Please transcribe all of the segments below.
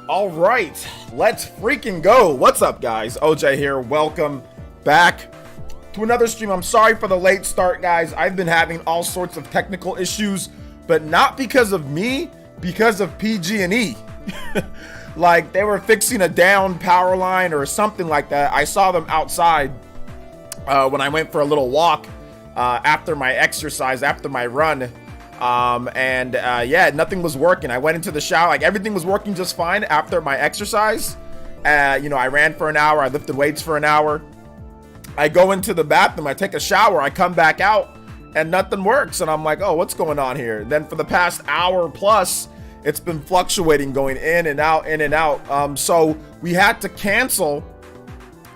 All right, let's freaking go. What's up, guys? OJ here. Welcome back to another stream. I'm sorry for the late start, guys. I've been having all sorts of technical issues, but not because of me, because of PG&E. Like they were fixing a down power line or something like that. I saw them outside when I went for a little walk after my exercise, after my run. Yeah, nothing was working. I went into the shower, like everything was working just fine after my exercise. You know, I ran for an hour, I lifted weights for an hour. I go into the bathroom, I take a shower, I come back out and nothing works. And I'm like, oh, what's going on here? Then for the past hour plus, it's been fluctuating, going in and out, in and out. So we had to cancel,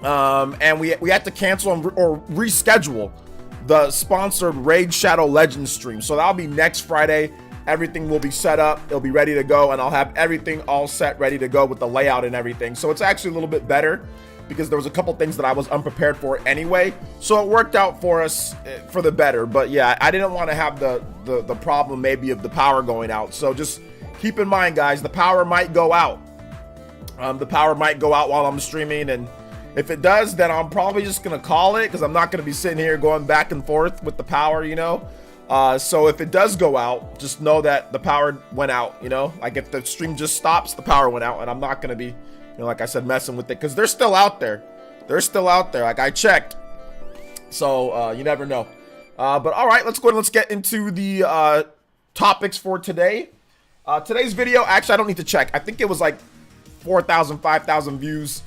and we had to cancel or reschedule the sponsored Raid Shadow Legends stream. So that'll be next Friday. Everything will be set up, it'll be ready to go, and I'll have everything all set, ready to go with the layout and everything. So it's actually a little bit better because there was a couple things that I was unprepared for anyway. So it worked out for us for the better. But yeah, I didn't want to have the problem maybe of the power going out. So just keep in mind, guys, the power might go out. The power might go out while I'm streaming, and if it does, then I'm probably just gonna call it, because I'm not gonna be sitting here going back and forth with the power, you know. So if it does go out, just know that the power went out, you know. Like if the stream just stops, the power went out, and I'm not gonna be, you know, like I said, messing with it, because they're still out there. They're still out there. Like I checked. So you never know. But all right, let's go ahead and let's get into the topics for today. Today's video, actually, I don't need to check. I think it was like 4,000, 5,000 views.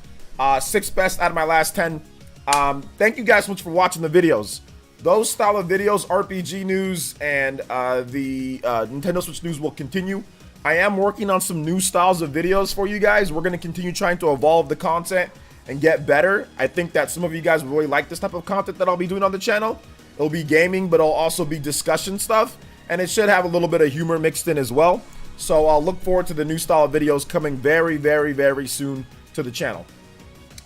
6 best out of my last 10. Thank you guys so much for watching the videos. Those style of videos, RPG news and the Nintendo Switch news, will continue. I am working on some new styles of videos for you guys. We're going to continue trying to evolve the content and get better. I think that some of you guys will really like this type of content that I'll be doing on the channel. It'll be gaming, but it'll also be discussion stuff, and it should have a little bit of humor mixed in as well. So I'll look forward to the new style of videos coming very, very, very soon to the channel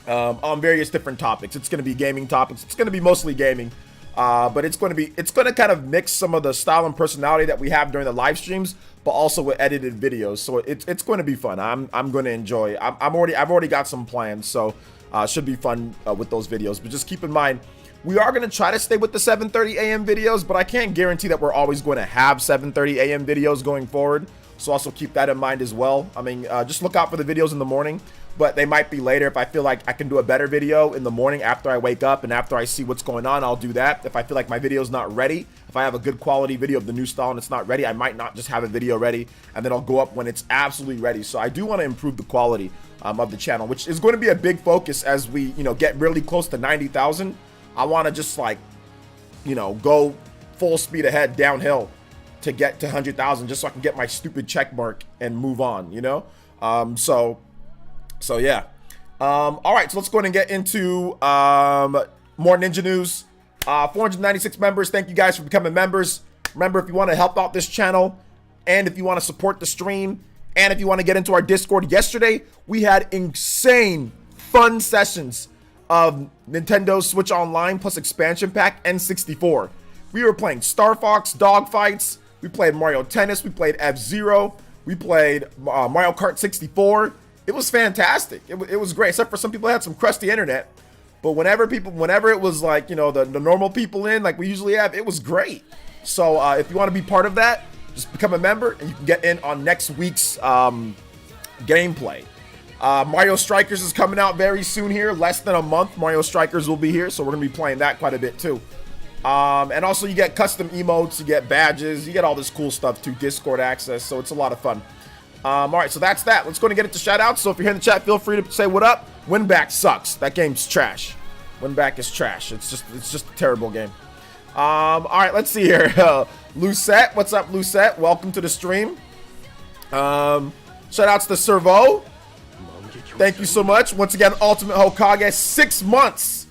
on various different topics. It's going to be gaming topics. It's going to be mostly gaming, but it's going to kind of mix some of the style and personality that we have during the live streams, but also with edited videos. So it's going to be fun. I'm going to enjoy. I've already got some plans, so should be fun with those videos. But just keep in mind, we are going to try to stay with the 7:30 a.m. videos, but I can't guarantee that we're always going to have 7:30 a.m. videos going forward. So also keep that in mind as well. I mean, just look out for the videos in the morning, but they might be later. If I feel like I can do a better video in the morning after I wake up and after I see what's going on, I'll do that. If I feel like my video's not ready, if I have a good quality video of the new style and it's not ready, I might not just have a video ready, and then I'll go up when it's absolutely ready. So I do want to improve the quality of the channel, which is going to be a big focus as we, you know, get really close to 90,000. I want to just, like, you know, go full speed ahead downhill to get to 100,000, just so I can get my stupid check mark and move on, you know. So yeah. All right, so let's go ahead and get into more Ninja news. 496 members. Thank you guys for becoming members. Remember, if you want to help out this channel, and if you want to support the stream, and if you want to get into our Discord, yesterday we had insane fun sessions of Nintendo Switch Online plus expansion pack N64. We were playing Star Fox Dogfights. We played Mario Tennis. We played F-Zero. We played Mario Kart 64. It was fantastic. It was great, except for some people had some crusty internet. But whenever it was like, you know, the normal people in, like we usually have, it was great. So if you want to be part of that, just become a member and you can get in on next week's gameplay. Mario Strikers is coming out very soon here, less than a month. Mario Strikers will be here, so we're going to be playing that quite a bit too. And also you get custom emotes, you get badges, you get all this cool stuff too, Discord access, so it's a lot of fun. All right, so that's that. Let's go and get into shout outs. So if you're here in the chat, feel free to say what up. Winback sucks. That game's trash. Winback is trash. It's just a terrible game. All right, let's see here. Lucette, what's up, Lucette? Welcome to the stream. Shout outs to Servo. Thank you so much. Once again, Ultimate Hokage, 6 months.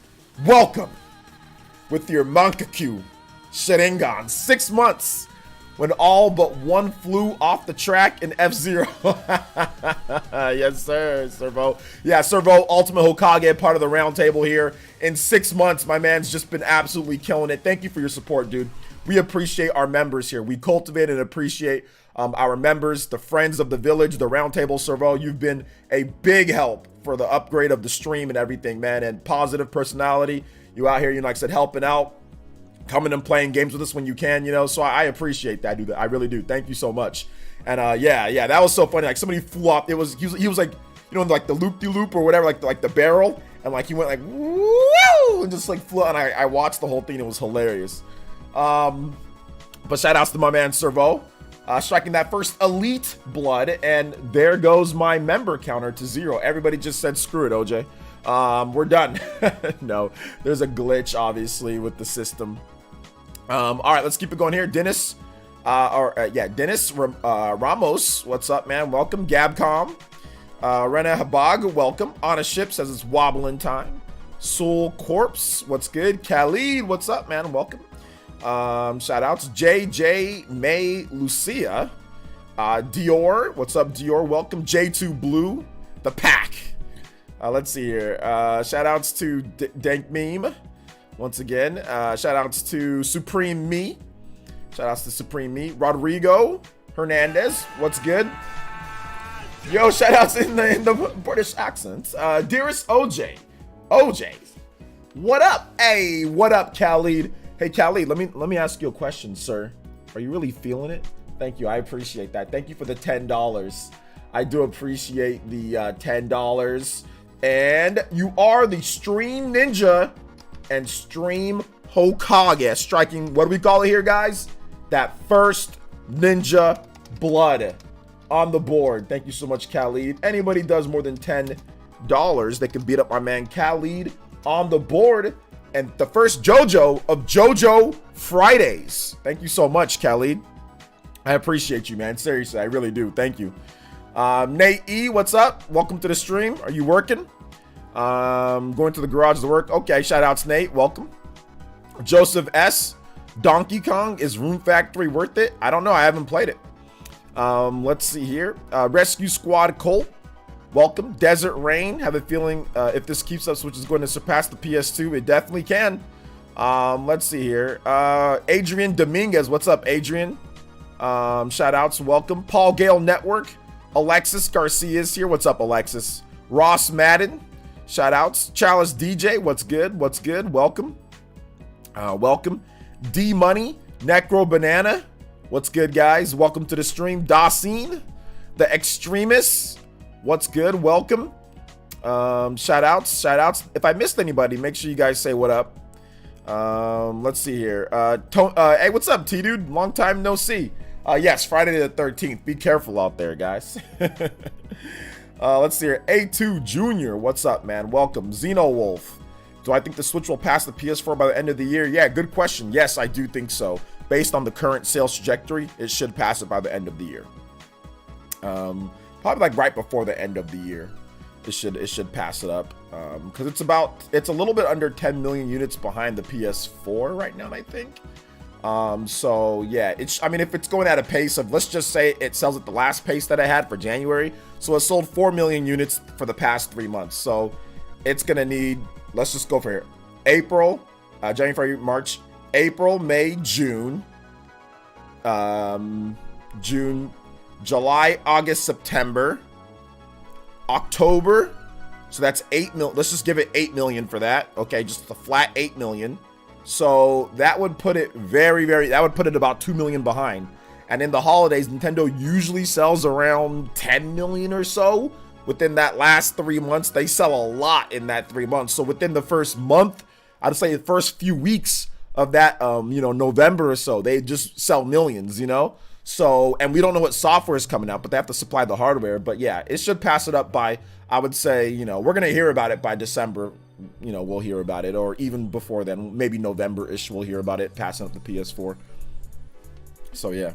Welcome with your Mankaku Sharingan. 6 months when all but one flew off the track in F-Zero. Yes, sir, Servo. Yeah, Servo, Ultimate Hokage, part of the round table here. In 6 months, my man's just been absolutely killing it. Thank you for your support, dude. We appreciate our members here. We cultivate and appreciate our members, the friends of the village, the roundtable. Servo, you've been a big help for the upgrade of the stream and everything, man. And positive personality. You out here, you know, like I said, helping out, coming and playing games with us when you can, you know. So I appreciate that, dude. I really do. Thank you so much. And yeah, that was so funny. Like somebody flew up. He was like, you know, like the loop-de-loop or whatever, like the barrel, and like he went like woo and just like flew. And I watched the whole thing. It was hilarious. But shout outs to my man Servo. Striking that first elite blood, and there goes my member counter to 0. Everybody just said screw it, OJ. We're done. No, there's a glitch obviously with the system. All right, let's keep it going here. Dennis Dennis Ramos, what's up, man? Welcome. Gabcom, Rena Habag, welcome. On a ship says it's wobbling time. Soul Corpse, what's good? Khalid, what's up, man? Welcome. Shout outs JJ May Lucia, Dior, what's up, Dior? Welcome. J2 Blue, the pack. Let's see here. Shout outs to Dank Meme once again. Shout outs to Supreme Me. Shout outs to Supreme Meat. Rodrigo Hernandez, what's good? Yo, shout outs in the British accents. Dearest OJ. OJ, what up? Hey, what up, Khalid? Hey, Khalid, let me ask you a question, sir. Are you really feeling it? Thank you. I appreciate that. Thank you for the $10. I do appreciate the $10. And you are the Stream Ninja and Stream Hokage. Striking, what do we call it here, guys? That first ninja blood on the board. Thank you so much, Khalid. Anybody does more than $10, they can beat up my man Khalid on the board. And the first JoJo of JoJo Fridays. Thank you so much, Khalid. I appreciate you, man. Seriously, I really do. Thank you. Nate E, what's up? Welcome to the stream. Are you working? Going to the garage to work. Okay, shout outs, Nate. Welcome. Joseph S, Donkey Kong, is Room Factory worth it? I don't know. I haven't played it. Let's see here. Rescue Squad Colt, welcome. Desert Rain, have a feeling if this keeps up, which is going to surpass the PS2, it definitely can. Let's see here. Adrian Dominguez, what's up, Adrian? Shout outs, welcome. Paul Gale Network, Alexis Garcia is here. What's up, Alexis? Ross Madden, shout outs. Chalice DJ, what's good? What's good? Welcome. Welcome. D Money, Necro Banana, what's good, guys? Welcome to the stream. Dasin, the Extremists, what's good? Welcome. Shout outs. If I missed anybody, make sure you guys say what up. Let's see here. Hey, what's up, T-Dude? Long time no see. Yes, Friday the 13th. Be careful out there, guys. Let's see here. A2 Junior, what's up, man? Welcome. Xeno Wolf, do I think the Switch will pass the PS4 by the end of the year? Yeah, good question. Yes, I do think so. Based on the current sales trajectory, it should pass it by the end of the year. Probably like right before the end of the year. It should pass it up. Because it's a little bit under 10 million units behind the PS4 right now, I think. So yeah, I mean, if it's going at a pace of, let's just say it sells at the last pace that I had for January. So it sold 4 million units for the past 3 months. So it's gonna need, let's just go for here. April, January, February, March, April, May, June, July, August, September, October. So that's 8 million. Let's just give it 8 million for that. Okay, just a flat 8 million. So that would put it that would put it about 2 million behind. And in the holidays, Nintendo usually sells around 10 million or so. Within that last 3 months, they sell a lot in that 3 months. So within the first month, I'd say the first few weeks of that, November or so, they just sell millions, So, and we don't know what software is coming out, but they have to supply the hardware. But yeah, it should pass it up by, I would say, we're going to hear about it by December. We'll hear about it, or even before then, maybe November-ish, we'll hear about it passing up the PS4. So yeah.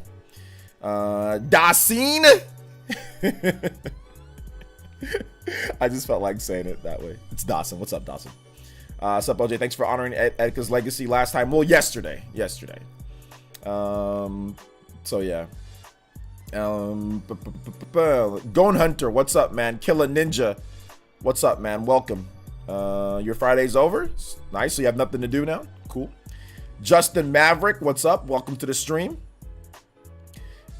Dasin. I just felt like saying it that way. It's Dawson. What's up, Dawson? What's up, OJ? Thanks for honoring Edka's legacy last time. Well, yesterday. So yeah. Gone Hunter, what's up, man? Killer Ninja, what's up, man? Welcome. Your Friday's over. Nice. So you have nothing to do now. Cool. Justin Maverick, what's up? Welcome to the stream.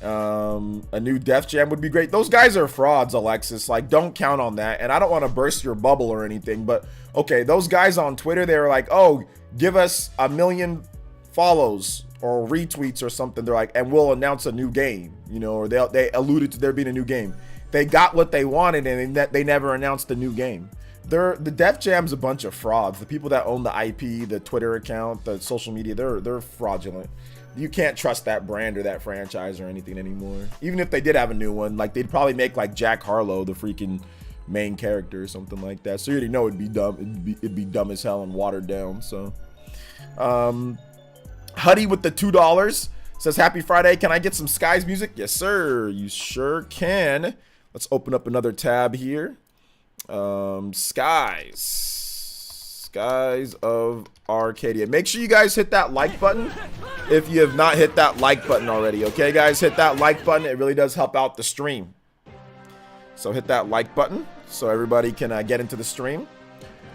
A new Def Jam would be great. Those guys are frauds, Alexis. Like, don't count on that. And I don't want to burst your bubble or anything, but okay, those guys on Twitter, they were like, oh, give us 1 million follows or retweets or something. They're like, and we'll announce a new game, or they alluded to there being a new game. They got what they wanted, and they never announced the new game. The Def Jam's a bunch of frauds. The people that own the IP, the Twitter account, the social media, they're fraudulent. You can't trust that brand or that franchise or anything anymore. Even if they did have a new one, like, they'd probably make like Jack Harlow the freaking main character or something like that. So you already know it'd be dumb. It'd be dumb as hell and watered down. So, Huddy with the $2 says, "Happy Friday. Can I get some Skies music?" Yes, sir. You sure can. Let's open up another tab here. Skies of Arcadia. Make sure you guys hit that like button if you have not hit that like button already. Okay, guys, hit that like button. It really does help out the stream. So hit that like button so everybody can get into the stream.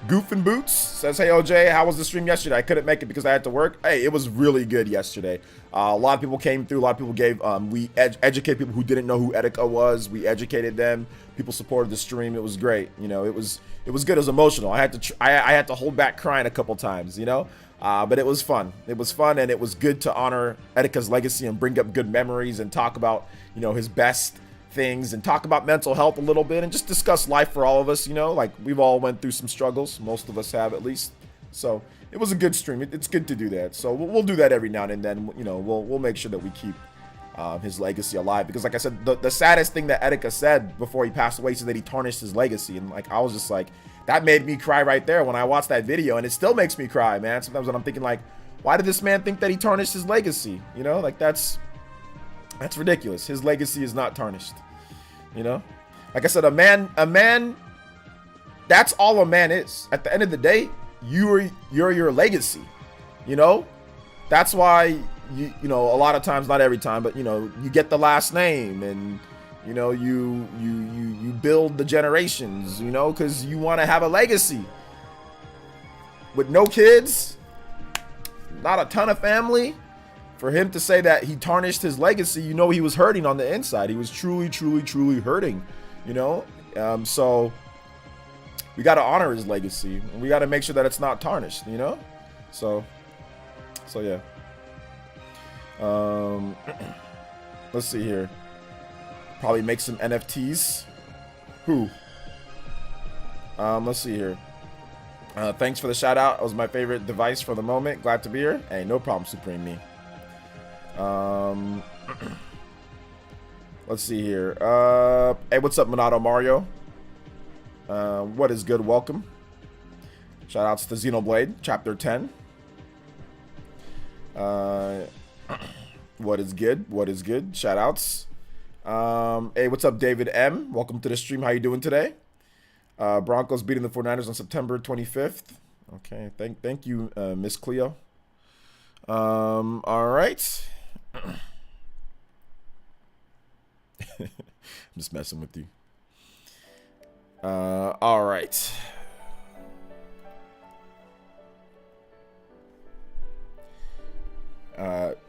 Goof and Boots says, hey, OJ, how was the stream yesterday? I couldn't make it because I had to work. Hey, it was really good yesterday. A lot of people came through. A lot of people gave, we educated people who didn't know who Etika was. We educated them. People supported the stream. It was great. You know, it was good. It was emotional. I had to hold back crying a couple times, you know, but it was fun. It was fun, and it was good to honor Etika's legacy and bring up good memories and talk about, you know, his best things and talk about mental health a little bit and just discuss life for all of us, you know, like we've all went through some struggles. Most of us have, at least. So it was a good stream. It's good to do that. So we'll do that every now and then. You know, we'll make sure that we keep his legacy alive, because like I said, the saddest thing that Etika said before he passed away is that he tarnished his legacy. And like, I was just like, that made me cry right there when I watched that video, and it still makes me cry, man. Sometimes when I'm thinking like, why did this man think that he tarnished his legacy? You know, like that's ridiculous. His legacy is not tarnished. You know, like I said, a man, that's all a man is. At the end of the day, you're your legacy. You know, that's why you know, a lot of times, not every time, but you know, you get the last name, and you know, you build the generations, you know, because you want to have a legacy. With no kids, not a ton of family, for him to say that he tarnished his legacy, you know, he was hurting on the inside. He was truly, truly, truly hurting, you know. So we got to honor his legacy, and we got to make sure that it's not tarnished, you know. So yeah. Let's see here. Probably make some NFTs. Who? Let's see here. Thanks for the shout out. It was my favorite device for the moment. Glad to be here. Hey, no problem, Supreme Me. Let's see here. Hey, what's up, Minato Mario? What is good? Welcome. Shout outs to Xenoblade Chapter 10. What is good? What is good? Shout outs. Hey, what's up, David M? Welcome to the stream. How you doing today? Broncos beating the 49ers on September 25th. Okay, thank you, Miss Cleo. All right. I'm just messing with you. All right.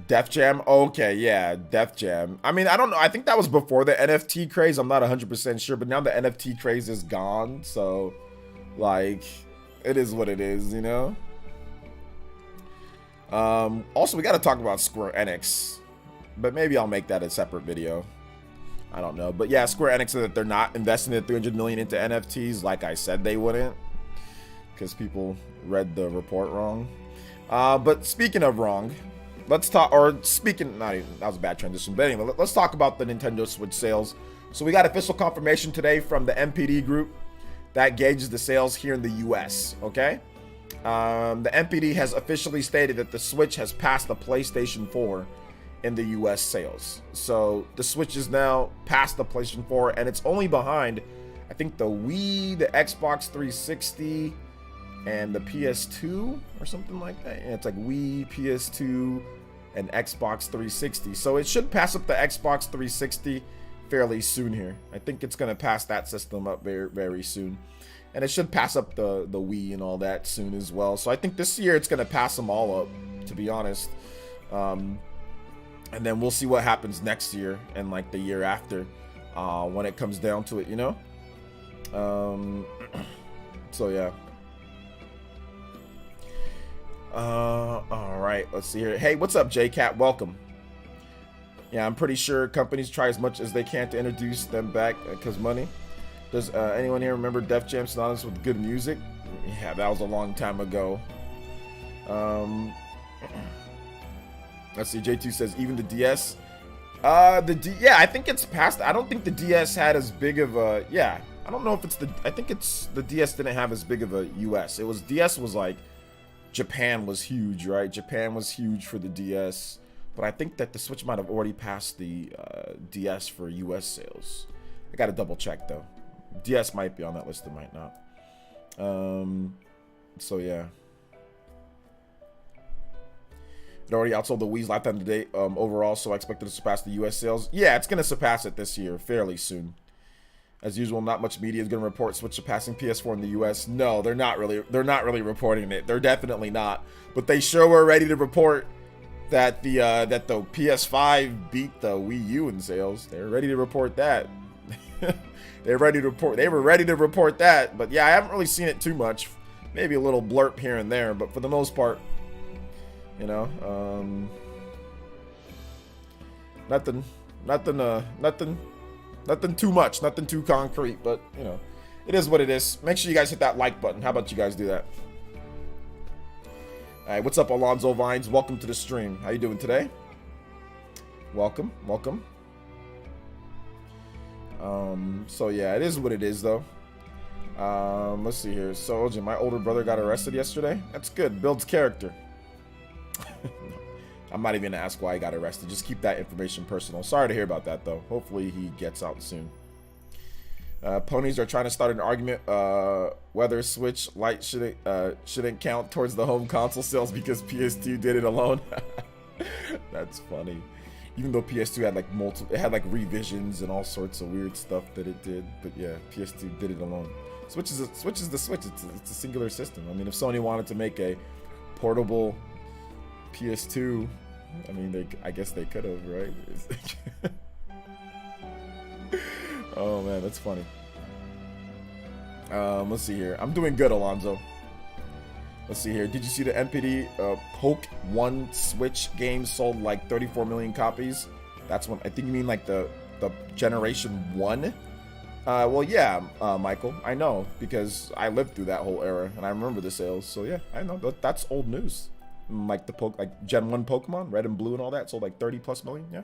Def Jam. Okay, yeah, Def Jam. I mean, I don't know. I think that was before the NFT craze. I'm not 100% sure, but now the NFT craze is gone. So, like, it is what it is, you know? Also, we got to talk about Square Enix, but maybe I'll make that a separate video. I don't know. But yeah, Square Enix said that they're not investing the $300 million into NFTs like I said they wouldn't, because people read the report wrong. But speaking of wrong, let's talk, or speaking, not even, that was a bad transition, but anyway, let's talk about the Nintendo Switch sales. So we got official confirmation today from the MPD group that gauges the sales here in the US, okay? The MPD has officially stated that the Switch has passed the PlayStation 4 in the US sales. So the Switch is now past the PlayStation 4, and it's only behind, I think, the Wii, the Xbox 360, and the PS2 or something like that. And it's like Wii, PS2, and Xbox 360. So it should pass up the Xbox 360 fairly soon here. I think it's going to pass that system up very, very soon. And it should pass up the Wii and all that soon as well. So I think this year it's going to pass them all up, to be honest. And then we'll see what happens next year and like the year after, when it comes down to it, you know? So yeah. All right, let's see here. Hey, what's up, JCat? Welcome. Yeah, I'm pretty sure companies try as much as they can to introduce them back because money. Does anyone here remember Def Jam synonymous with good music? Yeah, that was a long time ago. Let's see. J2 says even the DS. Yeah, I think it's past. I don't think the DS had as big of a. Yeah, I don't know if it's the. I think it's the DS didn't have as big of a US. It was DS was like. Japan was huge, right? Japan was huge for the DS, but I think that the Switch might have already passed the DS for US sales. I gotta double check though. DS might be on that list, it might not. So yeah. It already outsold the Wii's lifetime to date overall, so I expect it to surpass the US sales. Yeah, it's gonna surpass it this year fairly soon. As usual, not much media is going to report Switch surpassing PS4 in the US. No, they're not really reporting it. They're definitely not. But they sure were ready to report that the PS5 beat the Wii U in sales. They're ready to report that. They were ready to report that. But yeah, I haven't really seen it too much. Maybe a little blurb here and there, but for the most part, you know, nothing too much, nothing too concrete, but you know, it is what it is. Make sure you guys hit that like button. How about you guys do that? All right, what's up, Alonzo Vines? Welcome to the stream. How you doing today? Welcome. So yeah, it is what it is though. Let's see here. So OJ, my older brother got arrested yesterday. That's good. Builds character. I'm not even gonna ask why he got arrested. Just keep that information personal. Sorry to hear about that though. Hopefully he gets out soon. Ponies are trying to start an argument whether Switch Lite shouldn't count towards the home console sales because PS2 did it alone. That's funny. Even though PS2 had like it had like revisions and all sorts of weird stuff that it did, but yeah, PS2 did it alone. Switch is the Switch. It's a singular system. I mean, if Sony wanted to make a portable PS2, I mean, I guess they could have, right? Oh man, that's funny. Let's see here. I'm doing good, Alonzo. Let's see here. Did you see the NPD Poke 1 Switch game sold like 34 million copies? That's one. I think you mean like the Generation 1. Well, yeah, Michael, I know because I lived through that whole era and I remember the sales. So yeah, I know that's old news. Like like Gen 1 Pokemon, Red and Blue and all that sold like 30 plus million. Yeah.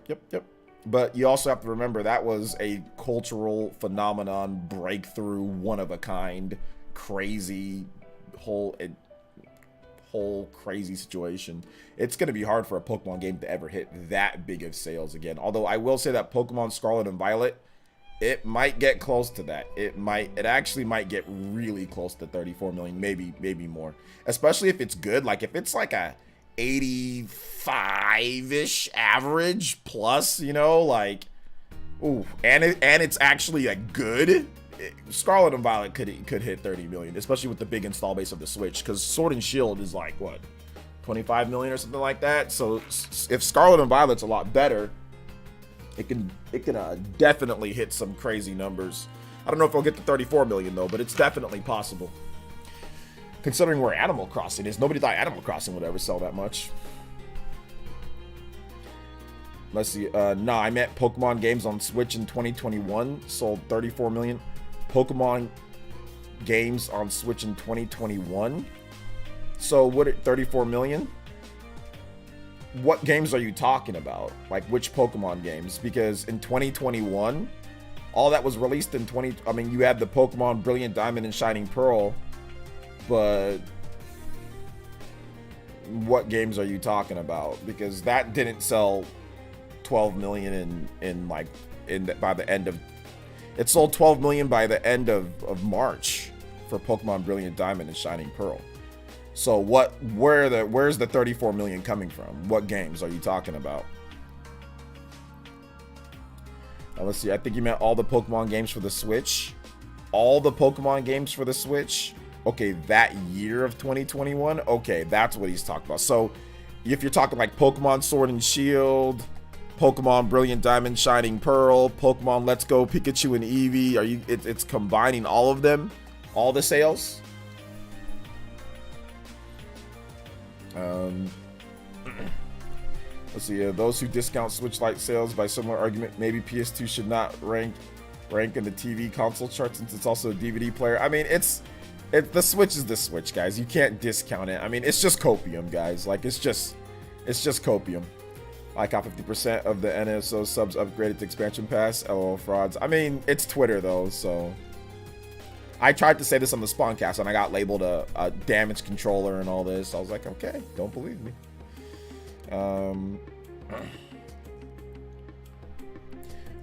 Yep. But you also have to remember that was a cultural phenomenon, breakthrough, one of a kind, crazy whole crazy situation. It's going to be hard for a Pokemon game to ever hit that big of sales again. Although I will say that Pokemon Scarlet and Violet, it might get close to that. It actually might get really close to 34 million, maybe more. Especially if it's good. Like if it's like a 85-ish average plus, you know, like ooh, and it's actually a good Scarlet and Violet could hit 30 million, especially with the big install base of the Switch, because Sword and Shield is like what 25 million or something like that. So if Scarlet and Violet's a lot better, it can definitely hit some crazy numbers. I don't know if it'll get to 34 million though, but it's definitely possible. Considering where Animal Crossing is, nobody thought Animal Crossing would ever sell that much. Let's see. Nah, I meant Pokemon games on Switch in 2021 sold 34 million. Pokemon games on Switch in 2021. So what? 34 million? What games are you talking about? Like which Pokemon games? Because in 2021, all that was released in I mean, you had the Pokemon Brilliant Diamond and Shining Pearl, but what games are you talking about? Because that didn't sell 12 million by the end of it sold 12 million by the end of March for Pokemon Brilliant Diamond and Shining Pearl. So where's the 34 million coming from? What games are you talking about? Now let's see. I think you meant all the Pokemon games for the Switch. All the Pokemon games for the Switch. Okay, that year of 2021. Okay, that's what he's talking about. So if you're talking like Pokemon Sword and Shield, Pokemon Brilliant Diamond, Shining Pearl, Pokemon Let's Go Pikachu and Eevee, it's combining all of them, all the sales. Let's see. Those who discount Switch Lite sales by similar argument, maybe PS2 should not rank in the TV console chart since it's also a DVD player. I mean, the Switch is the Switch, guys. You can't discount it. I mean, it's just copium, guys. Like it's just copium. Like how 50% of the NSO subs upgraded to expansion pass. LOL frauds. I mean, it's Twitter though, so I tried to say this on the Spawncast and I got labeled a damage controller and all this. I was like, okay, don't believe me.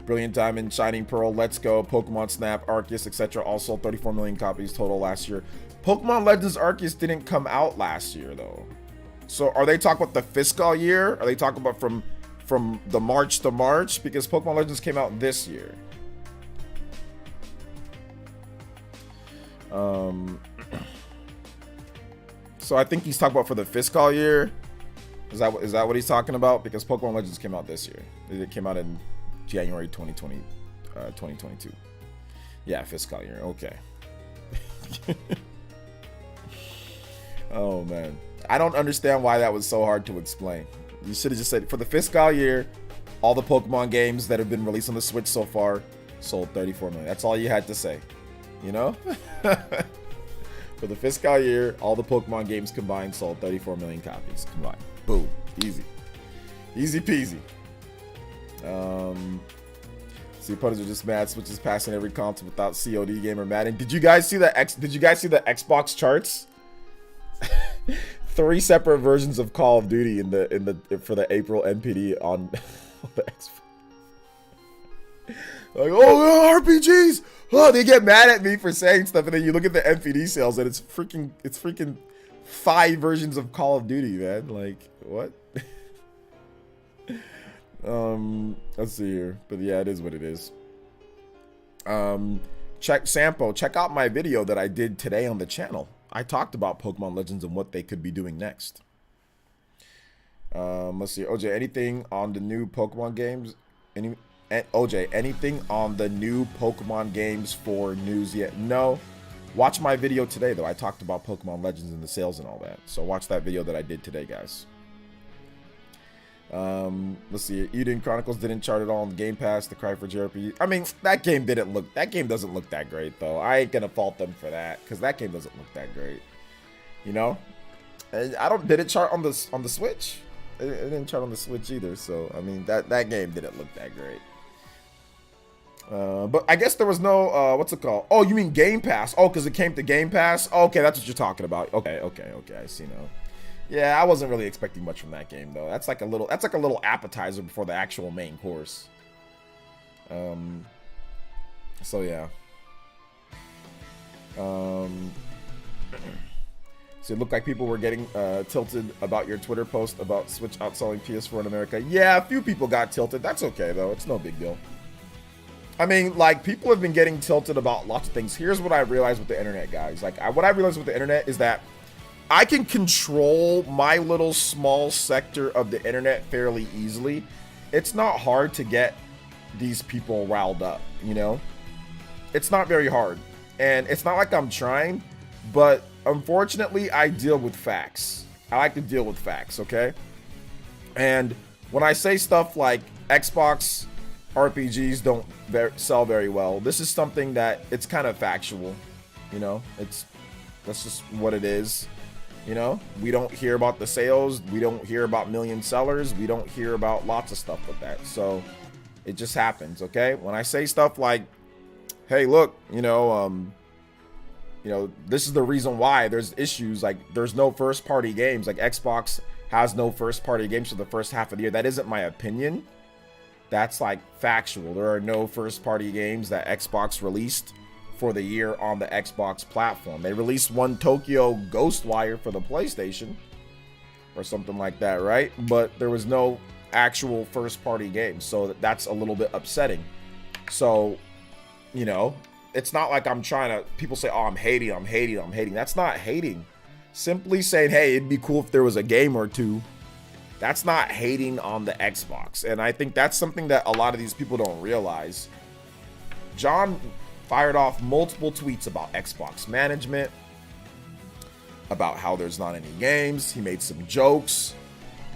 Brilliant Diamond, Shining Pearl, Let's Go, Pokemon Snap, Arceus, etc. all sold 34 million copies total last year. Pokemon Legends Arceus didn't come out last year though. So are they talking about the fiscal year? Are they talking about from the March to March? Because Pokemon Legends came out this year. Um, so I think he's talking about for the fiscal year. Is that what he's talking about? Because Pokemon Legends came out this year. It came out in January 2022. Yeah, fiscal year. Okay. Oh man, I don't understand why that was so hard to explain. You should have just said for the fiscal year, all the Pokemon games that have been released on the Switch so far sold 34 million. That's all you had to say, you know? For the fiscal year, all the Pokemon games combined sold 34 million copies combined. Boom, easy, easy peasy. See, opponents are just mad. Switch is passing every console without COD game or Madden. Did you guys see the Xbox charts? 3 separate versions of Call of Duty for the April NPD on the Xbox. Like, oh, RPGs! Oh, they get mad at me for saying stuff, and then you look at the NPD sales, and it's freaking 5 versions of Call of Duty, man. Like, what? Let's see here, but yeah, it is what it is. Check out my video that I did today on the channel. I talked about Pokemon Legends and what they could be doing next. Let's see, OJ, anything on the new Pokemon games? OJ, anything on the new Pokemon games for news yet? No. Watch my video today, though. I talked about Pokemon Legends and the sales and all that. So watch that video that I did today, guys. Let's see. Eden Chronicles didn't chart at all on the Game Pass. The Cry for JRPG. I mean, that game doesn't look that great, though. I ain't gonna fault them for that, because that game doesn't look that great. You know? Did it chart on the Switch? It didn't chart on the Switch either, so I mean that game didn't look that great. But I guess there was no what's it called? Oh, you mean Game Pass? Oh, because it came to Game Pass? Okay, that's what you're talking about. Okay, I see now. Yeah, I wasn't really expecting much from that game though. That's like a little appetizer before the actual main course. So yeah. So it looked like people were getting tilted about your Twitter post about Switch outselling PS4 in America. Yeah, a few people got tilted. That's okay though. It's no big deal. I mean, like, people have been getting tilted about lots of things. Here's what I realized with the internet, guys. Like, what I realized with the internet is that I can control my little small sector of the internet fairly easily. It's not hard to get these people riled up, you know? It's not very hard. And it's not like I'm trying, but unfortunately, I deal with facts. I like to deal with facts, okay? And when I say stuff like Xbox RPGs don't sell very well, this is something that it's kind of factual, you know? That's just what it is. You know, we don't hear about the sales. We don't hear about million sellers. We don't hear about lots of stuff with that. So it just happens. Okay. When I say stuff like, hey, look, you know, this is the reason why there's issues. Like, there's no first party games. Like, Xbox has no first party games for the first half of the year. That isn't my opinion. That's like factual. There are no first party games that Xbox released for the year on the Xbox platform. They released one Tokyo Ghostwire for the PlayStation or something like that, right? But there was no actual first party game, so that's a little bit upsetting. So, you know, it's not like I'm trying to, people say, oh, I'm hating. That's not hating. Simply saying, hey, it'd be cool if there was a game or two. That's not hating on the Xbox. And I think that's something that a lot of these people don't realize. John fired off multiple tweets about Xbox management, about how there's not any games. He made some jokes,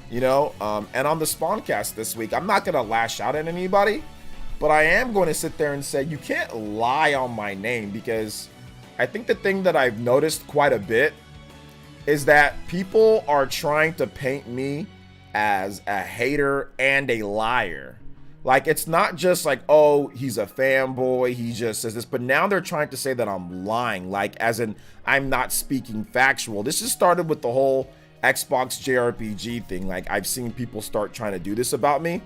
you know, and on the Spawncast this week, I'm not going to lash out at anybody, but I am going to sit there and say, you can't lie on my name, because I think the thing that I've noticed quite a bit is that people are trying to paint me as a hater and a liar. Like, it's not just like, oh, he's a fanboy, he just says this, but now they're trying to say that I'm lying, like, as in I'm not speaking factual. This has started with the whole Xbox JRPG thing. Like, I've seen people start trying to do this about me,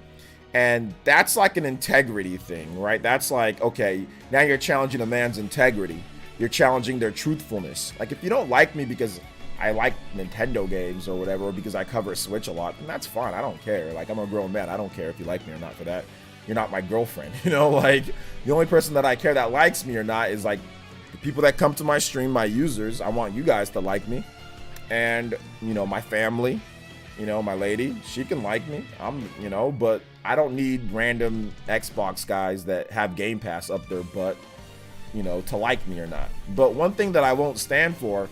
and that's like an integrity thing, right? That's like, okay, now you're challenging a man's integrity. You're challenging their truthfulness. Like, if you don't like me because I like Nintendo games or whatever, or because I cover Switch a lot, and that's fine. I don't care. Like, I'm a grown man. I don't care if you like me or not for that. You're not my girlfriend, you know? Like, the only person that I care that likes me or not is, like, the people that come to my stream, my users, I want you guys to like me. And, you know, my family, you know, my lady, she can like me. You know, but I don't need random Xbox guys that have Game Pass up their butt, you know, to like me or not. But one thing that I won't stand for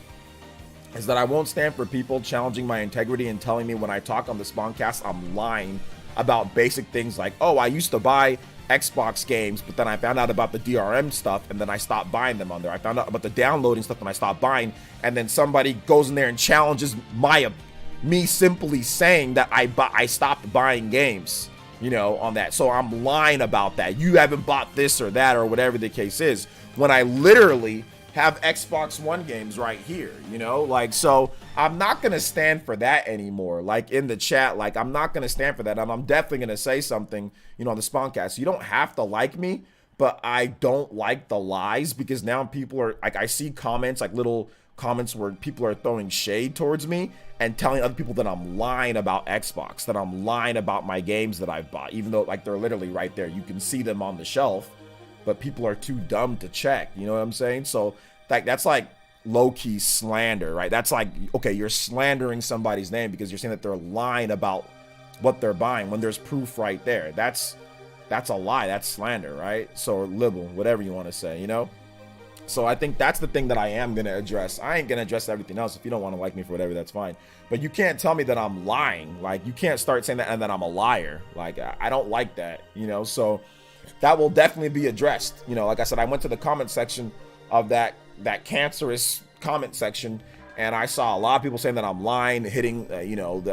is that I won't stand for people challenging my integrity and telling me when I talk on the Spawncast I'm lying about basic things like, oh, I used to buy Xbox games, but then I found out about the DRM stuff and then I stopped buying them on there. I found out about the downloading stuff and I stopped buying, and then somebody goes in there and challenges me simply saying that I stopped buying games, you know, on that. So I'm lying about that. You haven't bought this or that or whatever the case is, when I literally have Xbox One games right here, you know, like, so I'm not gonna stand for that anymore. Like in the chat, like I'm not gonna stand for that, and I'm definitely gonna say something, you know, on the Spawncast. You don't have to like me, but I don't like the lies, because now people are like, I see comments, like little comments where people are throwing shade towards me and telling other people that I'm lying about Xbox, that I'm lying about my games that I've bought, even though like they're literally right there. You can see them on the shelf, but people are too dumb to check. You know what I'm saying? So like that's like low-key slander, right? That's like, okay, you're slandering somebody's name because you're saying that they're lying about what they're buying when there's proof right there. That's a lie. That's slander, right? So, libel, whatever you want to say, you know? So I think that's the thing that I am going to address. I ain't going to address everything else. If you don't want to like me for whatever, that's fine. But you can't tell me that I'm lying. Like, you can't start saying that and that I'm a liar. Like, I don't like that, you know? So that will definitely be addressed. You know, like I said, I went to the comment section of that cancerous comment section, and I saw a lot of people saying that I'm lying, hitting, you know,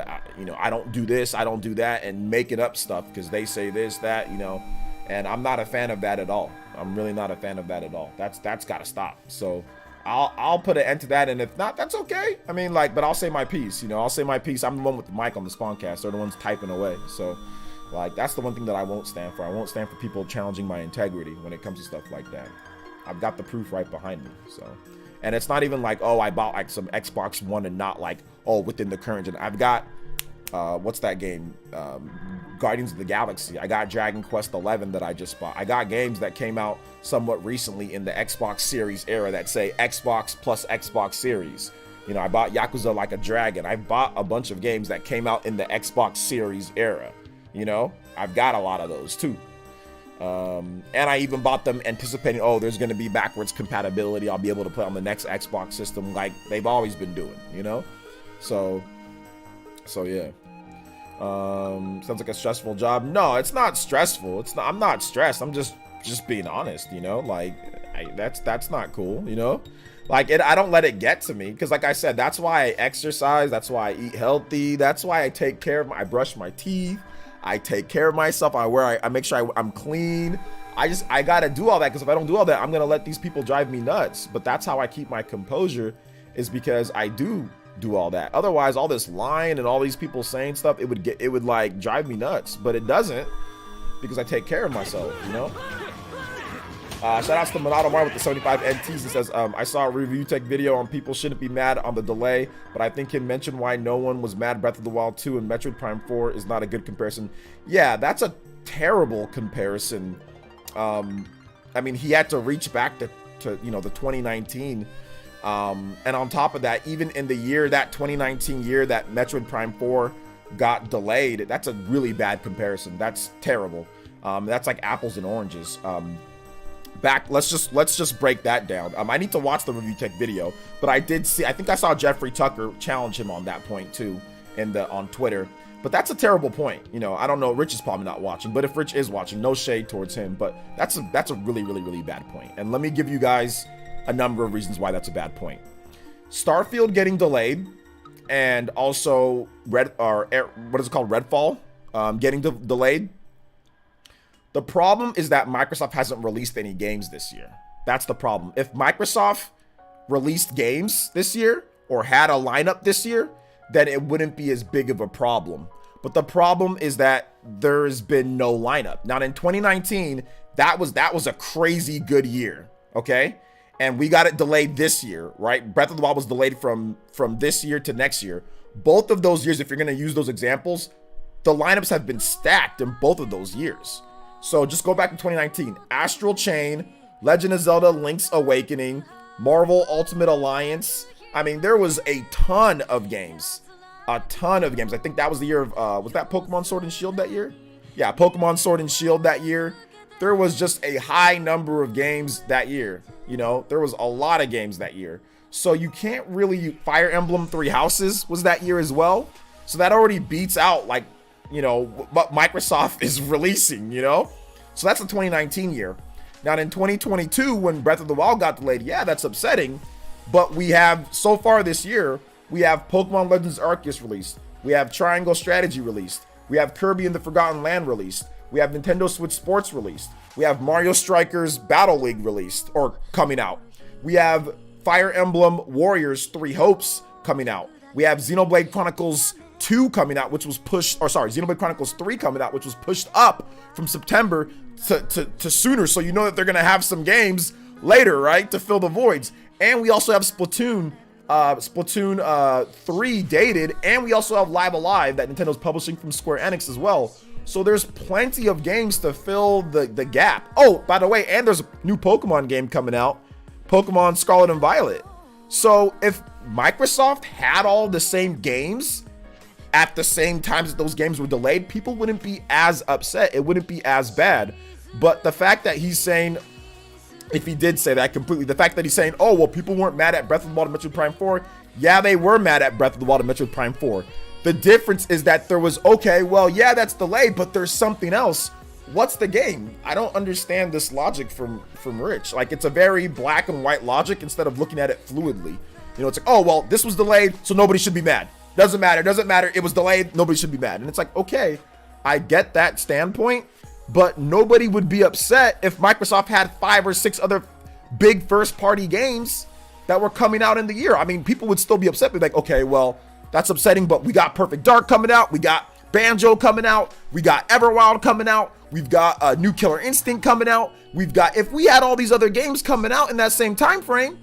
I don't do this, I don't do that, and making up stuff because they say this, that, you know, and I'm not a fan of that at all. I'm really not a fan of that at all. That's got to stop. So I'll put an end to that, and if not, that's okay. I mean, like, but I'll say my piece, you know, I'll say my piece. I'm the one with the mic on the Spawncast. They're the ones typing away. So, like, that's the one thing that I won't stand for. I won't stand for people challenging my integrity when it comes to stuff like that. I've got the proof right behind me. So, and it's not even like, oh, I bought like some Xbox One and not like, oh, within the current gen. I've got, what's that game? Guardians of the Galaxy. I got Dragon Quest 11 that I just bought. I got games that came out somewhat recently in the Xbox Series era that say Xbox plus Xbox Series. You know, I bought Yakuza Like a Dragon. I bought a bunch of games that came out in the Xbox Series era. You know, I've got a lot of those too. And I even bought them anticipating, oh, there's going to be backwards compatibility. I'll be able to play on the next Xbox system like they've always been doing, you know? So yeah. Sounds like a stressful job. No, it's not stressful. I'm not stressed. I'm just being honest, you know? Like, that's not cool, you know? Like, I don't let it get to me, because like I said, that's why I exercise. That's why I eat healthy. That's why I take care of I brush my teeth. I take care of myself. I make sure I'm clean. I gotta do all that, because if I don't do all that, I'm gonna let these people drive me nuts. But that's how I keep my composure, is because I do all that. Otherwise, all this lying and all these people saying stuff, it would like drive me nuts. But it doesn't, because I take care of myself, you know? Shout outs to Monado Mar with the 75 NTs. It says, I saw a review tech video on people shouldn't be mad on the delay, but I think him mentioned why no one was mad Breath of the Wild 2 and Metroid Prime 4 is not a good comparison. Yeah, that's a terrible comparison. I mean, he had to reach back to you know, the 2019. And on top of that, even in the year, that 2019 year that Metroid Prime 4 got delayed, that's a really bad comparison. That's terrible. That's like apples and oranges. Let's just break that down. I need to watch the review tech video, but I think I saw Jeffrey Tucker challenge him on that point too on Twitter. But that's a terrible point. You know, I don't know, Rich is probably not watching, but if Rich is watching, no shade towards him, but that's a really, really, really bad point. And let me give you guys a number of reasons why that's a bad point. Starfield getting delayed, and also Redfall getting delayed. The problem is that Microsoft hasn't released any games this year. That's the problem. If Microsoft released games this year or had a lineup this year, then it wouldn't be as big of a problem. But the problem is that there's been no lineup. Now in 2019, that was a crazy good year, okay? And we got it delayed this year, right? Breath of the Wild was delayed from this year to next year. Both of those years, if you're going to use those examples, the lineups have been stacked in both of those years. So just go back to 2019. Astral Chain, Legend of Zelda Link's Awakening, Marvel Ultimate Alliance. I mean, there was a ton of games. A ton of games. I think that was the year of, was that Pokemon Sword and Shield that year? Yeah, Pokemon Sword and Shield that year. There was just a high number of games that year. You know, there was a lot of games that year. So you can't really, Fire Emblem Three Houses was that year as well. So that already beats out, like, you know, what Microsoft is releasing, you know? So that's the 2019 year. Now in 2022, when Breath of the Wild got delayed, yeah, that's upsetting. But we have, so far this year, we have Pokemon Legends Arceus released. We have Triangle Strategy released. We have Kirby and the Forgotten Land released. We have Nintendo Switch Sports released. We have Mario Strikers Battle League released, or coming out. We have Fire Emblem Warriors 3 Hopes coming out. We have Xenoblade Chronicles 2 coming out, which was pushed, or sorry, Xenoblade Chronicles 3 coming out, which was pushed up from September to sooner. So you know that they're gonna have some games later, right, to fill the voids. And we also have Splatoon 3 dated, and we also have Live Alive that Nintendo's publishing from Square Enix as well. So there's plenty of games to fill the gap. Oh, by the way, and there's a new Pokemon game coming out, Pokemon Scarlet and Violet. So if Microsoft had all the same games at the same times that those games were delayed, people wouldn't be as upset. It wouldn't be as bad. But the fact that he's saying, if he did say that completely, the fact that he's saying, oh, well, people weren't mad at Breath of the Wild and Metroid Prime 4. Yeah, they were mad at Breath of the Wild and Metroid Prime 4. The difference is that there was, okay, well, yeah, that's delayed, but there's something else. What's the game? I don't understand this logic from Rich. Like, it's a very black and white logic instead of looking at it fluidly. You know, it's like, oh, well, this was delayed, so nobody should be mad. Doesn't matter. It was delayed. Nobody should be mad. And it's like, okay, I get that standpoint, but nobody would be upset if Microsoft had 5 or 6 other big first-party games that were coming out in the year. I mean, people would still be upset. Be like, okay, well, that's upsetting, but we got Perfect Dark coming out. We got Banjo coming out. We got Everwild coming out. We've got a new Killer Instinct coming out. We've got, if we had all these other games coming out in that same time frame,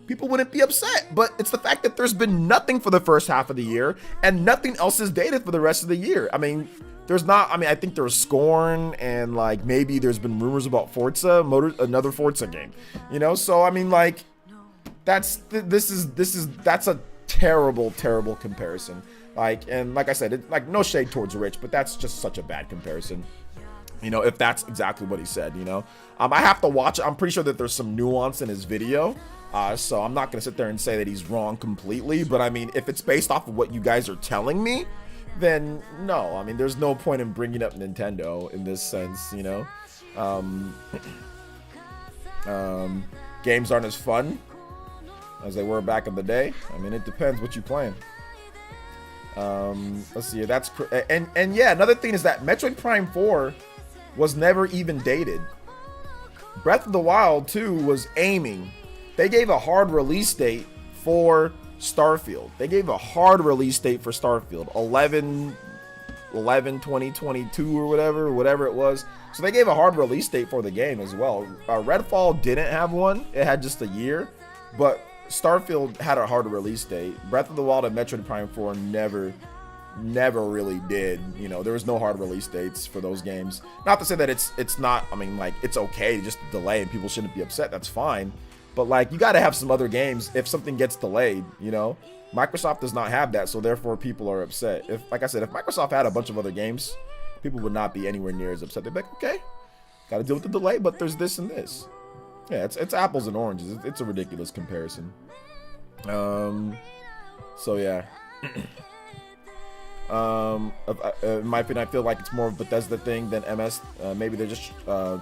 people wouldn't be upset. But it's the fact that there's been nothing for the first half of the year and nothing else is dated for the rest of the year. I mean, there's not, I mean, I think there's Scorn and like maybe there's been rumors about Forza, another Forza game, you know? So, I mean, like, that's a terrible comparison. Like, and like I said, it's like no shade towards Rich, but that's just such a bad comparison. You know, if that's exactly what he said, you know, I have to watch it. I'm pretty sure that there's some nuance in his video. So I'm not going to sit there and say that he's wrong completely, but I mean, if it's based off of what you guys are telling me, then no, I mean, there's no point in bringing up Nintendo in this sense, you know. Games aren't as fun as they were back in the day. I mean, it depends what you playing. Let's see, that's and yeah, another thing is that Metroid Prime 4 was never even dated. Breath of the Wild 2 was aiming. They gave a hard release date for Starfield. They gave a hard release date for Starfield, 11/20/22 or whatever it was. So they gave a hard release date for the game as well. Redfall didn't have one. It had just a year, but Starfield had a harder release date. Breath of the Wild and Metroid Prime 4 never really did. You know, there was no hard release dates for those games. Not to say that it's not, I mean, like, it's okay to just delay and people shouldn't be upset. That's fine. But like, you got to have some other games if something gets delayed, you know. Microsoft does not have that, so therefore people are upset. If, like I said, if Microsoft had a bunch of other games, people would not be anywhere near as upset. They'd be like, okay, got to deal with the delay, but there's this and this. Yeah, it's apples and oranges. It's a ridiculous comparison. So yeah. In my opinion, I feel like it's more of a Bethesda thing than MS. Maybe they're just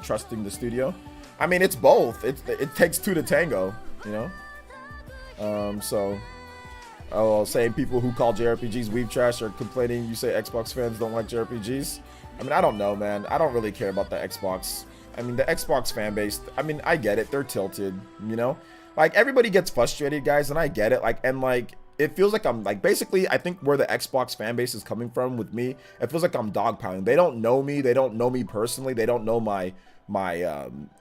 trusting the studio. I mean, it's both. It takes two to tango, you know. So, saying people who call JRPGs weeb trash are complaining. You say Xbox fans don't like JRPGs. I mean, I don't know, man. I don't really care about the Xbox. I mean, the Xbox fan base, I mean, I get it. They're tilted, you know? Like, everybody gets frustrated, guys, and I get it. Like, and, like, it feels like I'm, like, basically, I think where the Xbox fan base is coming from with me, it feels like I'm dogpiling. They don't know me. They don't know me personally. They don't know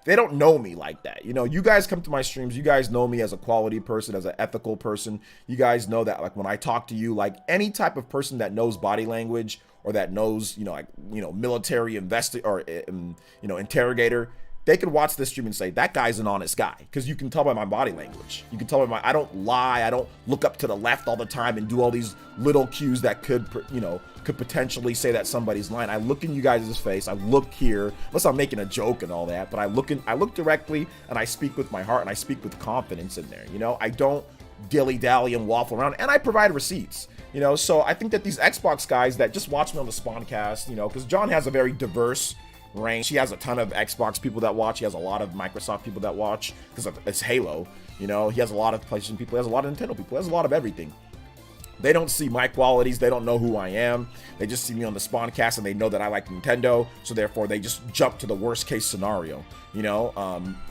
they don't know me like that. You know, you guys come to my streams. You guys know me as a quality person, as an ethical person. You guys know that, like, when I talk to you, like, any type of person that knows body language or that knows, you know, like, you know, military or, you know, interrogator, they could watch this stream and say, that guy's an honest guy, because you can tell by my body language. You can tell by I don't lie. I don't look up to the left all the time and do all these little cues that could, you know, could potentially say that somebody's lying. I look in you guys' face. I look here, unless I'm making a joke and all that, but I look directly, and I speak with my heart, and I speak with confidence in there. You know, I don't dilly-dally and waffle around, and I provide receipts. You know, so I think that these Xbox guys that just watch me on the Spawncast, you know, because John has a very diverse range. He has a ton of Xbox people that watch. He has a lot of Microsoft people that watch because it's Halo. You know, he has a lot of PlayStation people. He has a lot of Nintendo people. He has a lot of everything. They don't see my qualities. They don't know who I am. They just see me on the Spawncast, and they know that I like Nintendo. So therefore, they just jump to the worst case scenario. You know,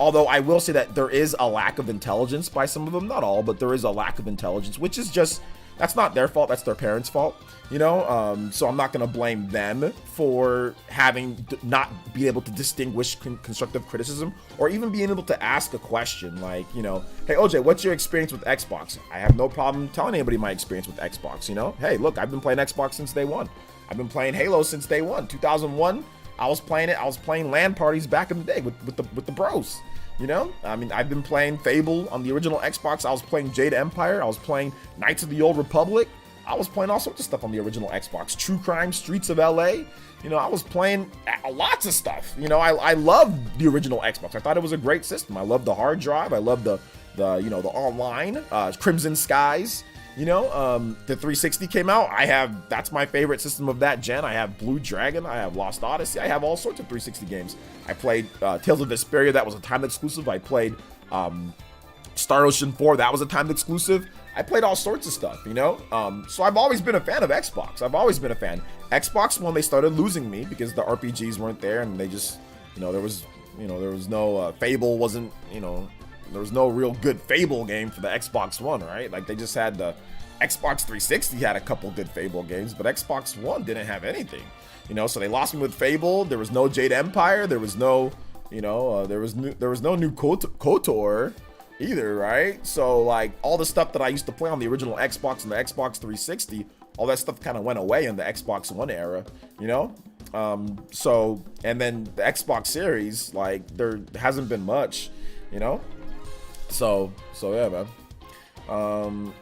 although I will say that there is a lack of intelligence by some of them, not all, but there is a lack of intelligence, which is just, that's not their fault. That's their parents' fault. You know, so I'm not going to blame them for having not be able to distinguish constructive criticism, or even being able to ask a question like, you know, hey, OJ, what's your experience with Xbox? I have no problem telling anybody my experience with Xbox. You know, hey, look, I've been playing Xbox since day one. I've been playing Halo since day one. 2001, I was playing it. I was playing LAN parties back in the day with the bros. You know, I mean, I've been playing Fable on the original Xbox. I was playing Jade Empire. I was playing Knights of the Old Republic. I was playing all sorts of stuff on the original Xbox. True Crime, Streets of LA. You know, I was playing lots of stuff. You know, I loved the original Xbox. I thought it was a great system. I loved the hard drive. I loved the you know, the online, Crimson Skies. You know, the 360 came out. That's my favorite system of that gen. I have Blue Dragon. I have Lost Odyssey. I have all sorts of 360 games. I played Tales of Vesperia. That was a timed exclusive. I played Star Ocean 4. That was a timed exclusive. I played all sorts of stuff, you know? So I've always been a fan of Xbox. I've always been a fan. Xbox, when they started losing me because the RPGs weren't there, and they just, you know, there was no Fable wasn't, you know, there was no real good Fable game for the Xbox One, right? Like, they just had the Xbox 360 had a couple good Fable games, but Xbox One didn't have anything, you know? So they lost me with Fable. There was no Jade Empire. There was no, you know, there was no new KOTOR either, right? So like all the stuff that I used to play on the original Xbox and the Xbox 360, all that stuff kind of went away in the Xbox One era, you know? So, and then the Xbox Series, like there hasn't been much, you know? So yeah, man.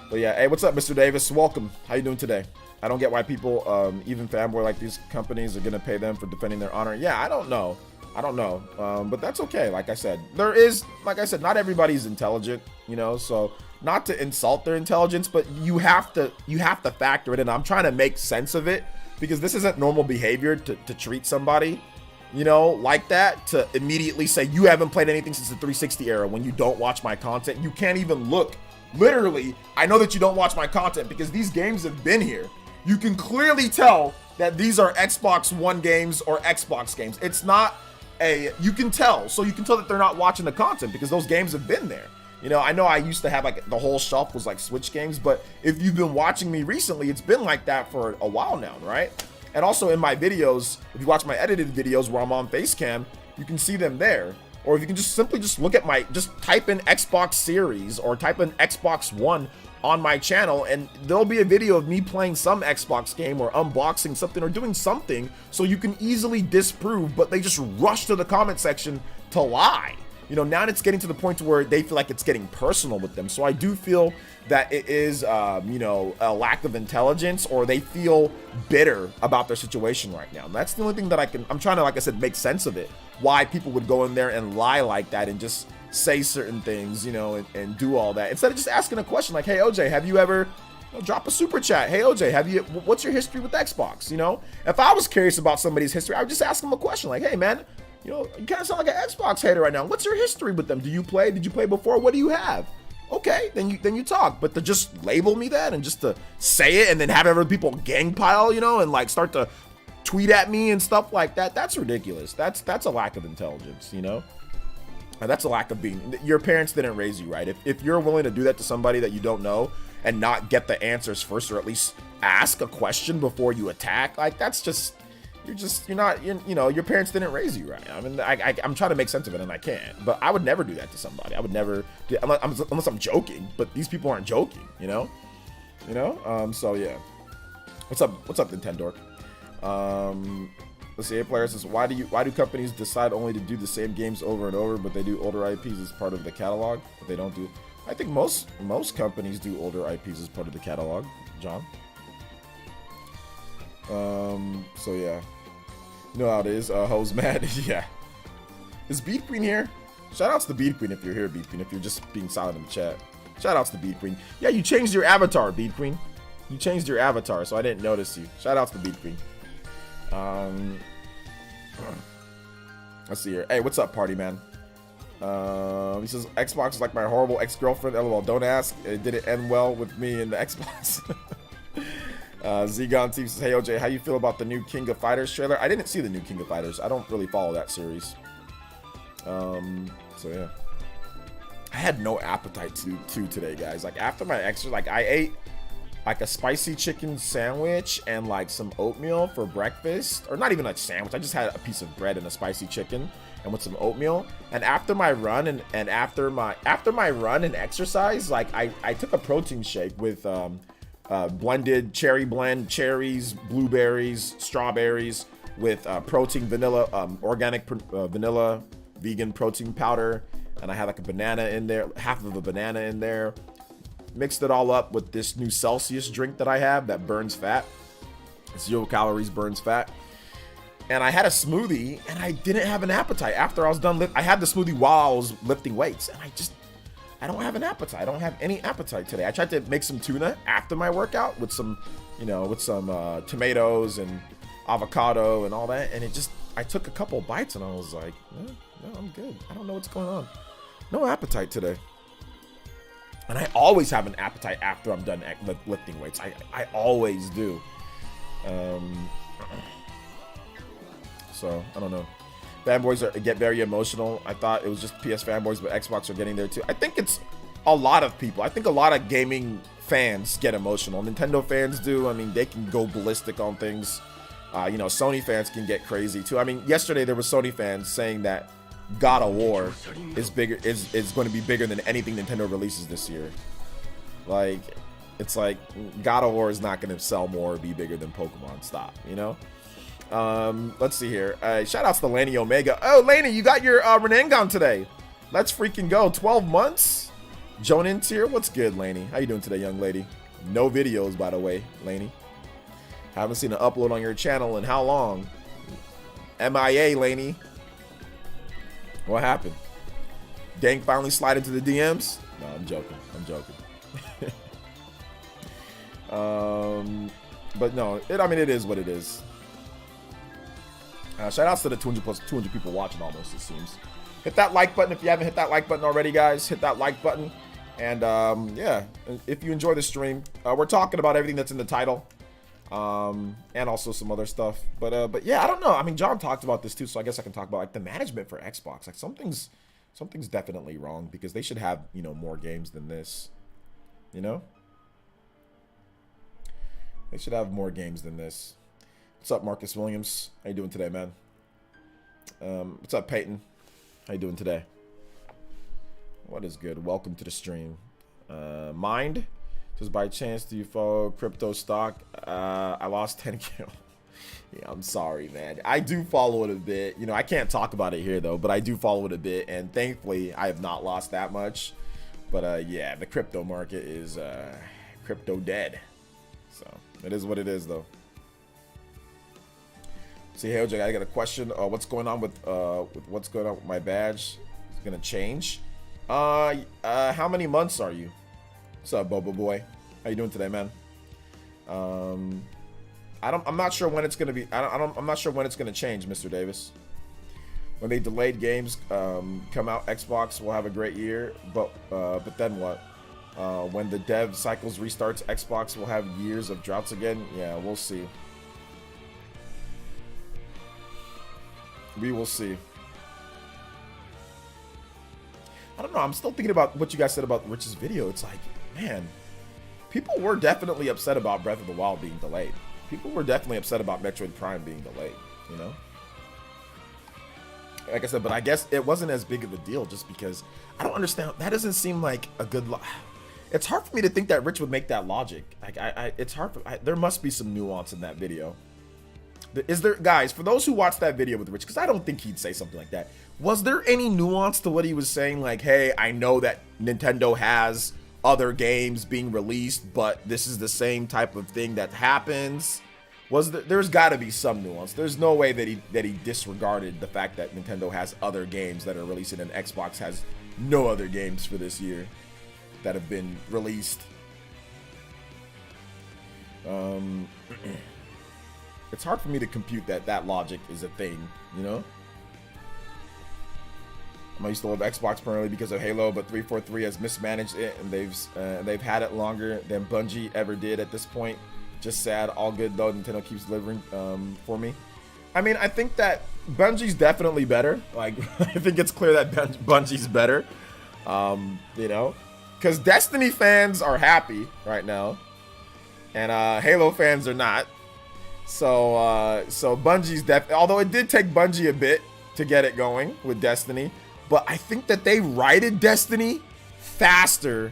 But yeah, hey, what's up, Mr. Davis? Welcome. How you doing today? I don't get why people, even fanboy like these companies, are gonna pay them for defending their honor. Yeah, I don't know, but that's okay. Like I said, not everybody's intelligent, you know, so not to insult their intelligence, but you have to factor it in. I'm trying to make sense of it, because this isn't normal behavior to treat somebody, you know, like that, to immediately say you haven't played anything since the 360 era when you don't watch my content. You can't even look. Literally, I know that you don't watch my content because these games have been here. You can clearly tell that these are Xbox One games or Xbox games. It's not you can tell. So you can tell that they're not watching the content because those games have been there. You know I used to have like the whole shelf was like Switch games, but if you've been watching me recently, it's been like that for a while now, right? And also in my videos, if you watch my edited videos where I'm on Facecam, you can see them there. Or if you can just simply look at just type in Xbox Series or type in Xbox One on my channel, and there'll be a video of me playing some Xbox game or unboxing something or doing something, so you can easily disprove, but they just rush to the comment section to lie. You know, now it's getting to the point where they feel like it's getting personal with them. So I do feel that it is, you know, a lack of intelligence, or they feel bitter about their situation right now. And that's the only thing that I'm trying to, like I said, make sense of it. Why people would go in there and lie like that and just say certain things, you know, and do all that. Instead of just asking a question like, hey, OJ, have you ever, you know, drop a super chat. Hey, OJ, what's your history with Xbox? You know, if I was curious about somebody's history, I would just ask them a question like, hey, man, you know, you kind of sound like an Xbox hater right now. What's your history with them? Did you play before? What do you have? Okay, then you talk. But to just label me that and just to say it and then have other people gang pile, you know, and like start to tweet at me and stuff like that, that's ridiculous. That's a lack of intelligence, you know? And that's a lack of your parents didn't raise you right. If you're willing to do that to somebody that you don't know and not get the answers first, or at least ask a question before you attack, like that's just, you're not, you know, your parents didn't raise you right. I mean, I'm trying to make sense of it and I can't, but I would never do that to somebody. I would never do, unless I'm joking, but these people aren't joking, you know? So yeah. What's up Nintendo? Let's see. A player says, why do companies decide only to do the same games over and over, but they do older IPs as part of the catalog? But they don't do. I think most companies do older IPs as part of the catalog, John. So yeah, you know how it is. Hoes mad. Yeah. Is Beat Queen here? Shoutouts to Beat Queen if you're here, Beat Queen. If you're just being silent in the chat. Shoutouts to Beat Queen. Yeah, you changed your avatar, Beat Queen. You changed your avatar, so I didn't notice you. Shoutouts to Beat Queen. Let's see here. Hey, what's up, party man? He says Xbox is like my horrible ex-girlfriend. LOL. Don't ask. It didn't end well with me in the Xbox. Zegon Team says, hey OJ, how you feel about the new King of Fighters trailer? I didn't see the new King of Fighters. I don't really follow that series. So yeah, I had no appetite to today, guys. Like after my extra, like I ate like a spicy chicken sandwich and like some oatmeal for breakfast, or not even like sandwich. I just had a piece of bread and a spicy chicken and with some oatmeal. And after my run and after my run and exercise, like I took a protein shake with blended cherry blend, cherries, blueberries, strawberries with protein vanilla, organic vanilla, vegan protein powder, and I had like a banana in there, half of a banana in there. Mixed it all up with this new Celsius drink that I have that burns fat. 0 calories, burns fat. And I had a smoothie and I didn't have an appetite after I was done. I had the smoothie while I was lifting weights, and I don't have an appetite. I don't have any appetite today. I tried to make some tuna after my workout with some, tomatoes and avocado and all that. And I took a couple bites and I was like, no, I'm good. I don't know what's going on. No appetite today. And I always have an appetite after I'm done lifting weights. I always do. So, I don't know. Fanboys get very emotional. I thought it was just PS fanboys, but Xbox are getting there too. I think it's a lot of people. I think a lot of gaming fans get emotional. Nintendo fans do. I mean, they can go ballistic on things. Sony fans can get crazy too. I mean, yesterday there were Sony fans saying that God of War is going to be bigger than anything Nintendo releases this year. Like, it's like God of War is not going to sell more or be bigger than Pokemon. Stop, Let's see here. Shout outs to Laney Omega. Oh, Laney, you got your Renangon today. Let's freaking go. 12 months. Jonan Tier, what's good, Laney? How you doing today, young lady? No videos, by the way, Laney. Haven't seen an upload on your channel in how long? MIA, Laney. What happened? Dank finally slide into the DMs? No, I'm joking. But no, it is what it is. Shout outs to the 200 people watching almost, it seems. Hit that like button if you haven't hit that like button already, guys. Hit that like button. And yeah, if you enjoy the stream, we're talking about everything that's in the title. And also some other stuff. But yeah, I don't know. I mean, John talked about this too, so I guess I can talk about like the management for Xbox. Like something's definitely wrong because they should have, more games than this. They should have more games than this. What's up, Marcus Williams? How you doing today, man? What's up, Peyton? How you doing today? What is good? Welcome to the stream. Mind? Just by chance, do you follow crypto stock? I lost 10K. Yeah, I'm sorry, man. I do follow it a bit. I can't talk about it here, though, but I do follow it a bit. And thankfully, I have not lost that much. But yeah, the crypto market is crypto dead. So it is what it is, though. See, hey, OJ, I got a question. What's going on with what's going on with my badge? It's gonna change. How many months are you? What's up, Bobo boy? How you doing today, man? I'm not sure when it's gonna be. I'm not sure when it's gonna change, Mr. Davis. When they delayed games come out, Xbox will have a great year. But then what? When the dev cycles restarts, Xbox will have years of droughts again. Yeah, we'll see. We will see. I don't know. I'm still thinking about what you guys said about Rich's video. It's like, man, people were definitely upset about Breath of the Wild being delayed. People were definitely upset about Metroid Prime being delayed, Like I said, but I guess it wasn't as big of a deal just because I don't understand. That doesn't seem like a good it's hard for me to think that Rich would make that logic. Like it's hard there must be some nuance in that video. Is there, guys, for those who watched that video with Rich, because I don't think he'd say something like that, was there any nuance to what he was saying? Like, hey, I know that Nintendo has other games being released, but this is the same type of thing that happens. There's got to be some nuance. There's no way that he disregarded the fact that Nintendo has other games that are releasing and Xbox has no other games for this year that have been released. It's hard for me to compute that logic is a thing, you know? I used to love Xbox primarily because of Halo, but 343 has mismanaged it, and they've had it longer than Bungie ever did at this point. Just sad. All good though. Nintendo keeps delivering for me. I mean, I think that Bungie's definitely better. Like, I think it's clear that Bungie's better. You know, because Destiny fans are happy right now, and Halo fans are not. So Bungie's although it did take Bungie a bit to get it going with Destiny, but I think that they righted Destiny faster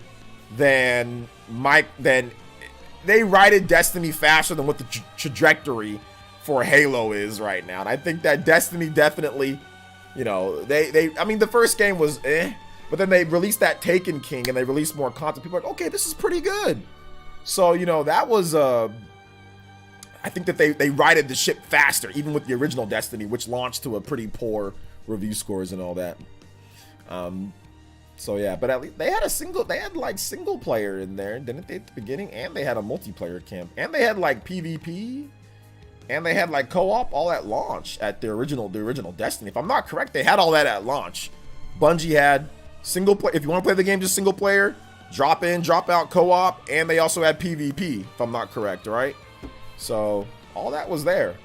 than they righted Destiny faster than what the trajectory for Halo is right now. And I think that Destiny definitely, you know, I mean, the first game was but then they released that Taken King and they released more content. People are like, okay, this is pretty good. So, you know, that was I think that they righted the ship faster, even with the original Destiny, which launched to a pretty poor review scores and all that. So yeah, but at least they had like single player in there, didn't they, at the beginning? And they had a multiplayer camp, and they had like PvP, and they had like co-op all at launch at the original Destiny. If I'm not correct, they had all that at launch. Bungie had single play. If you want to play the game just single player, drop in, drop out co-op, and they also had PvP. If I'm not correct, right? So all that was there.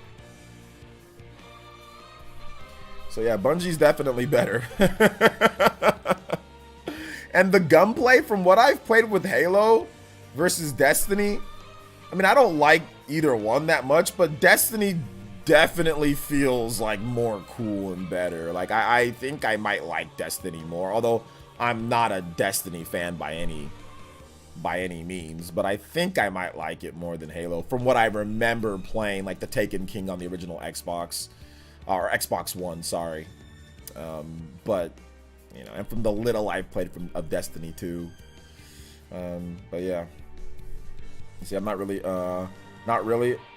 So yeah, Bungie's definitely better. And the gunplay, from what I've played with Halo versus Destiny, I mean, I don't like either one that much, but Destiny definitely feels like more cool and better. Like, I think I might like Destiny more, although I'm not a Destiny fan by any means, but I think I might like it more than Halo from what I remember playing, like the Taken King on the original Xbox, or Xbox One, sorry. But you know, and from the little I've played of Destiny 2. But yeah. See, I'm not really,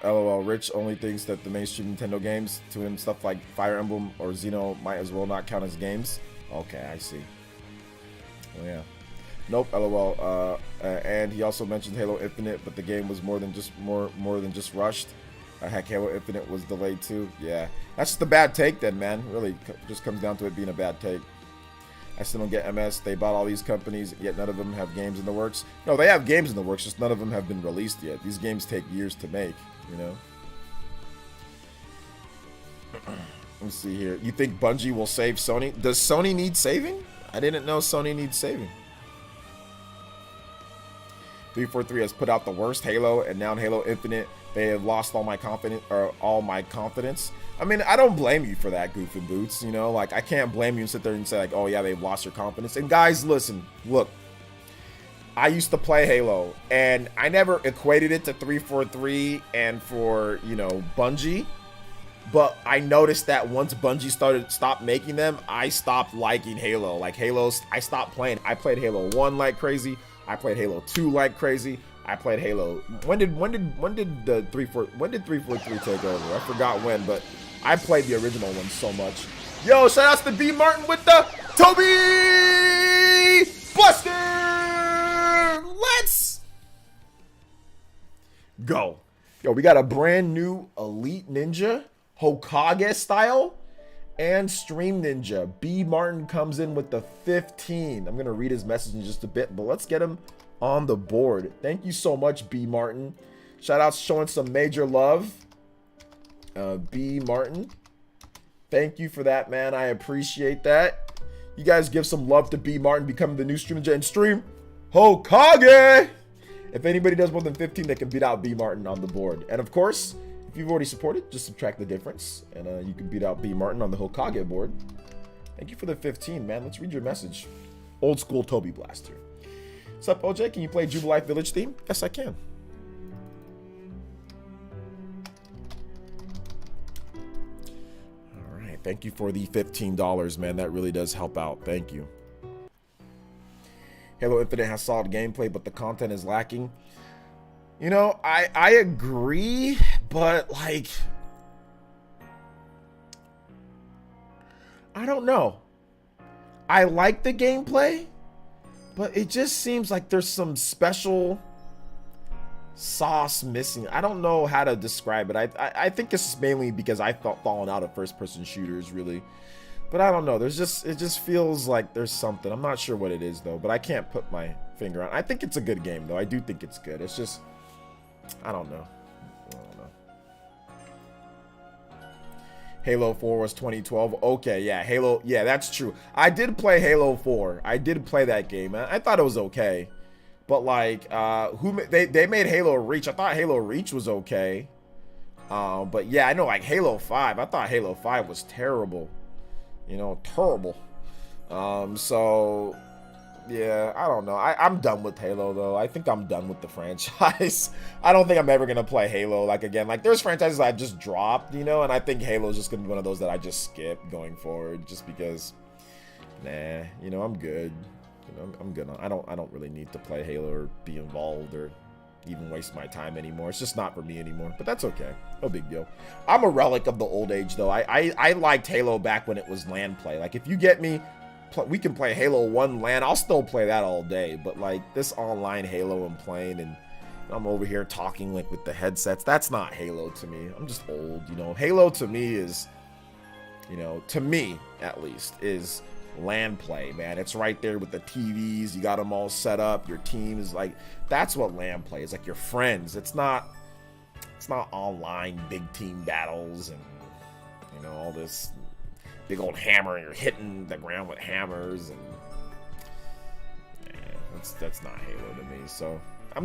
LOL, Rich only thinks that the mainstream Nintendo games, to him, stuff like Fire Emblem or Xeno might as well not count as games. Okay, I see. Oh yeah. Nope, LOL. And he also mentioned Halo Infinite, but the game was more than just rushed. Heck, Halo Infinite was delayed too. Yeah, that's just a bad take then, man. Really, just comes down to it being a bad take. I still don't get MS. They bought all these companies, yet none of them have games in the works. No, they have games in the works, just none of them have been released yet. These games take years to make, you know? Let's see here. You think Bungie will save Sony? Does Sony need saving? I didn't know Sony needs saving. 343 has put out the worst Halo, and now in Halo Infinite, they have lost all my confidence. I mean, I don't blame you for that, Goof and Boots. You know, like, I can't blame you and sit there and say, like, oh, yeah, they've lost your confidence. And guys, listen, look, I used to play Halo, and I never equated it to 343 and for, you know, Bungie. But I noticed that once Bungie stopped making them, I stopped liking Halo. Like, I stopped playing. I played Halo 1 like crazy. I played Halo 2 like crazy. I played Halo. When did 343 take over? I forgot when, but I played the original one so much. Yo, shout outs to B Martin with the Toby Buster. Let's go. Yo, we got a brand new Elite Ninja, Hokage style, and Stream Ninja. B Martin comes in with the 15. I'm gonna read his message in just a bit, but let's get him on the board. Thank you so much, B Martin. Shout outs showing some major love. B Martin, thank you for that, man. I appreciate that. You guys give some love to B Martin becoming the new Stream Ninja and Stream Hokage. If anybody does more than 15, they can beat out B Martin on the board. And of course, if you've already supported, just subtract the difference, and you can beat out B Martin on the Hokage board. Thank you for the 15, man. Let's read your message. Old school Toby Blaster. What's up, OJ? Can you play Jubilife Village theme? Yes, I can. thank you for the $15, man. That really does help out. Thank you. Halo Infinite has solid gameplay, but the content is lacking. You know, I agree, but like, I don't know. I like the gameplay, but it just seems like there's some special sauce missing. I don't know how to describe it. I think it's mainly because I thought falling out of first-person shooters, really. But I don't know. It just feels like there's something. I'm not sure what it is though, but I can't put my finger on. I think it's a good game though. I do think it's good. It's just, I don't know. Halo 4 was 2012. Okay, yeah, Halo. Yeah, that's true. I did play Halo 4. I did play that game. I thought it was okay. But like, they made Halo Reach. I thought Halo Reach was okay. But yeah, I know like Halo 5. I thought Halo 5 was terrible. You know, terrible. So yeah, I don't know. I'm done with Halo though. I think I'm done with the franchise. I don't think I'm ever gonna play Halo like again. Like there's franchises I just dropped, you know, and I think Halo is just gonna be one of those that I just skip going forward, just because. Nah, you know, I'm good. You know, I'm good. I don't really need to play Halo or be involved or even waste my time anymore. It's just not for me anymore, but that's okay. No big deal. I'm a relic of the old age though. I liked Halo back when it was LAN play. Like if you get me, we can play Halo 1 LAN. I'll still play that all day, but like this online Halo and playing and I'm over here talking like with the headsets, that's not Halo to me. I'm just old, you know. Halo to me is, you know, to me at least, is LAN play, man. It's right there with the TVs. You got them all set up. Your team is like, that's what LAN play is, like your friends. It's not online big team battles and, you know, all this big old hammer and you're hitting the ground with hammers and that's not Halo to me. So I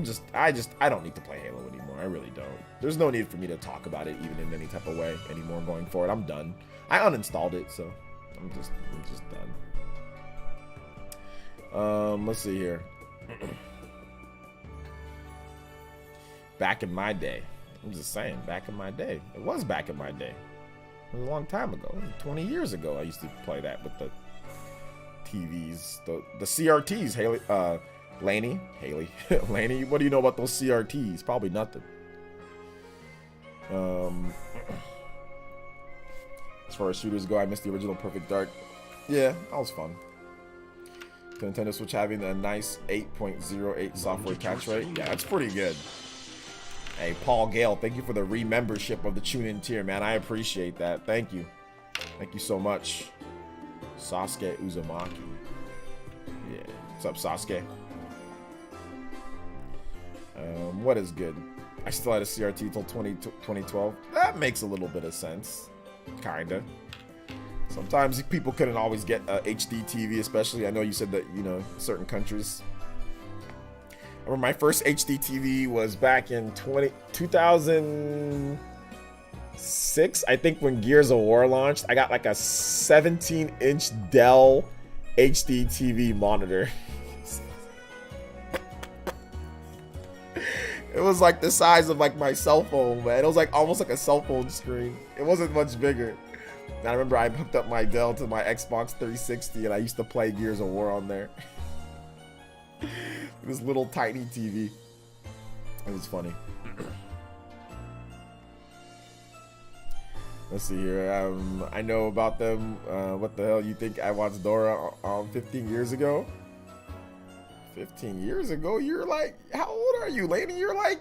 don't need to play Halo anymore. I really don't. There's no need for me to talk about it even in any type of way anymore going forward. I'm done. I uninstalled it, so I'm just done. Let's see here. Back in my day. I'm just saying, back in my day. It was back in my day. It was a long time ago. 20 years ago I used to play that with the TVs. The CRTs, Haley, Laney, Laney, what do you know about those CRTs? Probably nothing. As far as shooters go, I missed the original Perfect Dark. Yeah, that was fun. The Nintendo Switch having a nice 8.08 software catch rate. Yeah, that's pretty good. Hey, Paul Gale, thank you for the re-membership of the Tune-In tier, man. I appreciate that. Thank you. Thank you so much. Sasuke Uzumaki. Yeah. What's up, Sasuke? What is good? I still had a CRT till 2012. That makes a little bit of sense. Kinda. Sometimes people couldn't always get HD TV, especially. I know you said that, you know, certain countries. I remember my first HD TV was back in 2006, I think, when Gears of War launched. I got like a 17-inch Dell HD TV monitor. It was like the size of like my cell phone, man. It was like almost like a cell phone screen. It wasn't much bigger. And I remember I hooked up my Dell to my Xbox 360 and I used to play Gears of War on there. This little tiny TV. It was funny. Let's see here. I know about them. What the hell you think I watched Dora 15 years ago? 15 years ago? You're like, how old are you, lady? You're like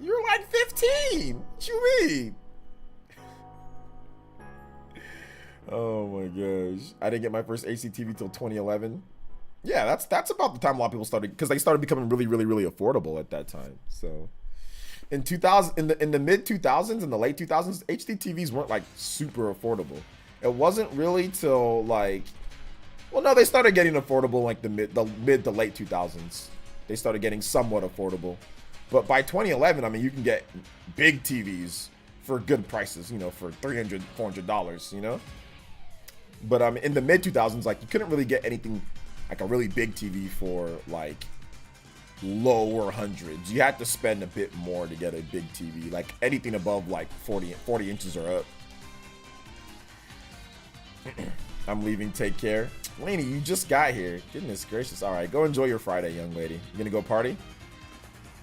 15. What you mean? Oh my gosh. I didn't get my first HDTV till 2011. Yeah, that's about the time a lot of people started, because they started becoming really affordable at that time. So in 2000, in the mid 2000s, in the late 2000s, HD TVs weren't like super affordable. It wasn't really till like, well, no, they started getting affordable like the mid to late 2000s. They started getting somewhat affordable, but by 2011, I mean, you can get big TVs for good prices, you know, for $300, $400, you know. But in the mid 2000s, like you couldn't really get anything like a really big TV for like lower hundreds. You had to spend a bit more to get a big TV, like anything above like 40 inches or up. I'm leaving. Take care. Lainey, you just got here. Goodness gracious. All right, go enjoy your Friday, young lady. You gonna go party? You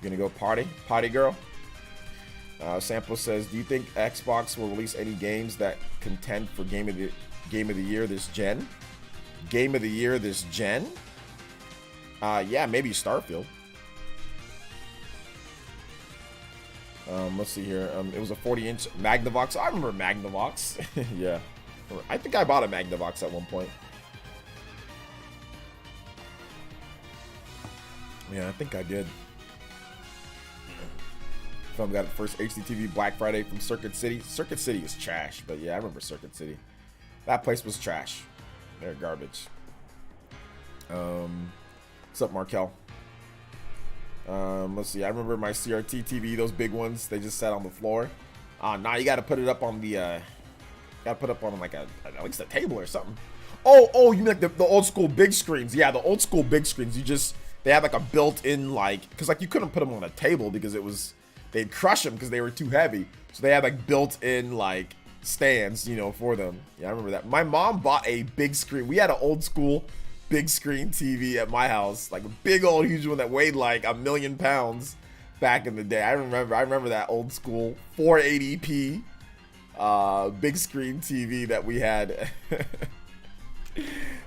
gonna go party? Potty girl? Sample says, do you think Xbox will release any games that contend for game of the year this gen? Game of the year this gen? Yeah, maybe Starfield. Let's see here. It was a 40-inch Magnavox. I remember Magnavox. Yeah. I think I bought a Magnavox at one point. Yeah, I think I did. Film got the first HDTV Black Friday from Circuit City. Circuit City is trash, but yeah, I remember Circuit City. That place was trash. They're garbage. What's up, Markel? Let's see. I remember my CRT TV, those big ones. They just sat on the floor. Nah, you got to put it up on the. Got to put up on like at least a table or something. Oh, you mean like the old school big screens? Yeah, the old school big screens. They had like a built-in because like you couldn't put them on a table because they'd crush them because they were too heavy. So they had like built-in like stands, for them. Yeah, I remember that. My mom bought a big screen. We had an old school big screen TV at my house, like a big old huge one that weighed like 1,000,000 pounds back in the day. I remember that old school 480p big screen TV that we had.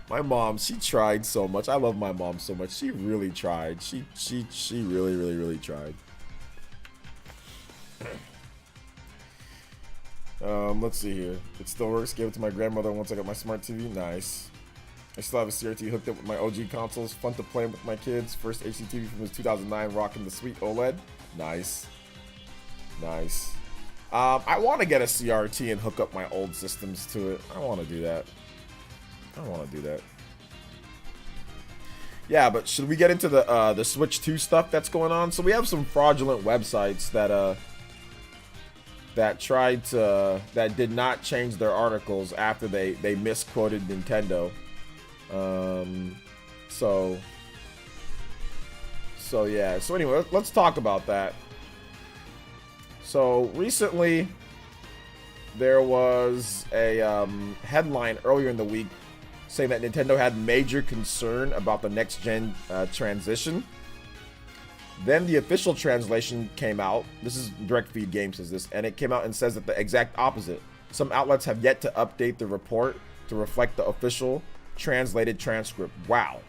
My mom, she tried so much. I love my mom so much. She really tried. She really, really, really tried. Let's see here. It still works. Gave it to my grandmother once I got my smart TV. Nice. I still have a CRT hooked up with my OG consoles. Fun to play with my kids. First HD TV from 2009, rocking the sweet OLED. Nice. Nice. I want to get a CRT and hook up my old systems to it. I want to do that. Yeah, but should we get into the Switch 2 stuff that's going on? So we have some fraudulent websites that did not change their articles after they misquoted Nintendo. So yeah. So anyway, let's talk about that. So recently, there was a headline earlier in the week saying that Nintendo had major concern about the next-gen transition. Then the official translation came out. This is Direct Feed Game says this, and it came out and says that the exact opposite. Some outlets have yet to update the report to reflect the official translated transcript. Wow.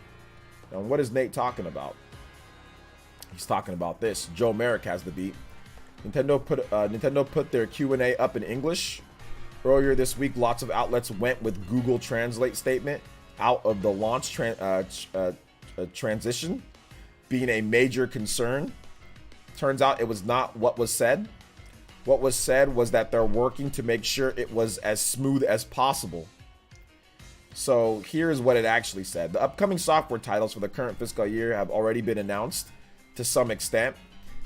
Now, what is Nate talking about? He's talking about this. Joe Merrick has the beat. Nintendo put their Q&A up in English. Earlier this week, lots of outlets went with Google Translate statement out of the launch transition being a major concern. Turns out it was not what was said. What was said was that they're working to make sure it was as smooth as possible. So here's what it actually said. The upcoming software titles for the current fiscal year have already been announced to some extent.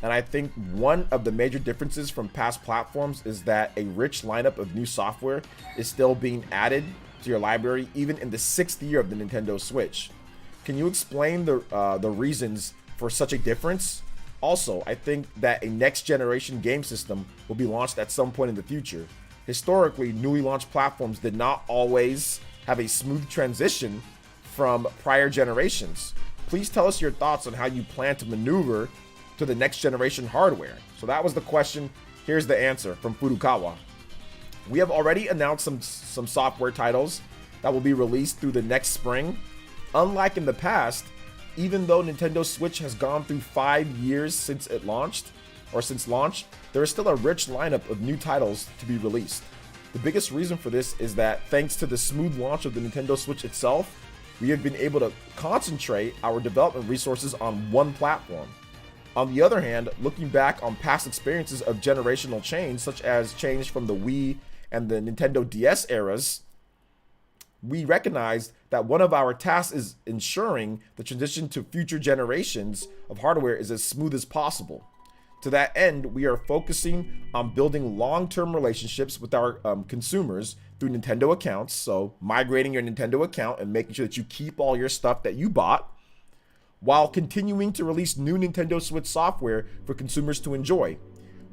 And I think one of the major differences from past platforms is that a rich lineup of new software is still being added to your library even in the 6th year of the Nintendo Switch. Can you explain the reasons for such a difference? Also, I think that a next generation game system will be launched at some point in the future. Historically, newly launched platforms did not always have a smooth transition from prior generations. Please tell us your thoughts on how you plan to maneuver to the next generation hardware. So that was the question. Here's the answer from Furukawa. We have already announced some software titles that will be released through the next spring. Unlike in the past, even though Nintendo Switch has gone through 5 years since launch, there is still a rich lineup of new titles to be released. The biggest reason for this is that thanks to the smooth launch of the Nintendo Switch itself, we have been able to concentrate our development resources on one platform. On the other hand, looking back on past experiences of generational change, such as change from the Wii and the Nintendo DS eras, we recognized that one of our tasks is ensuring the transition to future generations of hardware is as smooth as possible. To that end, we are focusing on building long-term relationships with our consumers through Nintendo accounts, so migrating your Nintendo account and making sure that you keep all your stuff that you bought, while continuing to release new Nintendo Switch software for consumers to enjoy.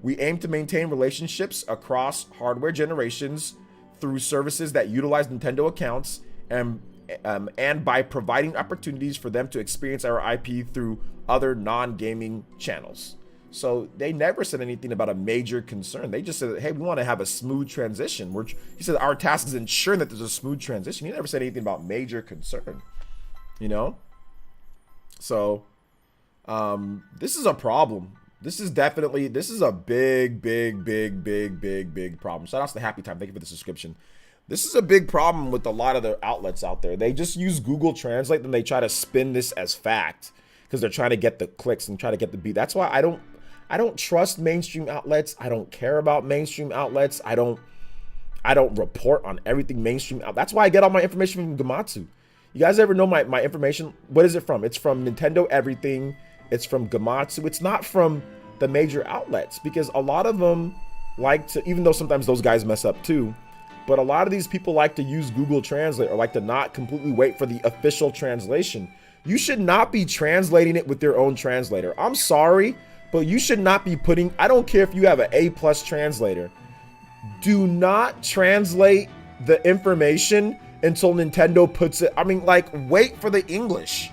We aim to maintain relationships across hardware generations through services that utilize Nintendo accounts and by providing opportunities for them to experience our IP through other non-gaming channels. So they never said anything about a major concern. They just said, hey, we want to have a smooth transition. He said our task is ensuring that there's a smooth transition. He never said anything about major concern, you know? So this is a problem. This is a big problem. Shout out to Happy Time. Thank you for the subscription. This is a big problem with a lot of the outlets out there. They just use Google Translate and they try to spin this as fact because they're trying to get the clicks and try to get the beat. That's why I don't trust mainstream outlets. I don't care about mainstream outlets. I don't report on everything mainstream out. That's why I get all my information from Gamatsu. You guys ever know my information? What is it from? It's from Nintendo Everything. It's from Gamatsu. It's not from the major outlets because a lot of them like to, even though sometimes those guys mess up too, but a lot of these people like to use Google Translate or like to not completely wait for the official translation. You should not be translating it with your own translator. I'm sorry, but you should not be putting, I don't care if you have an A+ translator. Do not translate the information until Nintendo puts it, I mean, like, wait for the English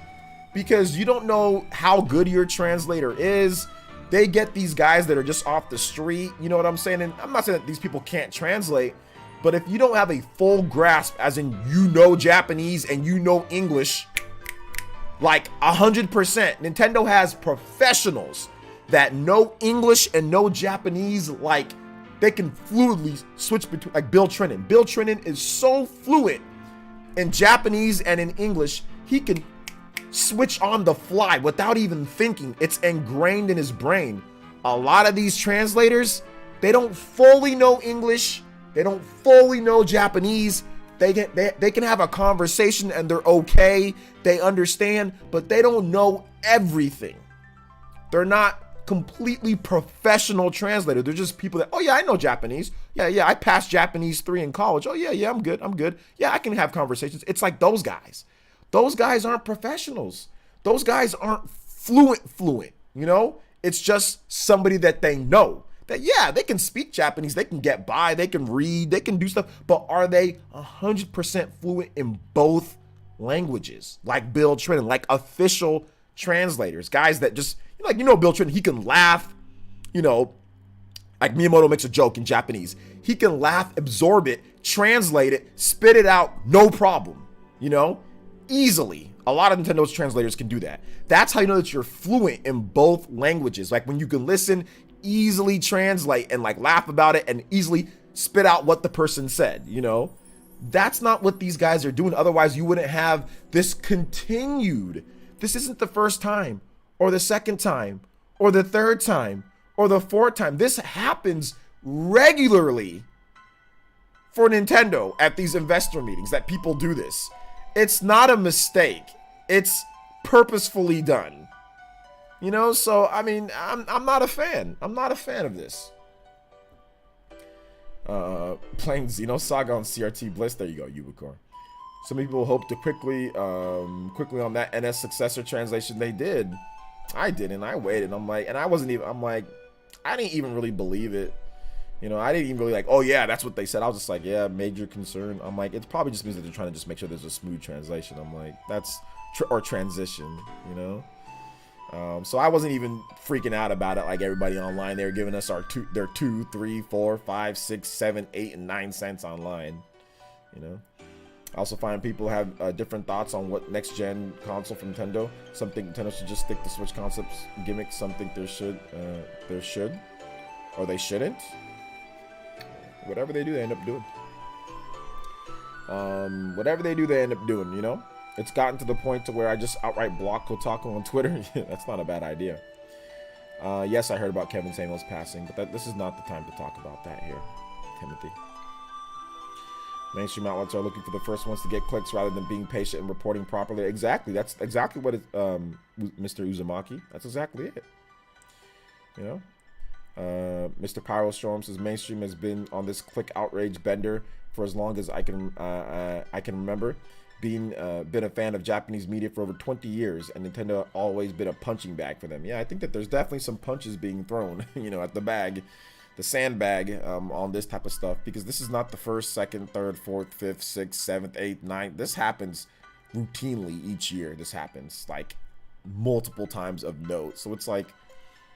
because you don't know how good your translator is. They get these guys that are just off the street, you know what I'm saying? And I'm not saying that these people can't translate, but if you don't have a full grasp, as in you know Japanese and you know English, like 100%, Nintendo has professionals that know English and know Japanese, like they can fluidly switch between, like Bill Trinan. Bill Trinan is so fluent in Japanese and in English, he can switch on the fly without even thinking. It's ingrained in his brain. A lot of these translators, they don't fully know English. They don't fully know Japanese. They can have a conversation and they're okay. They understand, but they don't know everything. They're not completely professional translators. They're just people that, oh yeah, I know Japanese. Yeah, I passed Japanese 3 in college. Oh yeah, I'm good. Yeah, I can have conversations. It's like those guys. Those guys aren't professionals. Those guys aren't fluent, you know? It's just somebody that they know. That, yeah, they can speak Japanese, they can get by, they can read, they can do stuff, but are they 100% fluent in both languages? Like Bill Trinan, like official translators, guys that just, you know Bill Trinan, he can laugh, you know, like Miyamoto makes a joke in Japanese. He can laugh, absorb it, translate it, spit it out, no problem, you know, easily. A lot of Nintendo's translators can do that. That's how you know that you're fluent in both languages. Like when you can listen, easily translate and like laugh about it and easily spit out what the person said, you know? That's not what these guys are doing. Otherwise you wouldn't have this continued. This isn't the first time or the second time or the third time or the fourth time. This happens regularly for Nintendo at these investor meetings that people do this. It's not a mistake. It's purposefully done. You know, so I mean, I'm not a fan. I'm not a fan of this. Playing Xenosaga on CRT Bliss. There you go, Ubicorn. Some people hope to quickly on that NS successor translation. They did. I didn't. I waited. I'm like, and I wasn't even. I'm like, I didn't even really believe it. You know, I didn't even really like, oh yeah, that's what they said. I was just like, yeah, major concern. I'm like, it probably just means that they're trying to just make sure there's a smooth translation. I'm like, that's or transition. You know. So I wasn't even freaking out about it like everybody online. They were giving us their 2, 3, 4, 5, 6, 7, 8, and 9 cents online. You know. I also find people have different thoughts on what next gen console from Nintendo. Some think Nintendo should just stick to Switch concepts gimmicks. Some think there should, or they shouldn't. Whatever they do, they end up doing. Whatever they do, they end up doing. You know. It's gotten to the point to where I just outright block Kotaku on Twitter. That's not a bad idea. Yes, I heard about Kevin Samuels passing, but this is not the time to talk about that here, Timothy. Mainstream outlets are looking for the first ones to get clicks rather than being patient and reporting properly. Exactly. That's exactly what Mr. Uzumaki. That's exactly it. You know? Mr. Pyrostorm says mainstream has been on this click outrage bender for as long as I can remember. Been a fan of Japanese media for over 20 years, and Nintendo always been a punching bag for them. Yeah, I think that there's definitely some punches being thrown, you know, at the bag sandbag on this type of stuff, because this is not the first, second, third, fourth, fifth, sixth, seventh, eighth, ninth. This happens routinely each year. This happens like multiple times of note. So it's like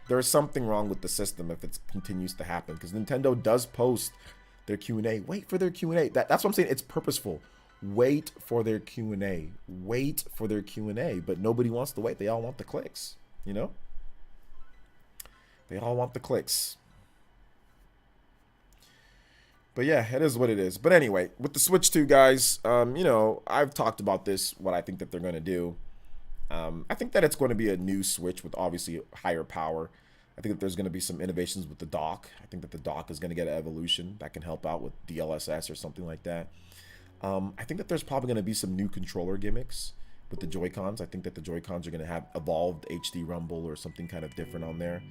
there's something wrong with the system if it continues to happen, because Nintendo does post their Q&A. Wait for their Q&A. That's what I'm saying. It's purposeful. Wait for their Q&A. Wait for their Q&A. But nobody wants to wait. They all want the clicks, you know? They all want the clicks. But yeah, it is what it is. But anyway, with the Switch 2, guys, you know, I've talked about this, what I think that they're going to do. I think that it's going to be a new Switch with obviously higher power. I think that there's going to be some innovations with the dock. I think that the dock is going to get an evolution that can help out with DLSS or something like that. I think that there's probably going to be some new controller gimmicks with the Joy-Cons. I think that the Joy-Cons are going to have evolved HD rumble or something kind of different on there.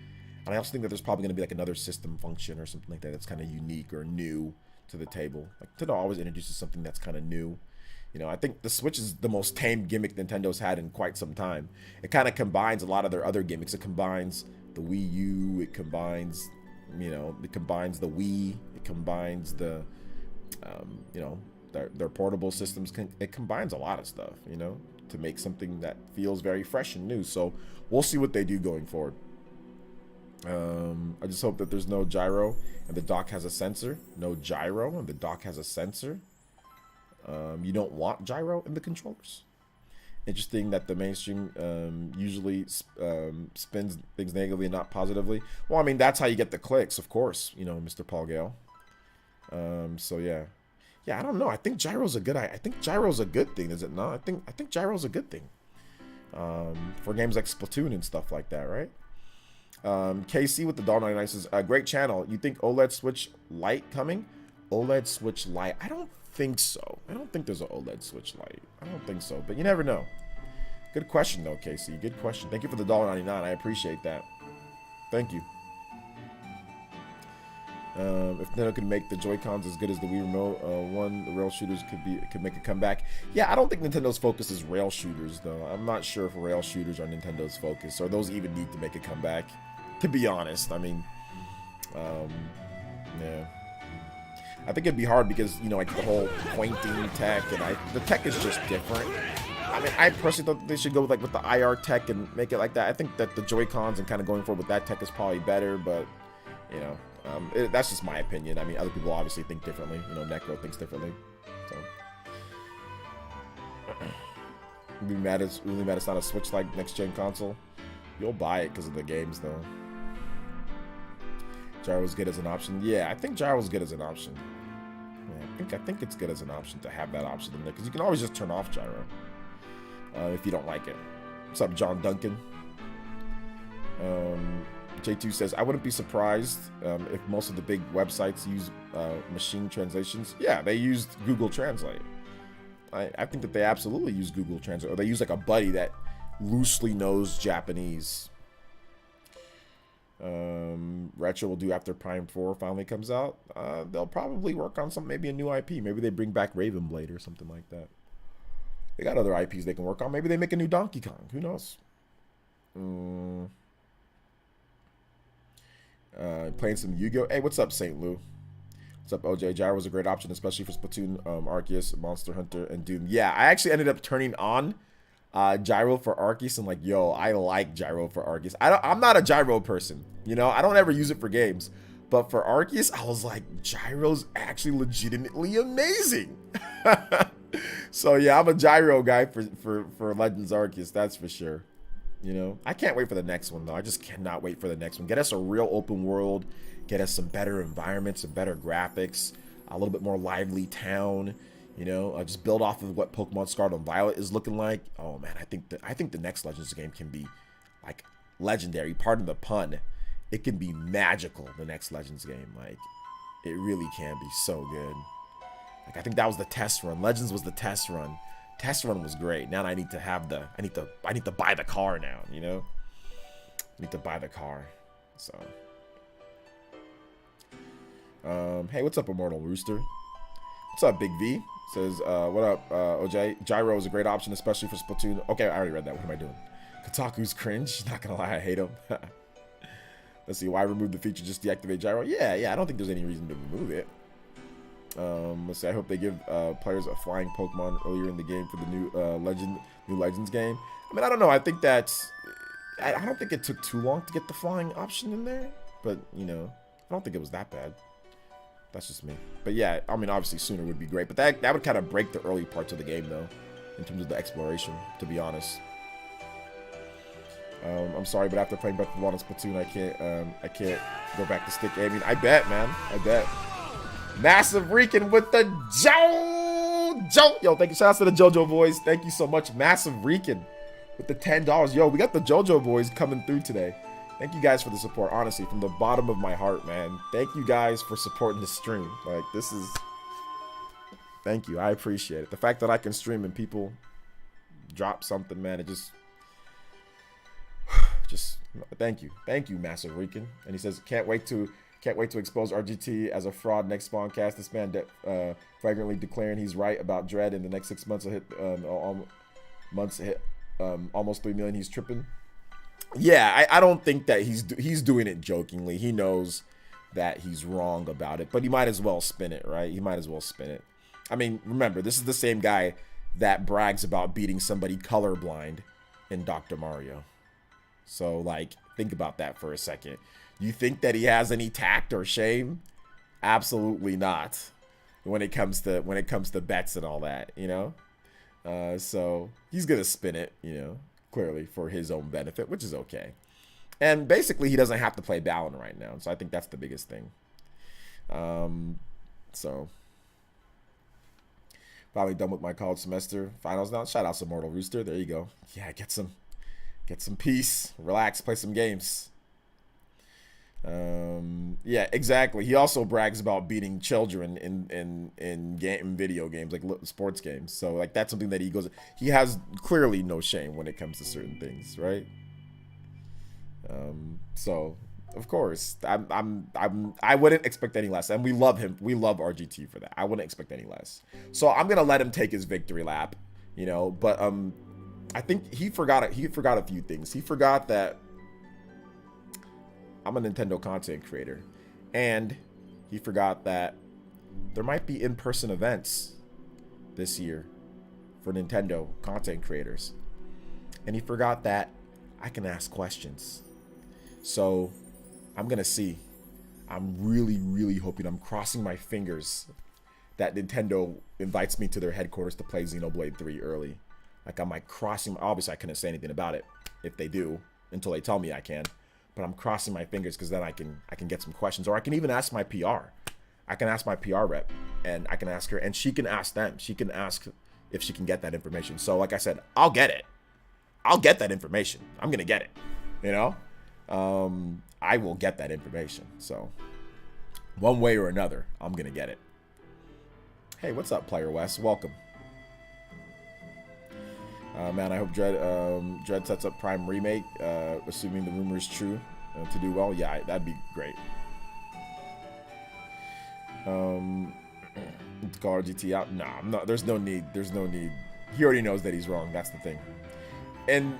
And I also think that there's probably going to be like another system function or something like that that's kind of unique or new to the table. Like Nintendo always introduces something that's kind of new. You know, I think the Switch is the most tame gimmick Nintendo's had in quite some time. It kind of combines a lot of their other gimmicks. It combines the Wii U. It combines, you know, it combines the Wii. It combines the, you know, their portable systems. It combines a lot of stuff, you know, to make something that feels very fresh and new. So we'll see what they do going forward. I just hope that there's no gyro and the dock has a sensor. No gyro and the dock has a sensor. You don't want gyro in the controllers. Interesting that the mainstream usually spins things negatively and not positively. Well, I mean, that's how you get the clicks, of course, you know, Mr. Paul Gale. So yeah. Yeah, I don't know. I think gyro's a good thing, is it not? I think gyro's a good thing. For games like Splatoon and stuff like that, right? KC with the $1.99 says, great channel. You think OLED Switch Lite coming? OLED Switch Lite? I don't think so. I don't think there's an OLED Switch Lite. I don't think so, but you never know. Good question though, KC. Good question. Thank you for the $1.99. I appreciate that. Thank you. If Nintendo could make the Joy-Cons as good as the Wii Remote, the rail shooters could make a comeback. Yeah, I don't think Nintendo's focus is rail shooters though. I'm not sure if rail shooters are Nintendo's focus, or those even need to make a comeback. To be honest, I mean, yeah. I think it'd be hard because, you know, like the whole pointing tech, and the tech is just different. I mean, I personally thought they should go with the IR tech and make it like that. I think that the Joy-Cons and kind of going forward with that tech is probably better, but, you know, that's just my opinion. I mean, other people obviously think differently. You know, Necro thinks differently. So, really mad it's not a Switch-like next-gen console. You'll buy it because of the games, though. Gyro's good as an option. Yeah, I think gyro's good as an option. Yeah, I think it's good as an option to have that option in there, because you can always just turn off gyro if you don't like it. What's up, John Duncan? J2 says, I wouldn't be surprised if most of the big websites use machine translations. Yeah, they used Google Translate. I think that they absolutely use Google Translate, or they use like a buddy that loosely knows Japanese. Retro will do after Prime 4 finally comes out. They'll probably work on maybe a new IP. Maybe they bring back Raven Blade or something like that. They got other IPs they can work on. Maybe they make a new Donkey Kong. Who knows? Playing some Yu-Gi-Oh! Hey, what's up, St. Lou? What's up, OJ? Gyro was a great option, especially for Splatoon, Arceus, Monster Hunter, and Doom. Yeah, I actually ended up turning on gyro for Arceus, and like, yo, I like gyro for Arceus. I'm not a gyro person, you know. I don't ever use it for games, but for Arceus, I was like, gyro's actually legitimately amazing. So yeah, I'm a gyro guy for Legends Arceus, that's for sure. You know, I can't wait for the next one though. I just cannot wait for the next one. Get us a real open world, get us some better environments, some better graphics, a little bit more lively town. You know, just build off of what Pokemon Scarlet and Violet is looking like. Oh man, I think the next Legends game can be like legendary. Pardon the pun. It can be magical. The next Legends game, like, it really can be so good. Like, I think that was the test run. Legends was the test run. Test run was great. Now I need to have I need to buy the car now. You know, I need to buy the car. So, hey, what's up, Immortal Rooster? What's up, Big V? Says, what up, OJ? Gyro is a great option, especially for Splatoon. Okay, I already read that. What am I doing? Kotaku's cringe. Not gonna lie, I hate him. Let's see. Why remove the feature? Just deactivate gyro? Yeah. I don't think there's any reason to remove it. Let's see. I hope they give players a flying Pokemon earlier in the game for the new Legends game. I mean, I don't know. I think that's. I don't think it took too long to get the flying option in there, but you know, I don't think it was that bad. That's just me. But yeah, I mean, obviously sooner would be great, but that would kind of break the early parts of the game though, in terms of the exploration, to be honest. I'm sorry, but after playing Breath of the Wild and Splatoon, I can't go back to stick aiming. I bet, man. I bet. Massive Rican with the Joe. Yo, thank you. Shout out to the JoJo boys. Thank you so much. Massive Rican with the $10. Yo, we got the JoJo boys coming through today. Thank you guys for the support, honestly, from the bottom of my heart, man. Thank you guys for supporting the stream. Like, this is... Thank you. I appreciate it. The fact that I can stream and people drop something, man, it just... Thank you, Massive Rican. And he says, can't wait to expose RGT as a fraud next spawncast. This man flagrantly declaring he's right about Dread in the next 6 months. Will hit almost 3 million. He's tripping. Yeah, I don't think that he's doing it jokingly. He knows that he's wrong about it, but he might as well spin it, right? He might as well spin it. I mean, remember, this is the same guy that brags about beating somebody colorblind in Dr. Mario. So, like, think about that for a second. You think that he has any tact or shame? Absolutely not. When it comes to bets and all that, you know. So he's gonna spin it, you know, clearly for his own benefit, which is okay. And basically, he doesn't have to play Balin right now, so I think that's the biggest thing. So probably done with my college semester finals now. Shout out to Mortal Rooster. There you go. Yeah, get some peace, relax, play some games. Yeah, exactly. He also brags about beating children in video games, like sports games. So like that's something that he has clearly no shame when it comes to certain things, right? So of course I wouldn't expect any less, and we love him. We love RGT for that. I wouldn't expect any less. So I'm gonna let him take his victory lap, you know. But I think he forgot a few things. He forgot that I'm a Nintendo content creator, and he forgot that there might be in-person events this year for Nintendo content creators, and he forgot that I can ask questions. So I'm gonna see. I'm really hoping, I'm crossing my fingers that Nintendo invites me to their headquarters to play Xenoblade 3 early. Like, I'm like crossing, obviously I couldn't say anything about it if they do until they tell me I can. But I'm crossing my fingers because then I can get some questions, or I can even ask my PR. I can ask my PR rep, and I can ask her, and she can ask them. She can ask if she can get that information. So like I said, I'll get it. I'll get that information. I'm gonna get it. You know, I will get that information. So one way or another, I'm gonna get it. Hey, what's up, Player West? Welcome. Man, I hope Dread sets up Prime Remake, assuming the rumor is true, to do well. Yeah, that'd be great. To call RGT out? Nah, no, there's no need. There's no need. He already knows that he's wrong. That's the thing. And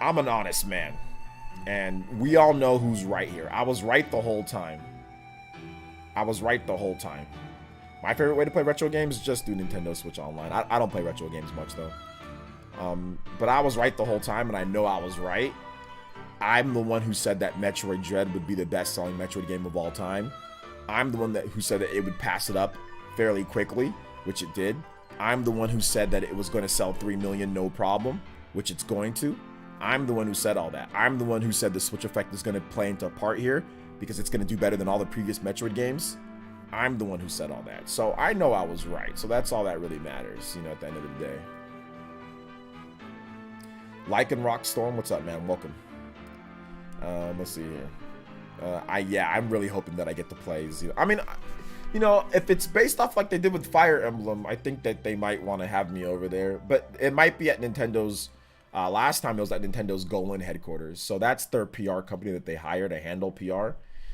I'm an honest man, and we all know who's right here. I was right the whole time. My favorite way to play retro games is just do Nintendo Switch Online. I don't play retro games much though. But I was right the whole time, and I know I was right. I'm the one who said that Metroid Dread would be the best-selling Metroid game of all time. I'm the one who said that it would pass it up fairly quickly, which it did. I'm the one who said that it was going to sell 3 million no problem, which it's going to. I'm the one who said all that. I'm the one who said the Switch effect is going to play into a part here because it's going to do better than all the previous Metroid games. I'm the one who said all that. So I know I was right. So that's all that really matters, you know, at the end of the day. Lycan Rockstorm, what's up, man? Welcome. Let's see here. I'm really hoping that I get to play. I mean, you know, if it's based off like they did with Fire Emblem, I think that they might want to have me over there. But it might be at Nintendo's. Last time it was at Nintendo's Golan headquarters. So that's their PR company that they hire to handle PR.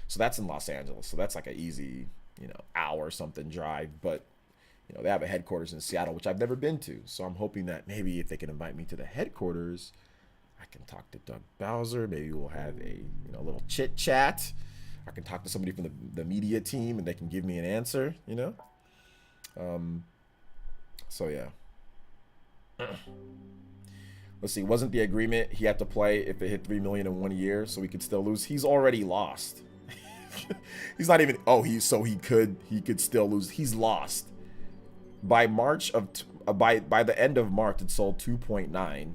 So that's in Los Angeles. So that's like an easy, you know, hour or something drive. But you know, they have a headquarters in Seattle, which I've never been to. So I'm hoping that maybe if they can invite me to the headquarters, I can talk to Doug Bowser. Maybe we'll have a little chit chat. I can talk to somebody from the media team and they can give me an answer, So yeah. Let's see. Wasn't the agreement he had to play if it hit 3 million in 1 year so he could still lose? He's already lost. He's not even. Oh, he could still lose. He's lost. By by the end of March, it sold 2.9.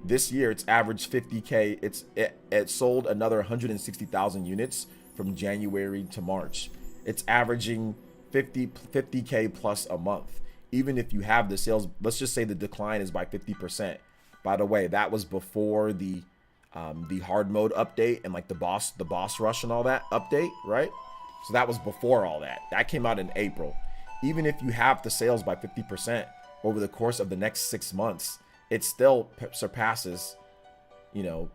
This year, it's averaged 50K. It sold another 160,000 units from January to March. It's averaging 50K plus a month. Even if you have the sales, let's just say the decline is by 50%. By the way, that was before the hard mode update and like the boss rush and all that update, right? So that was before all that. That came out in April. Even if you have the sales by 50% over the course of the next 6 months, it still surpasses, 3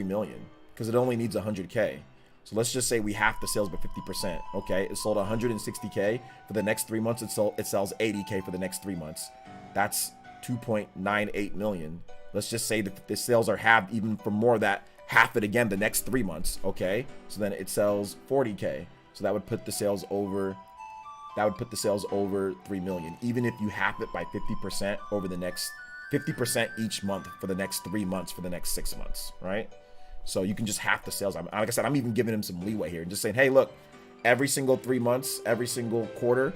million because it only needs 100K. So let's just say we half the sales by 50%. Okay, it sold 160K for the next 3 months. It sells 80K for the next 3 months. That's 2.98 million. Let's just say that the sales are halved even for more of that, half it again the next 3 months. Okay, so then it sells 40K. So that would put the sales over. That would put the sales over 3 million, even if you half it by 50% over the next 50% each month for the next 3 months for the next 6 months, right? So you can just half the sales. Like I said, I'm even giving him some leeway here, just saying, hey, look, every single 3 months, every single quarter,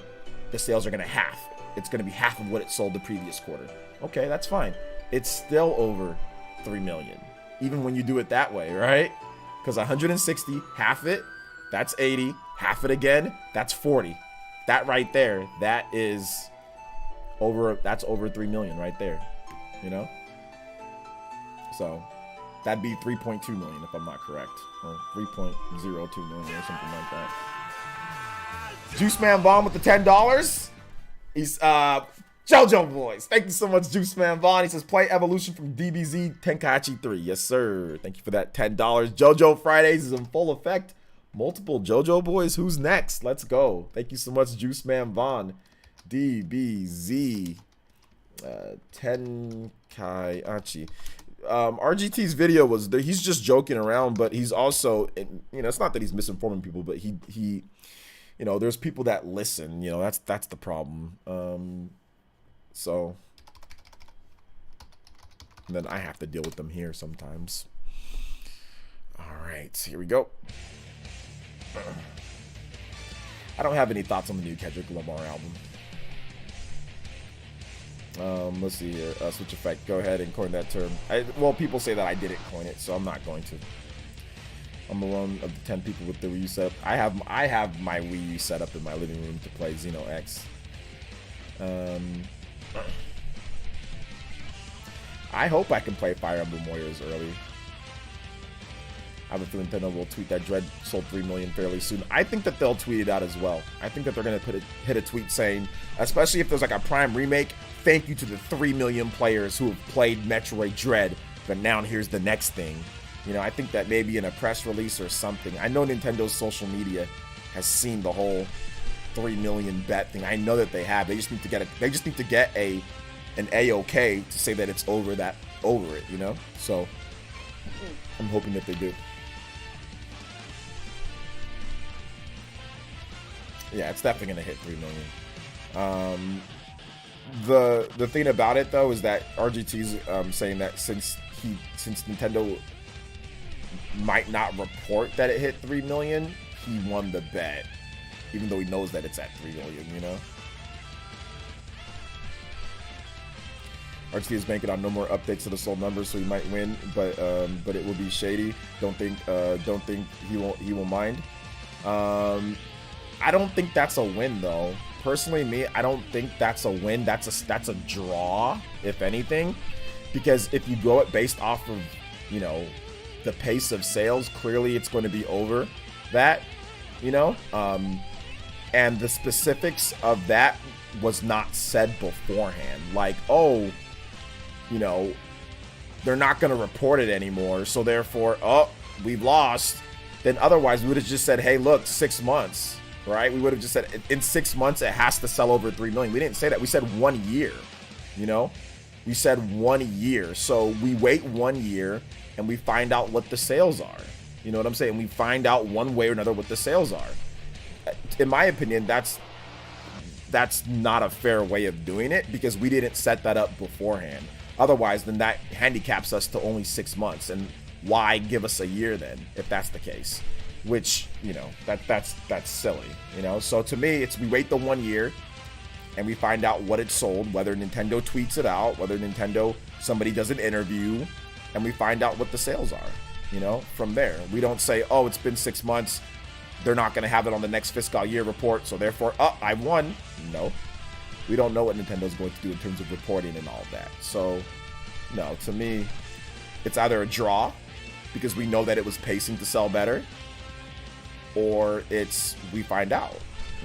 the sales are gonna half. It's gonna be half of what it sold the previous quarter. Okay, that's fine. It's still over 3 million, even when you do it that way, right? Because 160, half it, that's 80. Half it again, that's 40. That right there, that's over 3 million right there, So that'd be 3.2 million if I'm not correct, or 3.02 million or something like that. Juice Man Vaughn with the $10. He's JoJo Boys. Thank you so much, Juice Man Vaughn. He says play Evolution from DBZ Tenkaichi 3. Yes, sir. Thank you for that $10. JoJo Fridays is in full effect. Multiple JoJo Boys. Who's next? Let's go. Thank you so much, Juice Man Vaughn. DBZ Tenkaichi. RGT's video was there. He's just joking around, but he's also, it's not that he's misinforming people, but he there's people that listen. That's the problem. So and then I have to deal with them here sometimes. All right, here we go. I don't have any thoughts on the new Kendrick Lamar album. Let's see here. Switch effect. Go ahead and coin that term. Well, people say that I didn't coin it, so I'm not going to. I'm one of the 10 people with the Wii U set up. I have my Wii U set up in my living room to play Xeno X. I hope I can play Fire Emblem Warriors early. I have a feeling Nintendo will tweet that Dread sold 3 million fairly soon. I think that they'll tweet it out as well. I think that they're going to hit a tweet saying, especially if there's like a Prime remake, thank you to the 3 million players who have played Metroid Dread, but now here's the next thing. I think that maybe in a press release or something. I know Nintendo's social media has seen the whole 3 million bet thing. I know that they have. They just need to get an A-OK to say that it's over it, So I'm hoping that they do. Yeah, it's definitely gonna hit 3 million. The thing about it though is that RGT's saying that since Nintendo might not report that it hit 3 million, he won the bet, even though he knows that it's at 3 million. RGT is banking on no more updates to the sold numbers, so he might win, but it will be shady. Don't think he will mind. I don't think that's a win though. Personally, I don't think that's a win. That's a draw, if anything, because if you go it based off of the pace of sales, clearly it's going to be over that, and the specifics of that was not said beforehand. Like, oh, they're not going to report it anymore, so therefore, we've lost. Then otherwise, we would have just said, hey, look, 6 months. Right? We would have just said in 6 months it has to sell over 3 million. We didn't say that. We said 1 year. We We said 1 year. So we wait 1 year and we find out what the sales are. You know what I'm saying? We find out one way or another what the sales are. In my opinion, that's not a fair way of doing it, because we didn't set that up beforehand. Otherwise, then that handicaps us to only 6 months. And why give us a year then, if that's the case? Which, you know, that's silly, you know? So to me, we wait the 1 year and we find out what it sold, whether Nintendo tweets it out, whether somebody does an interview, and we find out what the sales are, you know, from there. We don't say, oh, it's been 6 months, they're not going to have it on the next fiscal year report, so therefore, I won. No. We don't know what Nintendo's going to do in terms of reporting and all that. So, no, to me, it's either a draw, because we know that it was pacing to sell better, or we find out,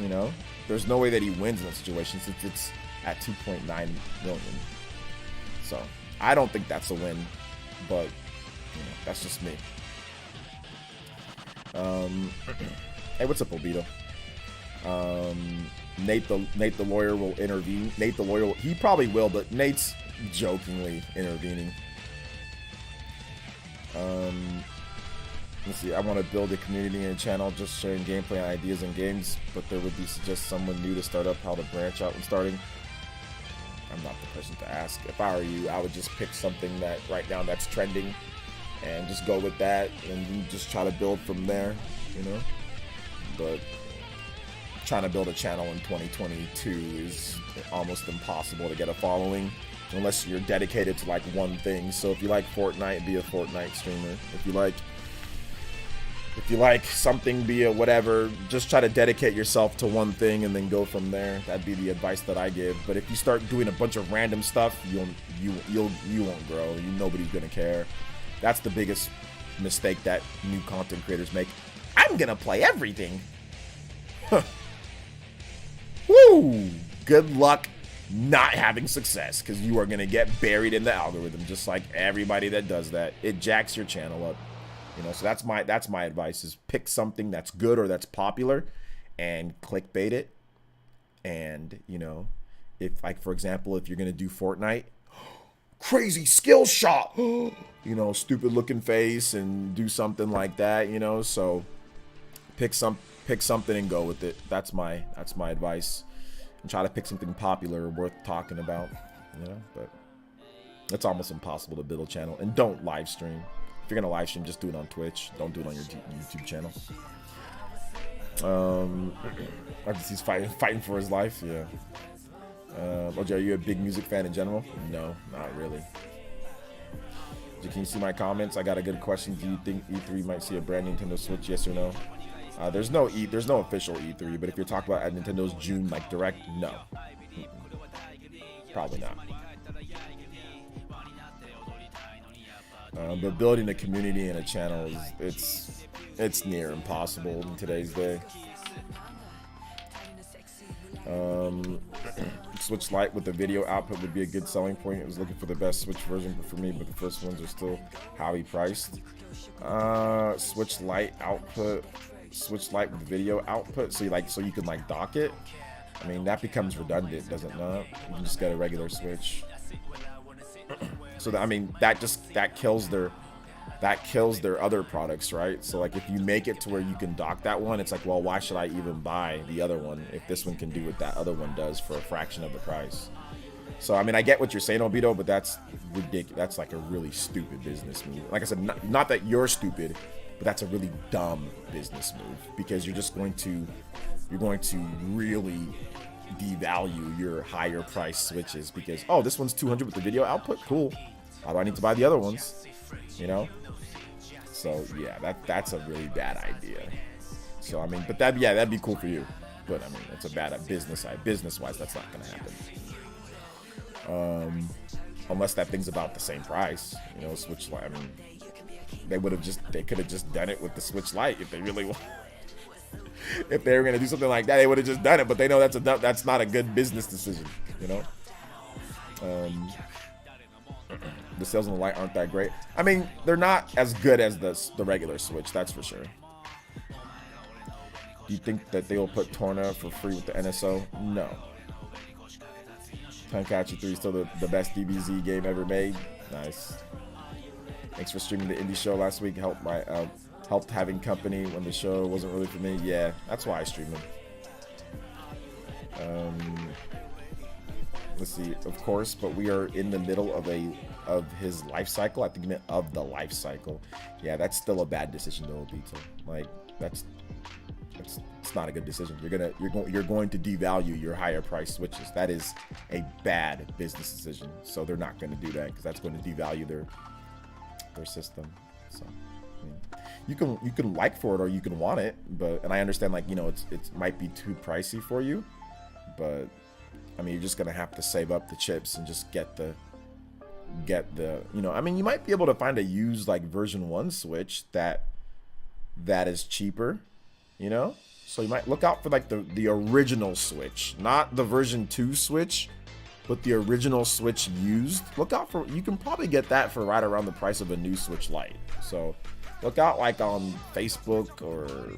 you know? There's no way that he wins in that situation since it's at 2.9 million. So, I don't think that's a win, but, you know, that's just me. Hey, what's up, Obito? Nate the lawyer will intervene. Nate the lawyer, he probably will, but Nate's jokingly intervening. Let's see. I want to build a community and a channel just sharing gameplay and ideas and games, but there would be just someone new to start up, how to branch out when starting. I'm not the person to ask. If I were you, I would just pick something that right now that's trending and just go with that and just try to build from there, you know? But trying to build a channel in 2022 is almost impossible to get a following unless you're dedicated to like one thing. So if you like Fortnite, be a Fortnite streamer. If you like something, be a whatever. Just try to dedicate yourself to one thing and then go from there. That'd be the advice that I give. But if you start doing a bunch of random stuff, you won't grow. Nobody's gonna care. That's the biggest mistake that new content creators make. I'm gonna play everything. Huh. Woo! Good luck not having success, because you are gonna get buried in the algorithm, just like everybody that does that. It jacks your channel up. You know, so that's my advice, is pick something that's good or that's popular and clickbait it. And, you know, if, like, for example, if you're going to do Fortnite, crazy skill shot, you know, stupid looking face, and do something like that, you know. So pick something and go with it. That's my advice. And try to pick something popular worth talking about, you know. But it's almost impossible to build a channel. And don't live stream. If you're gonna live stream, just do it on Twitch. Don't do it on your YouTube channel. I guess he's fighting for his life. Yeah. OJ, are you a big music fan in general? No, not really. Can you see my comments? I got a good question. Do you think E3 might see a brand Nintendo Switch? Yes or no? There's no official E3, but if you're talking about at Nintendo's June like Direct, no. Probably not. But building a community and a channel it's near impossible in today's day. Switch Lite with the video output would be a good selling point. I was looking for the best Switch version for me, but the first ones are still highly priced. Switch Lite with video output, so you can like dock it. I mean, that becomes redundant, does it not? You can just get a regular Switch. So that, I mean, that kills their other products, right? So like, if you make it to where you can dock that one, it's like, well, why should I even buy the other one if this one can do what that other one does for a fraction of the price? So I mean, I get what you're saying, Obito, but that's ridiculous. That's like a really stupid business move. Like I said, not that you're stupid, but that's a really dumb business move, because you're going to really devalue your higher price Switches, because, oh, this one's 200 with the video output, cool, why do I need to buy the other ones, you know? So yeah, that's a really bad idea. So I mean, but that'd be cool for you, but I mean, it's a bad business wise, that's not gonna happen, unless that thing's about the same price, you know. Switch Lite, I mean, they could have just done it with the Switch Lite if they really want. If they were gonna do something like that, they would have just done it. But they know that's not a good business decision, you know. The sales on the Lite aren't that great. I mean, they're not as good as the regular Switch, that's for sure. Do you think that they will put Torna for free with the NSO? No. Tenkaichi 3 is still the best DBZ game ever made. Nice. Thanks for streaming the indie show last week. Helped having company when the show wasn't really for me. Yeah, that's why I stream them. Let's see, of course, but we are in the middle of his life cycle. I think he meant of the life cycle. Yeah, that's still a bad decision though, Obito. Like it's not a good decision. You're going to devalue your higher price switches. That is a bad business decision. So they're not going to do that because that's going to devalue their system. So I mean, you can like for it or you can want it, and I understand, like, you know, it might be too pricey for you, but I mean, you're just gonna have to save up the chips and just get the you know, I mean, you might be able to find a used like version 1 Switch that is cheaper, you know. So you might look out for like the original Switch, not the version 2 Switch, but the original Switch used. Look out for, you can probably get that for right around the price of a new Switch Lite. So look out like on Facebook or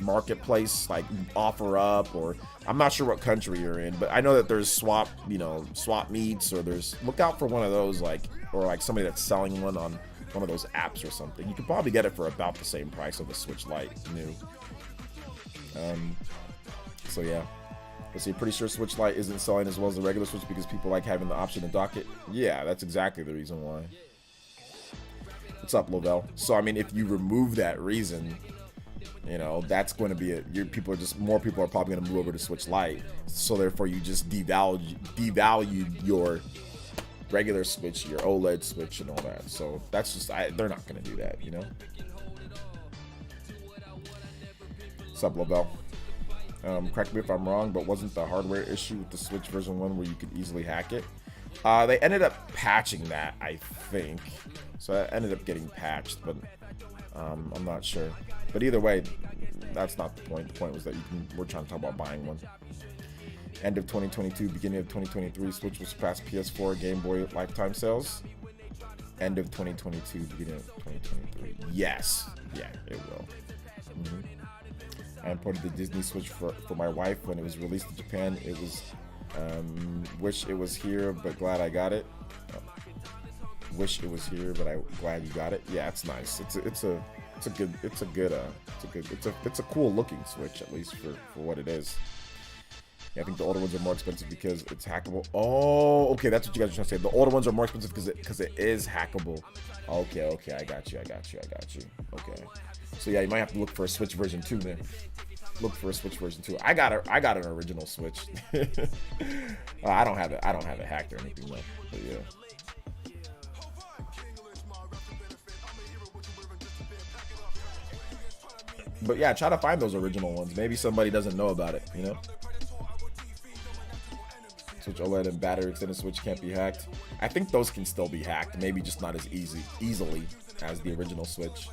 Marketplace, like Offer Up, or I'm not sure what country you're in, but I know that there's swap meets, or look out for one of those, like, or like somebody that's selling one on one of those apps or something. You can probably get it for about the same price of a Switch Lite new. So yeah, let's see. Pretty sure Switch Lite isn't selling as well as the regular Switch because people like having the option to dock it. Yeah, that's exactly the reason why. What's up, Lovell? So I mean, if you remove that reason, you know, that's going to be more people are probably going to move over to Switch Lite. So therefore, you just devalue your regular Switch, your OLED Switch, and all that. So that's just, they're not going to do that, you know. What's up, Lovell? Correct me if I'm wrong, but wasn't the hardware issue with the Switch version 1 where you could easily hack it? They ended up patching that, I think. So it ended up getting patched, but I'm not sure. But either way, that's not the point. The point was that we're trying to talk about buying one. End of 2022, beginning of 2023, Switch will surpass PS4, Game Boy lifetime sales. End of 2022, beginning of 2023. Yes. Yeah, it will. I imported the Disney Switch for my wife when it was released in Japan. It was wish it was here, but glad I got it. Wish it was here, but I'm glad you got it. Yeah, it's nice. It's a cool looking Switch, at least for what it is. Yeah, I think the older ones are more expensive because it's hackable. Oh, okay, that's what you guys are trying to say. The older ones are more expensive because it is hackable. Okay, I got you. Okay, so yeah, you might have to look for a Switch version 2 then. Look for a Switch version 2. I got an original Switch. I don't have it hacked or anything though. But yeah. But yeah, try to find those original ones. Maybe somebody doesn't know about it, you know? Switch OLED and battery extended Switch can't be hacked. I think those can still be hacked. Maybe just not as easily as the original Switch.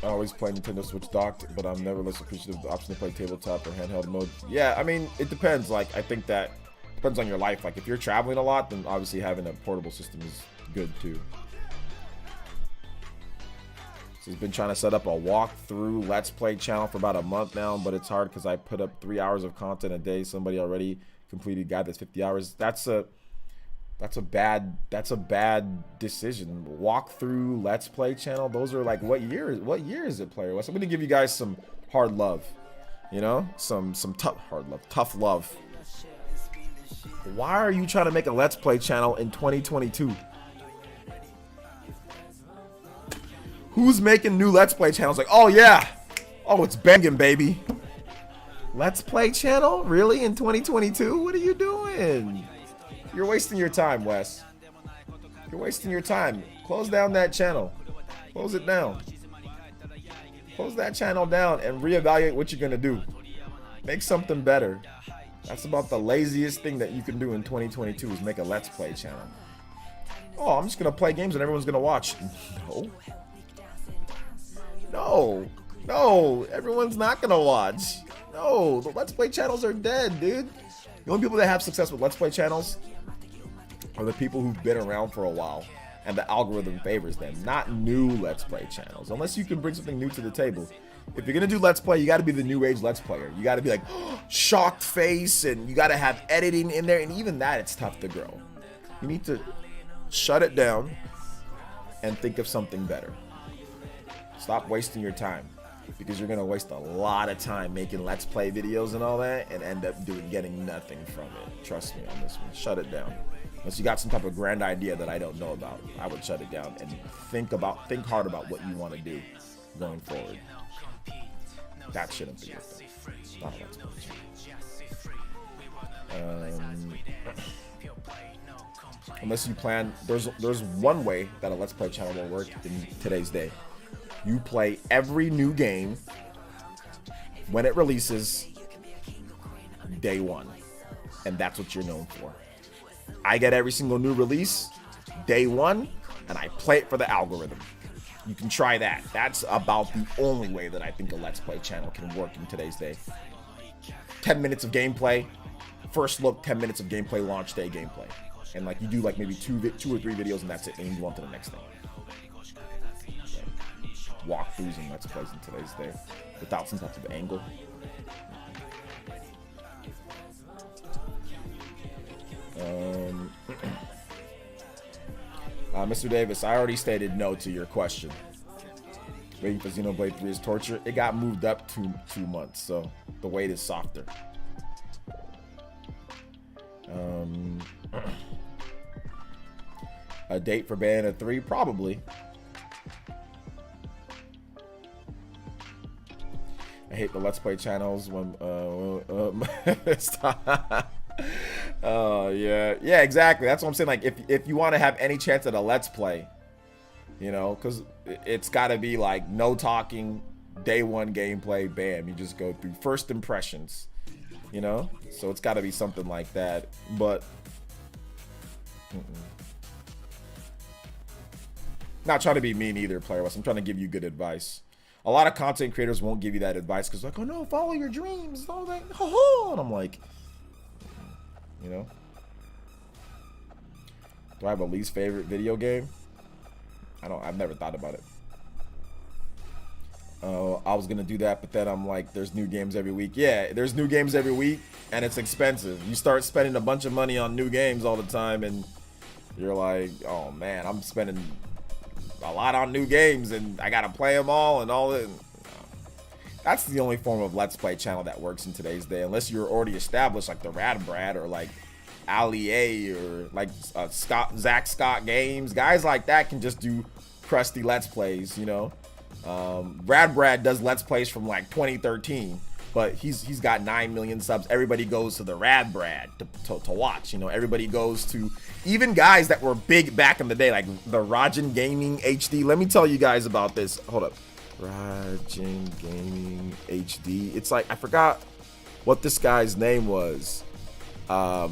I always play Nintendo Switch docked, but I'm never less appreciative of the option to play tabletop or handheld mode. Yeah, I mean, it depends. Like, I think that depends on your life. Like, if you're traveling a lot, then obviously having a portable system is good too. So he's been trying to set up a walkthrough Let's Play channel for about a month now, but it's hard because I put up 3 hours of content a day. Somebody already completed a guide that's 50 hours. That's a bad decision. Walkthrough Let's Play channel. Those are like, what year is it, Player? So I'm gonna give you guys some hard love, you know, some tough love. Why are you trying to make a Let's Play channel in 2022? Who's making new Let's Play channels? Like, oh yeah, oh, it's banging, baby. Let's Play channel? Really, in 2022? What are you doing? You're wasting your time, Wes. You're wasting your time. Close down that channel. Close it down. Close that channel down and reevaluate what you're gonna do. Make something better. That's about the laziest thing that you can do in 2022 is make a Let's Play channel. Oh, I'm just gonna play games and everyone's gonna watch. No, everyone's not gonna watch. No, the Let's Play channels are dead, dude. The only people that have success with Let's Play channels are the people who've been around for a while and the algorithm favors them, not new Let's Play channels. Unless you can bring something new to the table. If you're gonna do Let's Play, you gotta be the new age Let's Player. You gotta be like, shocked face, and you gotta have editing in there, and even that, it's tough to grow. You need to shut it down and think of something better. Stop wasting your time, because you're gonna waste a lot of time making Let's Play videos and all that, and end up getting nothing from it. Trust me on this one. Shut it down. Unless you got some type of grand idea that I don't know about, I would shut it down and think hard about what you want to do going forward. That shouldn't be your thing. Not a Let's Play. Unless you plan, there's one way that a Let's Play channel will work in today's day. You play every new game when it releases day one, and that's what you're known for. I get every single new release day one, and I play it for the algorithm. You can try that. That's about the only way that I think a Let's Play channel can work in today's day. 10 minutes of gameplay, first look, 10 minutes of gameplay, launch day gameplay. And like you do like maybe two or three videos and that's it, and you move on to the next thing. Walkthroughs and Let's Plays in today's day without some type of angle. Mr. Davis, I already stated no to your question. Waiting for Xenoblade 3 is torture. It got moved up 2 months, so the wait is softer. A date for Bayonetta 3? Probably. I hate the Let's Play channels when yeah, exactly. That's what I'm saying. Like, if you want to have any chance at a Let's Play, you know, because it's got to be like no talking, day one gameplay, bam, you just go through first impressions, you know. So it's got to be something like that. But not trying to be mean either, PlayerEssence. I'm trying to give you good advice. A lot of content creators won't give you that advice because like, oh no, follow your dreams, all that, and I'm like, you know, do I have a least favorite video game? I've never thought about it. I was gonna do that, but then I'm like, there's new games every week. Yeah, there's new games every week, and it's expensive. You start spending a bunch of money on new games all the time, and you're like, oh man, I'm spending a lot on new games, and I gotta play them all and all that. That's the only form of Let's Play channel that works in today's day, unless you're already established, like the Rad Brad or like Ali A or like Zach Scott Games. Guys like that can just do crusty Let's Plays, you know. Rad Brad does Let's Plays from like 2013, but he's got 9 million subs. Everybody goes to the Rad Brad to watch, you know. Everybody goes to, even guys that were big back in the day, like the Rajan Gaming HD. Let me tell you guys about this. Hold up. Rajan Gaming HD. It's like, I forgot what this guy's name was. I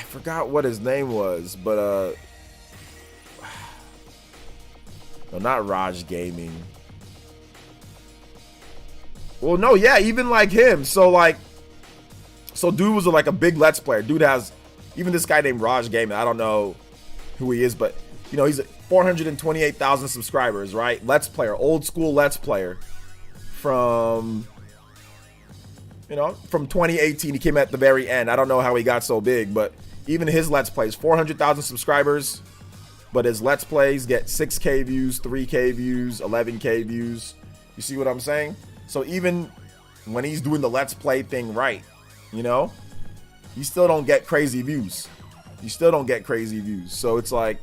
forgot what his name was, but no, not Raj Gaming. Well, no, yeah, even like him. So dude was like a big Let's Player. Dude has, even this guy named Raj Gaming, I don't know who he is, but you know, he's 428,000 subscribers, right? Let's Player, old school Let's Player from, you know, from 2018. He came at the very end. I don't know how he got so big, but even his Let's Plays, 400,000 subscribers, but his Let's Plays get 6K views, 3K views, 11K views. You see what I'm saying? So even when he's doing the Let's Play thing right, you know, you still don't get crazy views. You still don't get crazy views. So it's like,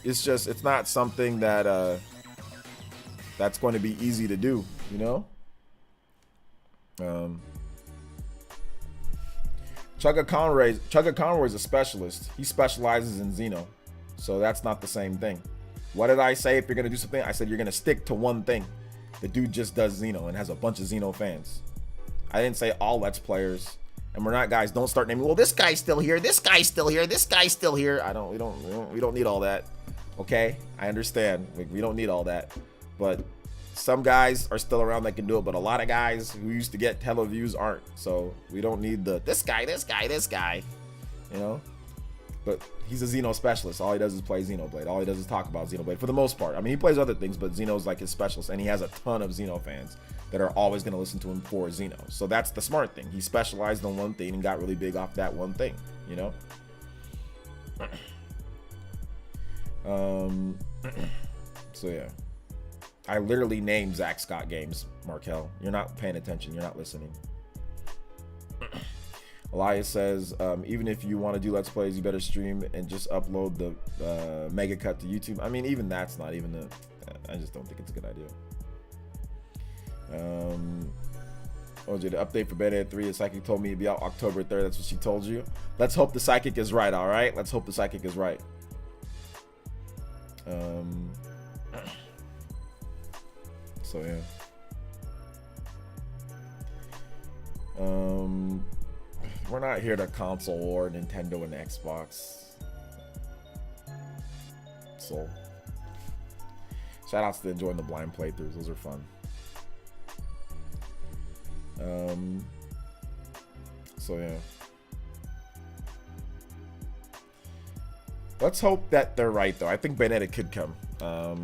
it's not something that that's going to be easy to do, you know. Chugga Conroy is a specialist. He specializes in Xeno, so that's not the same thing. What did I say? If you're gonna do something, I said you're gonna stick to one thing. The dude just does Xeno and has a bunch of Xeno fans. I didn't say all Let's Players. And we're not, guys, don't start naming, well, this guy's still here, this guy's still here, this guy's still here. We don't need all that. Okay? I understand. We don't need all that. But some guys are still around that can do it, but a lot of guys who used to get hella views aren't. So we don't need this guy, you know? But he's a Xeno specialist. All he does is play Xenoblade. All he does is talk about Xenoblade for the most part. I mean, he plays other things, but Xeno's like his specialist, and he has a ton of Xeno fans that are always going to listen to him for Xeno. So that's the smart thing. He specialized on one thing and got really big off that one thing, you know? So yeah. I literally named Zach Scott games, Markel. You're not paying attention. You're not listening. Elias says, even if you want to do Let's Plays, you better stream and just upload the mega cut to YouTube. I mean, even that's not even I just don't think it's a good idea. OJ, the update for Beta 3, the Psychic told me it'd be out October 3rd. That's what she told you. Let's hope the Psychic is right, all right? Let's hope the Psychic is right. So, yeah. We're not here to console war Nintendo and Xbox. So, shout outs to enjoying the blind playthroughs. Those are fun. So yeah. Let's hope that they're right though. I think Bayonetta could come. I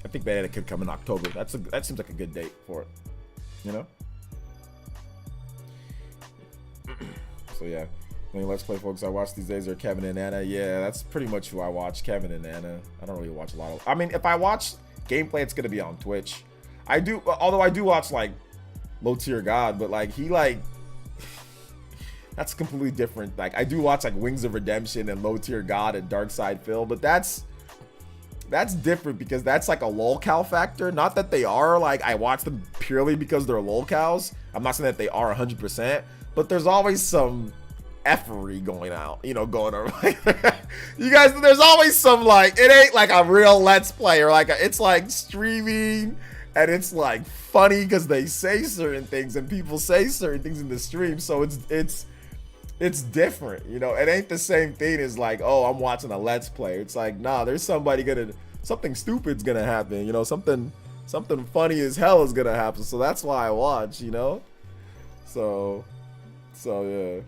think Bayonetta could come in October. That seems like a good date for it. You know? So yeah. The only Let's Play folks I watch these days are Kevin and Anna. Yeah, that's pretty much who I watch. Kevin and Anna. I don't really watch a lot of. I mean, if I watch gameplay, it's gonna be on Twitch. I do, although I do watch like Low Tier God, but like he like that's completely different. Like I do watch like Wings of Redemption and Low Tier God and Dark Side Phil, but that's different because that's like a lolcow factor. Not that they are like I watch them purely because they're lolcows. I'm not saying that they are 100%, but there's always some effery going out, you know, going around. You guys, there's always some like it ain't like a real Let's Play or like it's like streaming. And it's like funny because they say certain things and people say certain things in the stream. So it's different, you know. It ain't the same thing as like, oh, I'm watching a Let's Play. It's like, nah, there's something stupid's gonna happen, you know, something funny as hell is gonna happen. So that's why I watch, you know. So yeah.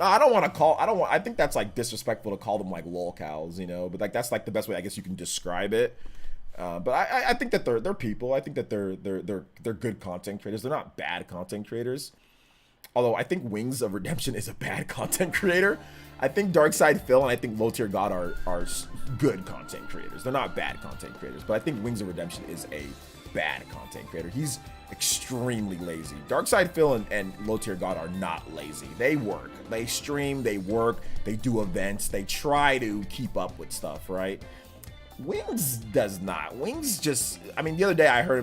I think that's like disrespectful to call them like lolcows, you know. But like that's like the best way I guess you can describe it. But I think that they're people. I think that they're good content creators. They're not bad content creators. Although I think Wings of Redemption is a bad content creator. I think Darkside Phil and I think Low Tier God are good content creators. They're not bad content creators. But I think Wings of Redemption is a bad content creator. He's extremely lazy. Darkside Phil and Low Tier God are not lazy. They work. They stream. They work. They do events. They try to keep up with stuff, right? Wings does not. Wings just, I mean, the other day I heard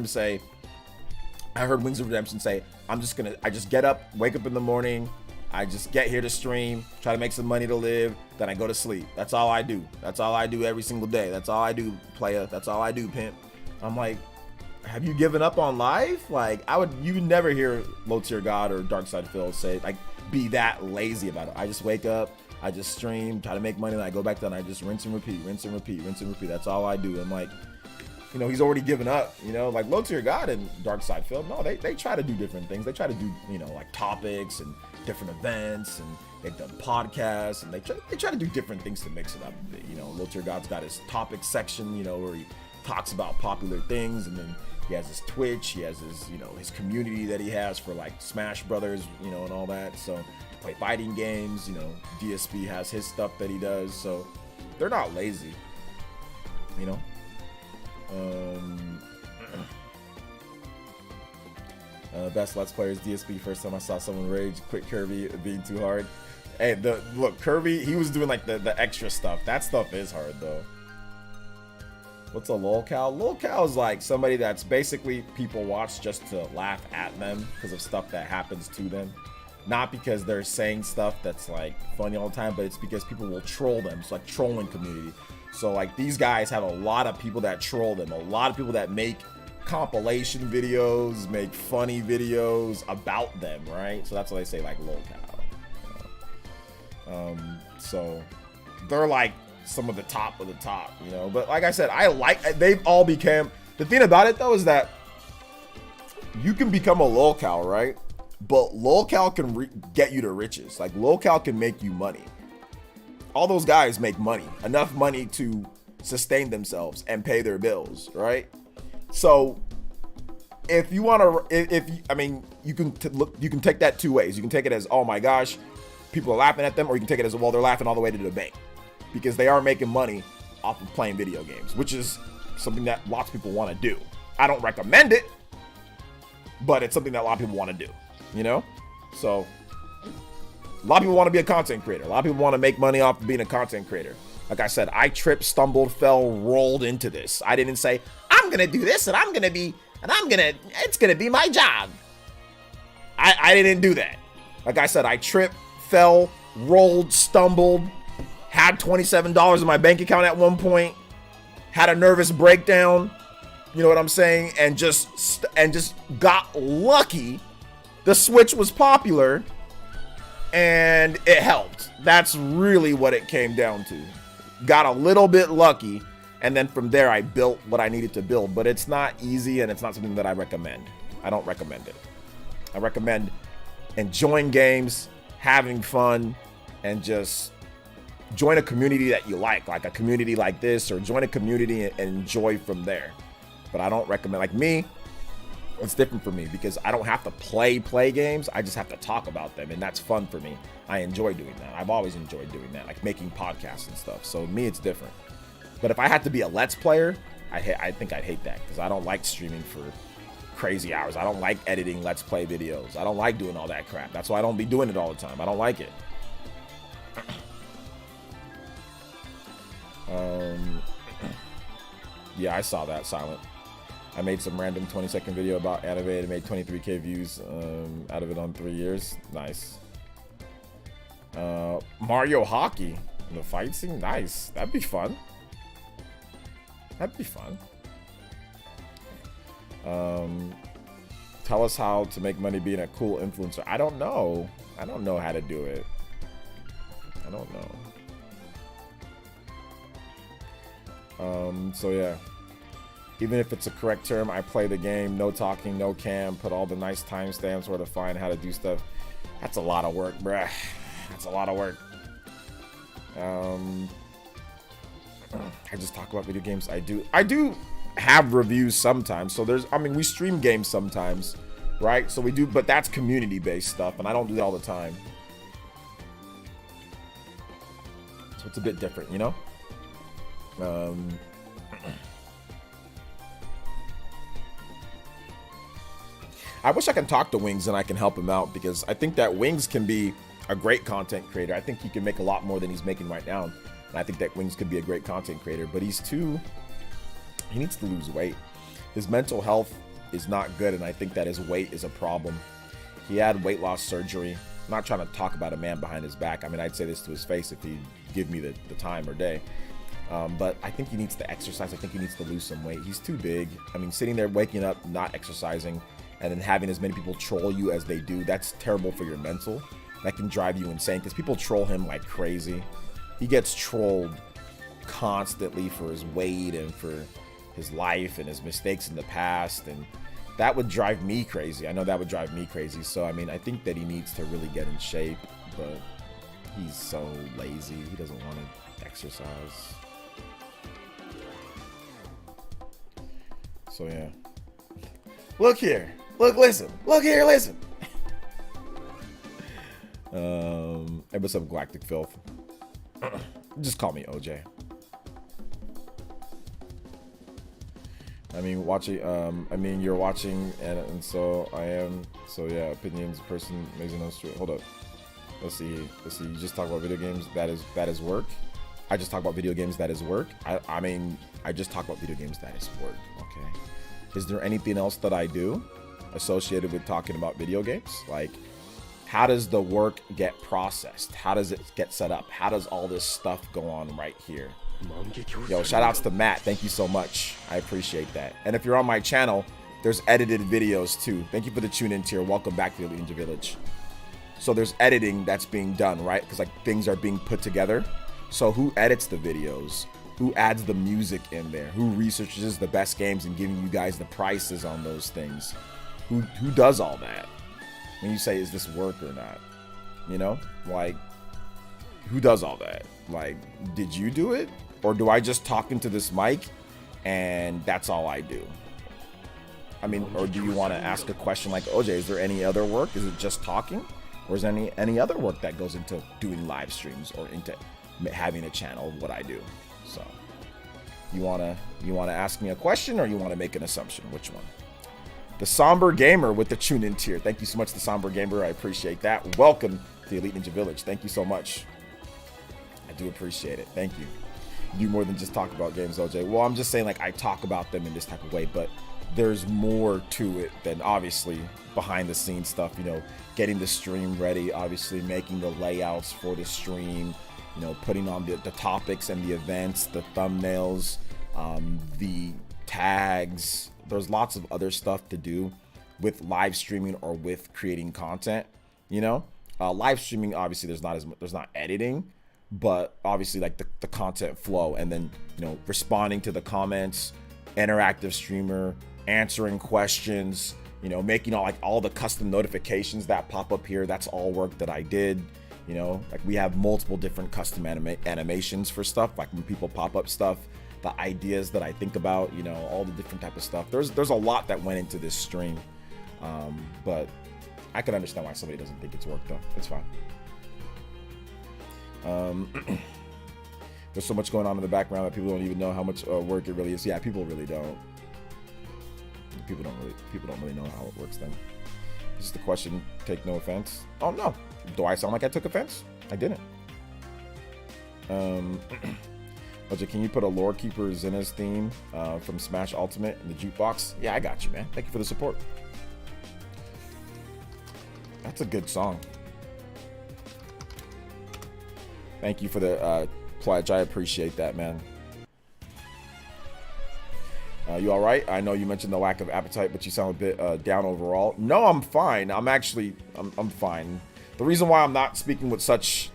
Wings of Redemption say, I just get up, wake up in the morning, I just get here to stream, try to make some money to live, then I go to sleep. That's all I do. That's all I do every single day. That's all I do, player. That's all I do, pimp. I'm like, have you given up on life? Like, you would never hear Low Tier God or Darkside Phil say, like, be that lazy about it. I just wake up, I just stream, try to make money, and I go back down, I just rinse and repeat. That's all I do. I'm like, you know, he's already given up, you know, like Low Tier God and Darkside Phil. No, they try to do different things. They try to do, you know, like topics and different events, and they've done podcasts, and they try to do different things to mix it up. You know, Low Tier God's got his topic section, you know, where he talks about popular things, and then he has his Twitch, he has his, you know, his community that he has for like Smash Brothers, you know, and all that. So play fighting games, you know, DSP has his stuff that he does, so they're not lazy, you know. Best Let's Players DSP. First time I saw someone rage quit Kirby being too hard. Hey, look, Kirby, he was doing like the extra stuff. That stuff is hard though. What's a lolcow? Lolcow is like somebody that's basically people watch just to laugh at them because of stuff that happens to them. Not because they're saying stuff that's like funny all the time, but it's because people will troll them. It's like trolling community. So like these guys have a lot of people that troll them, a lot of people that make compilation videos, make funny videos about them, right? So that's why they say like lolcow. So they're like some of the top, you know. But like I said, they've all become. The thing about it though is that you can become a lolcow, right? But lolcal can get you to riches. Like lolcal can make you money. All those guys make money, enough money to sustain themselves and pay their bills, right? So if you want to, I mean, you can take that two ways. You can take it as, oh my gosh, people are laughing at them, or you can take it as, well, they're laughing all the way to the bank because they are making money off of playing video games, which is something that lots of people want to do. I don't recommend it, but it's something that a lot of people want to do, you know? So a lot of people want to be a content creator. A lot of people want to make money off of being a content creator. Like I said, I tripped, stumbled, fell, rolled into this. I didn't say, I'm going to do this and it's going to be my job. I didn't do that. Like I said, I tripped, fell, rolled, stumbled, had $27 in my bank account at one point, had a nervous breakdown, you know what I'm saying? And just got lucky. The Switch was popular and it helped. That's really what it came down to. Got a little bit lucky, and then from there I built what I needed to build. But it's not easy, and it's not something that I recommend. I don't recommend it. I recommend enjoying games, having fun, and just join a community that you like a community like this, or join a community and enjoy from there. But I don't recommend, like me, it's different for me because I don't have to play games. I just have to talk about them, and that's fun for me. I enjoy doing that. I've always enjoyed doing that, like making podcasts and stuff. So me, it's different. But if I had to be a Let's Player, I think I'd hate that because I don't like streaming for crazy hours. I don't like editing Let's Play videos. I don't like doing all that crap. That's why I don't be doing it all the time. I don't like it. Yeah, I saw that, Silent. I made some random 20-second video about anime and made 23k views out of it on 3 years. Nice. Mario Hockey. The fight scene? Nice. That'd be fun. That'd be fun. Tell us how to make money being a cool influencer. I don't know. I don't know how to do it. I don't know. So yeah. Even if it's a correct term, I play the game, no talking, no cam, put all the nice timestamps where to find how to do stuff. That's a lot of work, bruh. That's a lot of work. I just talk about video games. I do have reviews sometimes. So we stream games sometimes, right? So we do, but that's community-based stuff, and I don't do that all the time. So it's a bit different, you know? I wish I can talk to Wings and I can help him out, because I think that Wings can be a great content creator. I think he can make a lot more than he's making right now. And I think that Wings could be a great content creator, but he needs to lose weight. His mental health is not good, and I think that his weight is a problem. He had weight loss surgery. I'm not trying to talk about a man behind his back. I mean, I'd say this to his face if he'd give me the time or day. But I think he needs to exercise. I think he needs to lose some weight. He's too big. I mean, sitting there, waking up, not exercising, and then having as many people troll you as they do, that's terrible for your mental. That can drive you insane, because people troll him like crazy. He gets trolled constantly for his weight and for his life and his mistakes in the past, and that would drive me crazy. I know that would drive me crazy. So I mean, I think that he needs to really get in shape, but he's so lazy. He doesn't want to exercise. So yeah. Look here. Look, listen. Look here, listen. Hey, what's up, Galactic Filth? Just call me OJ. I mean, you're watching, and so I am. So yeah, opinions, person, amazing on street. Hold up. Let's see. You just talk about video games. That is work. I just talk about video games. That is work. I mean, I just talk about video games. That is work. Okay. Is there anything else that I do associated with talking about video games? Like, how does the work get processed? How does it get set up? How does all this stuff go on right here? Yo, shout outs to Matt. Thank you so much. I appreciate that. And if you're on my channel, there's edited videos too. Thank you for the tune in tier. Welcome back to the Ninja Village. So there's editing that's being done, right? Because like things are being put together. So who edits the videos? Who adds the music in there? Who researches the best games and giving you guys the prices on those things? Who does all that? when you say, is this work or not? You know, like, who does all that? Like, did you do it? Or do I just talk into this mic and that's all I do? I mean, or do you want to ask a question like, OJ, is there any other work? Is it just talking? Or is there any other work that goes into doing live streams or into having a channel of what I do? So you wanna ask me a question or you want to make an assumption? Which one? The Somber Gamer with the tune in tier. Thank you so much, the Somber Gamer. I appreciate that. Welcome to the Elite Ninja Village. Thank you so much. I do appreciate it. Thank you. You do more than just talk about games, OJ. Well, I'm just saying, like, I talk about them in this type of way, but there's more to it than obviously behind the scenes stuff, you know, getting the stream ready, obviously making the layouts for the stream, you know, putting on the topics and the events, the thumbnails, the tags. There's lots of other stuff to do with live streaming or with creating content, you know. Live streaming, obviously there's not editing, but obviously like the content flow, and then, you know, responding to the comments, interactive streamer, answering questions, you know, making all the custom notifications that pop up here. That's all work that I did. You know, like we have multiple different custom animations for stuff, like when people pop up stuff, the ideas that I think about, you know, all the different type of stuff. There's a lot that went into this stream, but I can understand why somebody doesn't think it's work though. It's fine. There's so much going on in the background that people don't even know how much work it really is. Yeah, people really don't. People don't really know how it works then. This is the question. Take no offense. Oh no. Do I sound like I took offense? I didn't. OJ, can you put a Lore Keeper Zenna's theme from Smash Ultimate in the jukebox? Yeah, I got you, man. Thank you for the support. That's a good song. Thank you for the pledge. I appreciate that, man. You all right? I know you mentioned the lack of appetite, but you sound a bit down overall. No, I'm fine. I'm fine. The reason why I'm not speaking with such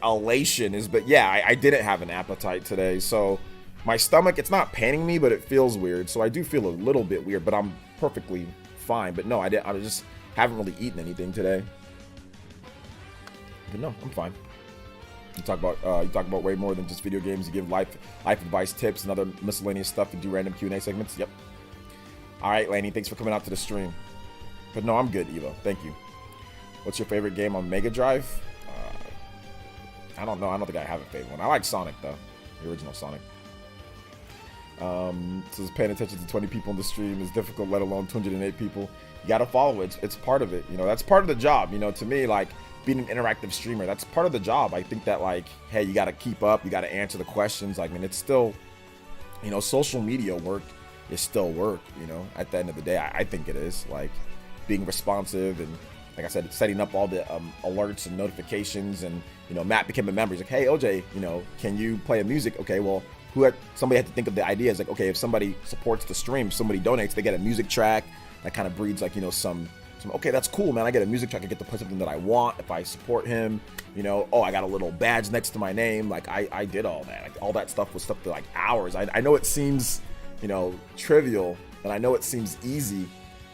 elation is, but yeah, I didn't have an appetite today. So my stomach, it's not paining me, but it feels weird. So I do feel a little bit weird, but I'm perfectly fine. But no, I just haven't really eaten anything today. But no, I'm fine. You talk about way more than just video games. You give life advice, tips, and other miscellaneous stuff, and do random Q&A segments. Yep. All right, Laney, thanks for coming out to the stream. But no, I'm good, Evo. Thank you. What's your favorite game on Mega Drive? I don't know. I don't think I have a favorite one. I like Sonic though, the original Sonic. So paying attention to 20 people in the stream is difficult, let alone 208 people. You gotta follow it. It's part of it. You know, that's part of the job. You know, to me, like, being an interactive streamer, that's part of the job. I think that, like, hey, you got to keep up, you got to answer the questions. Like, I mean, it's still, you know, social media work is still work, you know, at the end of the day. I think it is, like, being responsive and, like I said, setting up all the alerts and notifications. And, you know, Matt became a member. He's like, hey, OJ, you know, can you play a music? Okay, well, somebody had to think of the idea. It's like, okay, if somebody supports the stream, somebody donates, they get a music track that kind of breeds, like, you know, some okay, that's cool, man. I get a music track. I get to play something that I want if I support him. You know, oh, I got a little badge next to my name. Like, I did all that. Like, all that stuff was stuff that, like, hours. I know it seems, you know, trivial, and I know it seems easy,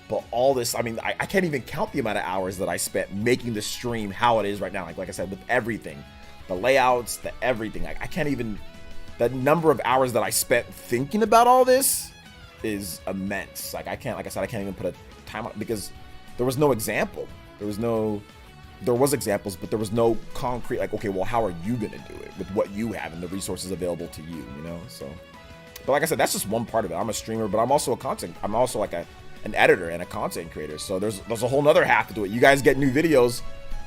but all this, I mean, I can't even count the amount of hours that I spent making the stream how it is right now. Like I said, with everything, the layouts, the everything. I can't even, the number of hours that I spent thinking about all this is immense. Like, like I said, I can't even put a time on it because there was no example. There was examples, but there was no concrete, like, okay, well, how are you going to do it with what you have and the resources available to you, you know? So, but like I said, that's just one part of it. I'm a streamer, but I'm also I'm also like an editor and a content creator. So there's a whole nother half to do it. You guys get new videos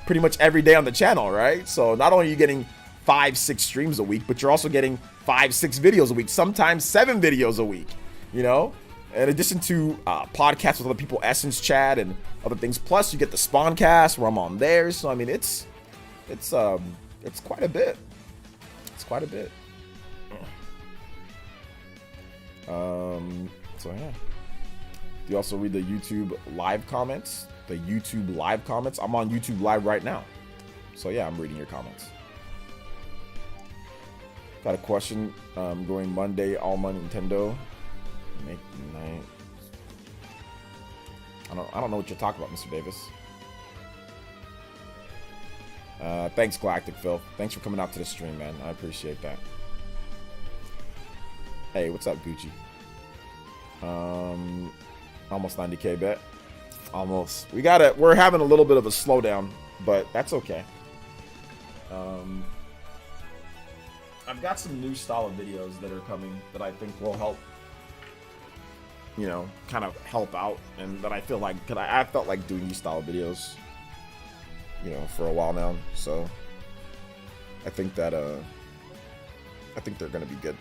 pretty much every day on the channel, right? So not only are you getting 5-6 streams a week, but you're also getting 5-6 videos a week, sometimes 7 videos a week, you know? In addition to podcasts with other people, Essence Chat and other things. Plus, you get the Spawncast where I'm on there. So I mean, it's quite a bit. It's quite a bit. So yeah. You also read the YouTube live comments. The YouTube live comments. I'm on YouTube Live right now. So yeah, I'm reading your comments. Got a question. Going Monday, all money Nintendo. Make night. I don't know what you're talking about, Mr. Davis. Thanks, Galactic Phil. Thanks for coming out to the stream, man. I appreciate that. Hey, what's up, Gucci? Almost 90K bet. Almost. We're having a little bit of a slowdown, but that's okay. I've got some new style of videos that are coming that I think will help, you know, kind of help out, and that I feel like, I felt like doing these style of videos, you know, for a while now. So I think that I think they're gonna be good.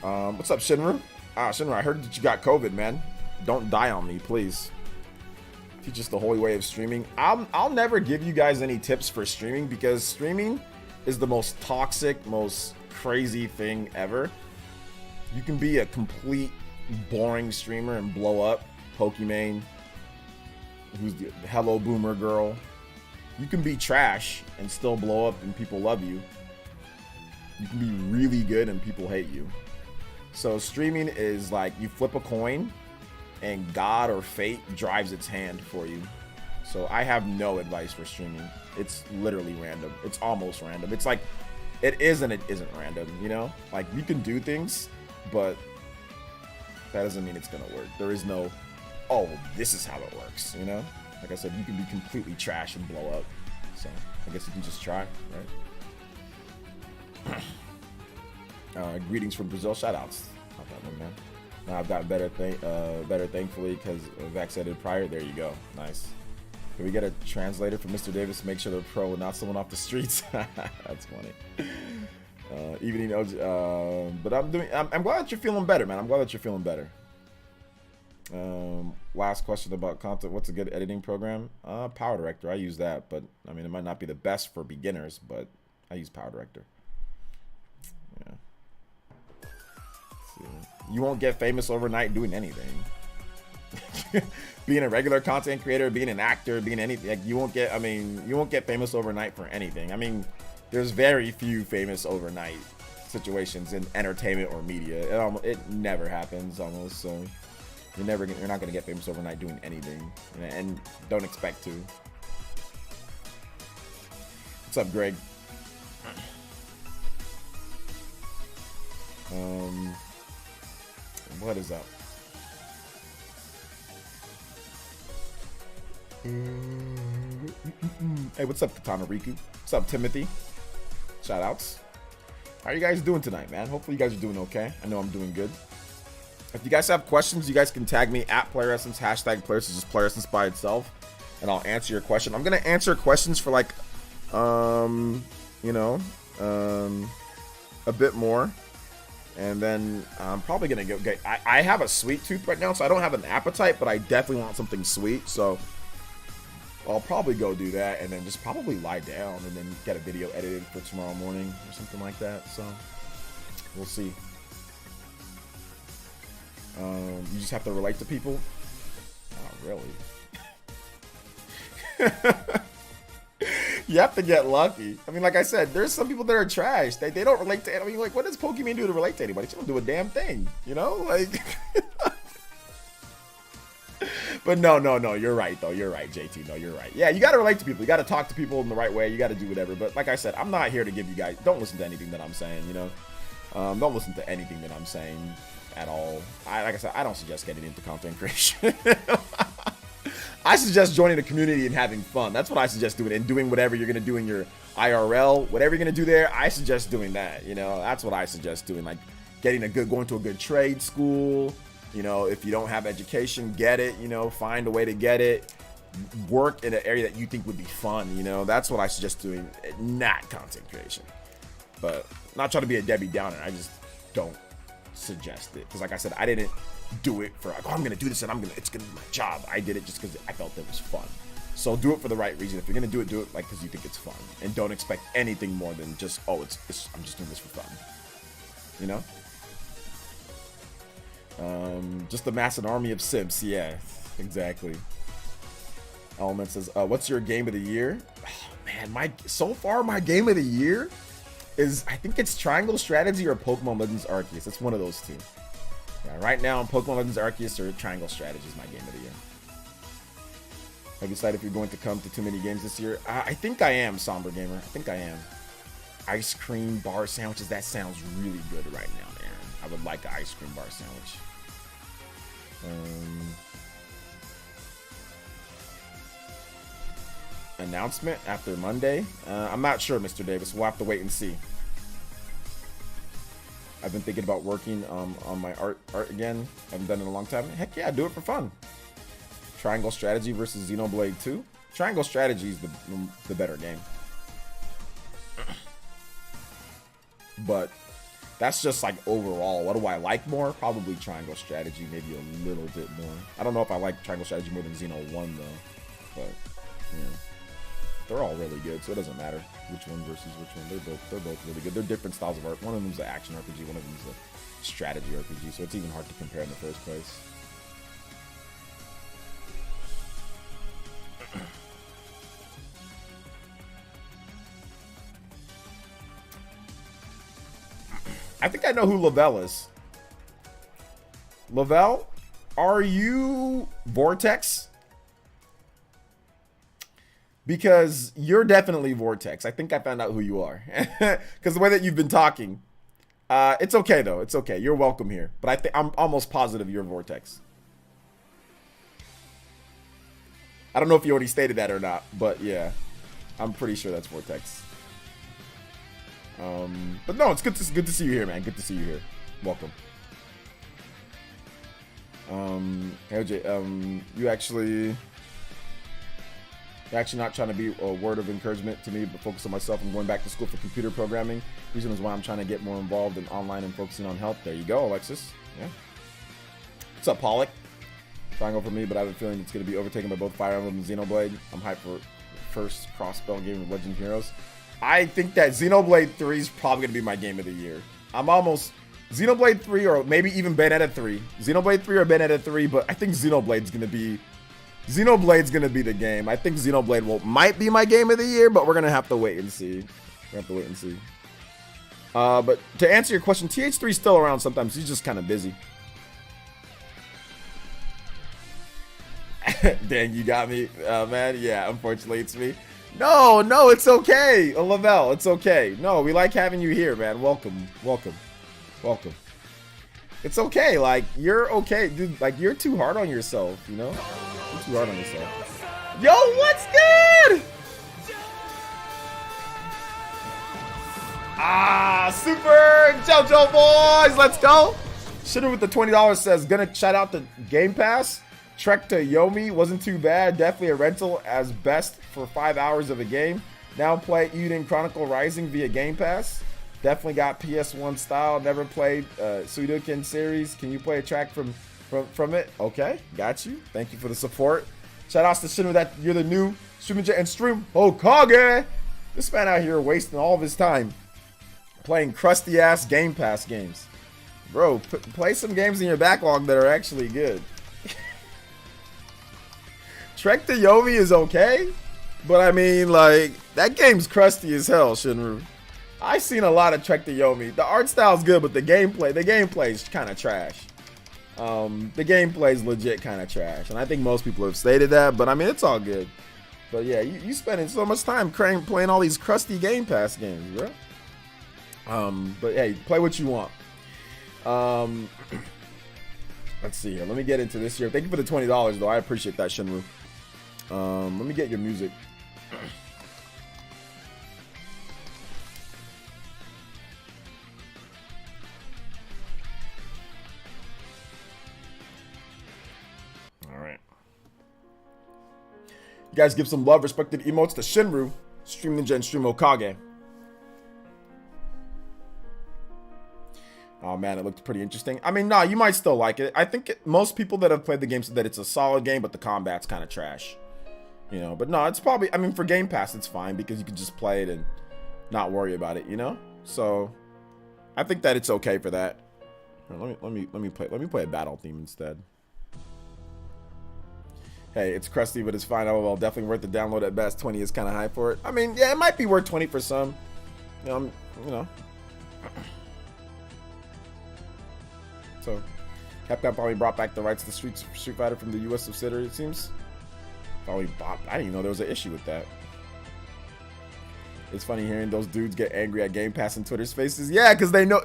What's up, Shinru? Shinru, I heard that you got COVID, man. Don't die on me, please. Teach us the holy way of streaming. I'll never give you guys any tips for streaming, because streaming is the most toxic, most crazy thing ever. You can be a complete boring streamer and blow up. Pokimane, who's the Hello Boomer girl. You can be trash and still blow up and people love you. You can be really good and people hate you. So streaming is like you flip a coin and God or fate drives its hand for you. So I have no advice for streaming. It's literally random. It's almost random. It's like it is and it isn't random, you know? Like you can do things, but that doesn't mean it's gonna work. There is no, oh, this is how it works, you know? Like I said, you can be completely trash and blow up. So I guess you can just try, right? Greetings from Brazil. Shout outs. Not that one, man. Now I've gotten better, thankfully, because vaccinated prior. There you go. Nice. Can we get a translator for Mr. Davis to make sure they're pro and not someone off the streets? That's funny. Evening, but I'm glad that you're feeling better, man. I'm glad that you're feeling better. Last question about content. What's a good editing program? Power Director. I use that, but I mean, it might not be the best for beginners, but I use Power Director. Yeah. You won't get famous overnight doing anything. Being a regular content creator, being an actor, being anything, like you won't get famous overnight for anything. I mean, there's very few famous overnight situations in entertainment or media. It never happens almost. So you're not gonna get famous overnight doing anything, and don't expect to. What's up, Greg? What is up? Hey, what's up, Katana Riku? What's up, Timothy? Shout outs. How are you guys doing tonight, man? Hopefully you guys are doing okay. I know I'm doing good. If you guys have questions, you guys can tag me at PlayerEssence, hashtag PlayerEssence, just PlayerEssence by itself, and I'll answer your question. I'm gonna answer questions for like, you know, a bit more. And then I'm probably gonna go get. I have a sweet tooth right now, so I don't have an appetite, but I definitely want something sweet. So I'll probably go do that, and then just probably lie down, and then get a video edited for tomorrow morning or something like that. So we'll see. You just have to relate to people. Not really. You have to get lucky. I mean, like I said, there's some people that are trash. They don't relate to. I mean, like, what does Pokemon do to relate to anybody? She don't do a damn thing, you know? Like, but no. You're right, though. You're right, JT. No, you're right. Yeah, you got to relate to people. You got to talk to people in the right way. You got to do whatever. But like I said, I'm not here to give you guys. Don't listen to anything that I'm saying. You know, don't listen to anything that I'm saying at all. Like I said, I don't suggest getting into content creation. I suggest joining the community and having fun. That's what I suggest doing, and doing whatever you're gonna do in your IRL, whatever you're gonna do there. I suggest doing that. You know, that's what I suggest doing. Like going to a good trade school. You know, if you don't have education, get it. You know, find a way to get it. Work in an area that you think would be fun. You know, that's what I suggest doing. Not content creation, but not trying to be a Debbie Downer. I just don't suggest it because, like I said, I didn't do it for like, oh, I'm gonna do this and it's gonna be my job. I did it just because I felt it was fun. So do it for the right reason. If you're gonna do it like because you think it's fun, and don't expect anything more than just, oh, I'm just doing this for fun. You know, just amass an army of simps. Yeah, exactly. Element says, what's your game of the year? Oh, man, so far my game of the year is, I think it's Triangle Strategy or Pokemon Legends Arceus. It's one of those two. Yeah, right now, Pokemon Legends Arceus or Triangle Strategy is my game of the year. I decided if you're going to come to too many games this year. I think I am, Somber Gamer. I think I am. Ice cream bar sandwiches. That sounds really good right now, Aaron. I would like an ice cream bar sandwich. Announcement after Monday. I'm not sure, Mr. Davis. We'll have to wait and see. I've been thinking about working on my art again. Haven't done it in a long time. Heck yeah, do it for fun. Triangle Strategy versus Xenoblade 2. Triangle Strategy is the better game. But that's just like overall. What do I like more? Probably Triangle Strategy, maybe a little bit more. I don't know if I like Triangle Strategy more than Xeno 1 though. But yeah, they're all really good, so it doesn't matter which one versus which one. They're both really good. They're different styles of art. One of them's an action RPG, one of them's a strategy RPG, so it's even hard to compare in the first place. I think I know who Lavelle is. Lavelle, are you Vortex? Because you're definitely Vortex. I think I found out who you are. Because the way that you've been talking. It's okay, though. It's okay. You're welcome here. But I'm almost positive you're Vortex. I don't know if you already stated that or not. But yeah, I'm pretty sure that's Vortex. But no, it's good to see you here, man. Good to see you here. Welcome. AJ, you're actually not trying to be a word of encouragement to me, but focus on myself. I'm going back to school for computer programming. Reason is why I'm trying to get more involved in online and focusing on health. There you go, Alexis. Yeah. What's up, Pollock? Triangle for me, but I have a feeling it's going to be overtaken by both Fire Emblem and Xenoblade. I'm hyped for first cross-spell game with Legend Heroes. I think that Xenoblade 3 is probably going to be my game of the year. I'm almost Xenoblade 3 or maybe even Bayonetta 3. Xenoblade 3 or Bayonetta 3, but I think Xenoblade's going to be the game. I think Xenoblade might be my game of the year, but we're going to have to wait and see. But to answer your question, TH3 is still around sometimes. He's just kind of busy. Dang, you got me, man. Yeah, unfortunately, it's me. No, it's okay. Lavelle, it's okay. No, we like having you here, man. Welcome. It's okay. Like, you're okay, dude. Like, you're too hard on yourself, you know? You're too hard on yourself. Yo, what's good? Super JoJo boys. Let's go. Shitter with the $20 says, gonna shout out the Game Pass. Trek to Yomi wasn't too bad. Definitely a rental as best for 5 hours of a game. Now play Eden Chronicle Rising via Game Pass. Definitely got PS1 style. Never played Sudoken series. Can you play a track from it? Okay, got you. Thank you for the support. Shout outs to Shinra that you're the new streamer and stream Hokage. This man out here wasting all of his time playing crusty ass Game Pass games. Bro, play some games in your backlog that are actually good. Trek to Yomi is okay, but I mean, like, that game's crusty as hell, Shinru. I've seen a lot of Trek to Yomi. The art style's good, but the gameplay's kind of trash. The gameplay's legit kind of trash, and I think most people have stated that, but I mean, it's all good. But yeah, you spending so much time playing all these crusty Game Pass games, bro. But hey, play what you want. Let's see here. Let me get into this here. Thank you for the $20, though. I appreciate that, Shinru. Let me get your music. All right. You guys give some love, respected emotes to Shinru, Stream Ninja, and Stream Hokage. Oh man, it looked pretty interesting. I mean, nah, you might still like it. I think most people that have played the game said that it's a solid game, but the combat's kind of trash. You know, but no, it's probably, I mean, for Game Pass, it's fine because you can just play it and not worry about it, you know? So, I think that it's okay for that. Let me play a battle theme instead. Hey, it's crusty, but it's fine. Oh, well, definitely worth the download at best. 20 is kind of high for it. I mean, yeah, it might be worth 20 for some. You know. So, Capcom probably brought back the rights to Street Fighter from the U.S. subsidiary, it seems. Probably bop. I didn't even know there was an issue with that. It's funny hearing those dudes get angry at Game Pass and Twitter's faces. Yeah, because they know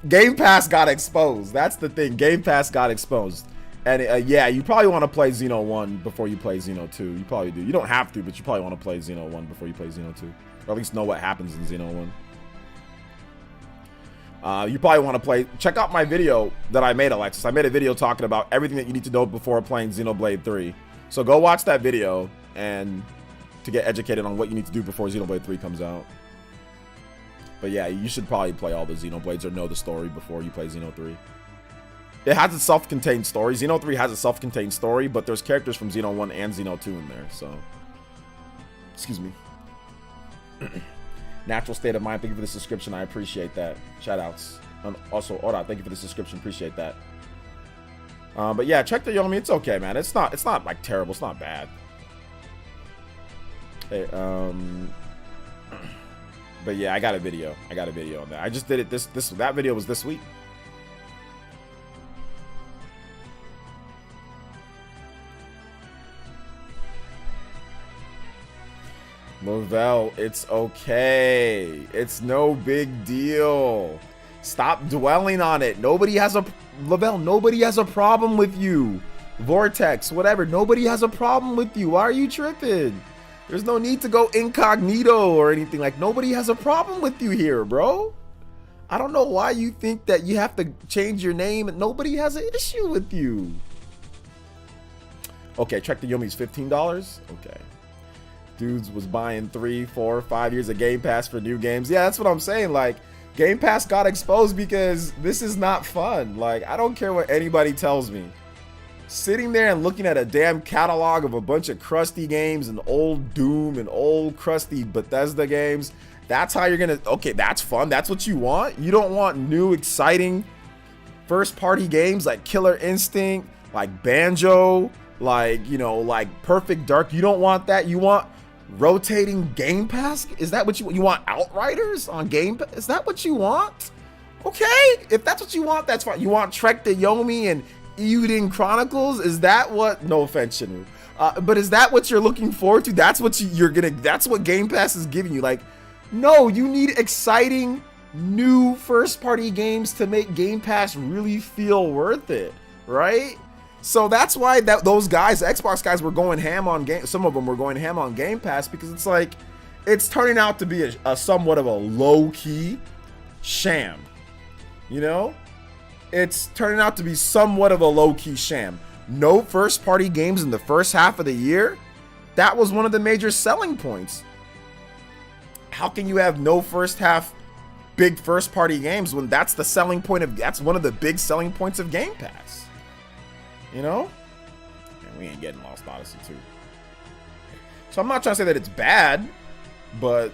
Game Pass got exposed. That's the thing. Game Pass got exposed. And yeah, you probably want to play Xeno 1 before you play Xeno 2. You probably do. You don't have to, but you probably want to play Xeno 1 before you play Xeno 2. Or at least know what happens in Xeno 1. You probably want to play. Check out my video that I made, Alexis. I made a video talking about everything that you need to know before playing Xenoblade 3. So go watch that video and to get educated on what you need to do before Xenoblade 3 comes out. But yeah, you should probably play all the Xenoblades or know the story before you play Xeno 3. It has a self-contained story. Xeno 3 has a self-contained story, but there's characters from Xeno 1 and Xeno 2 in there, so. Excuse me. Natural State of Mind, thank you for the subscription. I appreciate that. Shoutouts. And also, Ora, thank you for the subscription. Appreciate that. But yeah, check the Yomi. It's okay, man. It's not like terrible. It's not bad. Hey, but yeah, I got a video. I got a video on that. I just did it that video was this week. Lavelle, it's okay. It's no big deal. Stop dwelling on it. Lavelle, nobody has a problem with you. Vortex, whatever. Nobody has a problem with you. Why are you tripping? There's no need to go incognito or anything. Like, nobody has a problem with you here, bro. I don't know why you think that you have to change your name and nobody has an issue with you. Okay, Trek the Yumi's $15. Okay. Dudes was buying 3, 4, 5 years of Game Pass for new games. Yeah, that's what I'm saying. Like, Game Pass got exposed because this is not fun. Like, I don't care what anybody tells me. Sitting there and looking at a damn catalog of a bunch of crusty games and old Doom and old crusty Bethesda games, that's how you're gonna, okay, that's fun. That's what you want. You don't want new, exciting first-party games like Killer Instinct, like Banjo, like, you know, like Perfect Dark. You don't want that. You want rotating Game Pass? Is that what you want? Outriders on Game Pass? Is that what you want? Okay, if that's what you want, that's fine. You want Trek the Yomi and Euden Chronicles? Is that what? No offense, Shinru. But is that what you're looking forward to? That's what you're gonna. That's what Game Pass is giving you. Like, no, you need exciting new first-party games to make Game Pass really feel worth it, right? So that's why those guys, the Xbox guys, were going ham on game. Some of them were going ham on Game Pass because it's like, it's turning out to be a somewhat of a low-key sham. You know, it's turning out to be somewhat of a low-key sham. No first-party games in the first half of the year. That was one of the major selling points. How can you have no first half big first-party games when that's the selling point of? That's one of the big selling points of Game Pass. You know? And we ain't getting Lost Odyssey 2. So I'm not trying to say that it's bad, but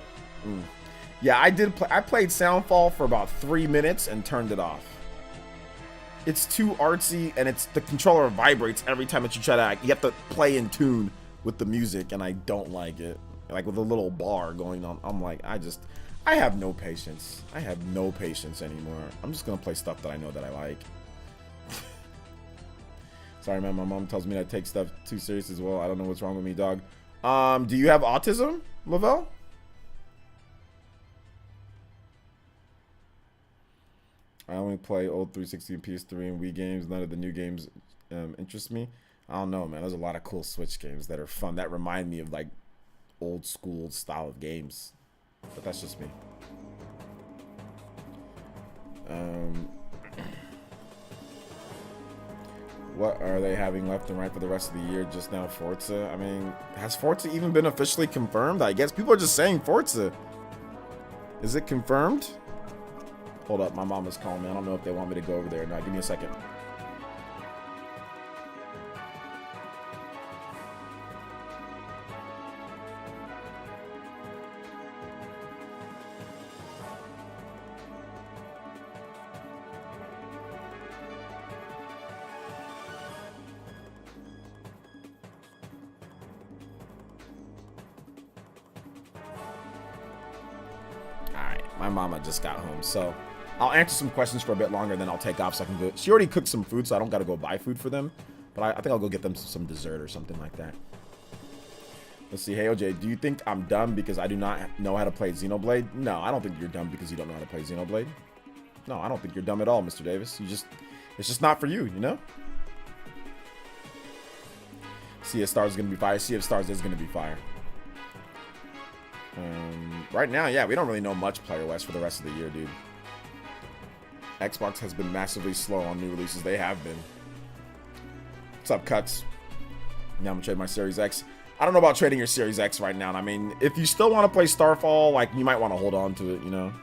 yeah, I played Soundfall for about 3 minutes and turned it off. It's too artsy, and the controller vibrates every time that you try to, you have to play in tune with the music, and I don't like it. Like with a little bar going on, I'm like, I have no patience. I have no patience anymore. I'm just gonna play stuff that I know that I like. Sorry, man. My mom tells me I take stuff too serious as well. I don't know what's wrong with me, dog. Do you have autism, Lavelle? I only play old 360 and PS3 and Wii games. None of the new games interest me. I don't know, man. There's a lot of cool Switch games that are fun. That remind me of like old school style of games. But that's just me. What are they having left and right for the rest of the year? Just now, Forza. I mean, has Forza even been officially confirmed? I guess people are just saying Forza. Is it confirmed? Hold up, my mom is calling me. I don't know if they want me to go over there or not. Give me a second. My mama just got home, so I'll answer some questions for a bit longer, then I'll take off so I can go. She already cooked some food, so I don't got to go buy food for them, but I think I'll go get them some dessert or something like that. Let's see. Hey, OJ, do you think I'm dumb because I do not know how to play Xenoblade? No, I don't think you're dumb because you don't know how to play Xenoblade. No, I don't think you're dumb at all, Mr. Davis. It's just not for you, you know? Sea of Stars is going to be fire. Sea of Stars is going to be fire. Right now, yeah, we don't really know much PlayerEssence for the rest of the year, dude. Xbox has been massively slow on new releases. They have been. What's up, Cuts? Now I'm going to trade my Series X. I don't know about trading your Series X right now. I mean, if you still want to play Starfall, like, you might want to hold on to it, you know?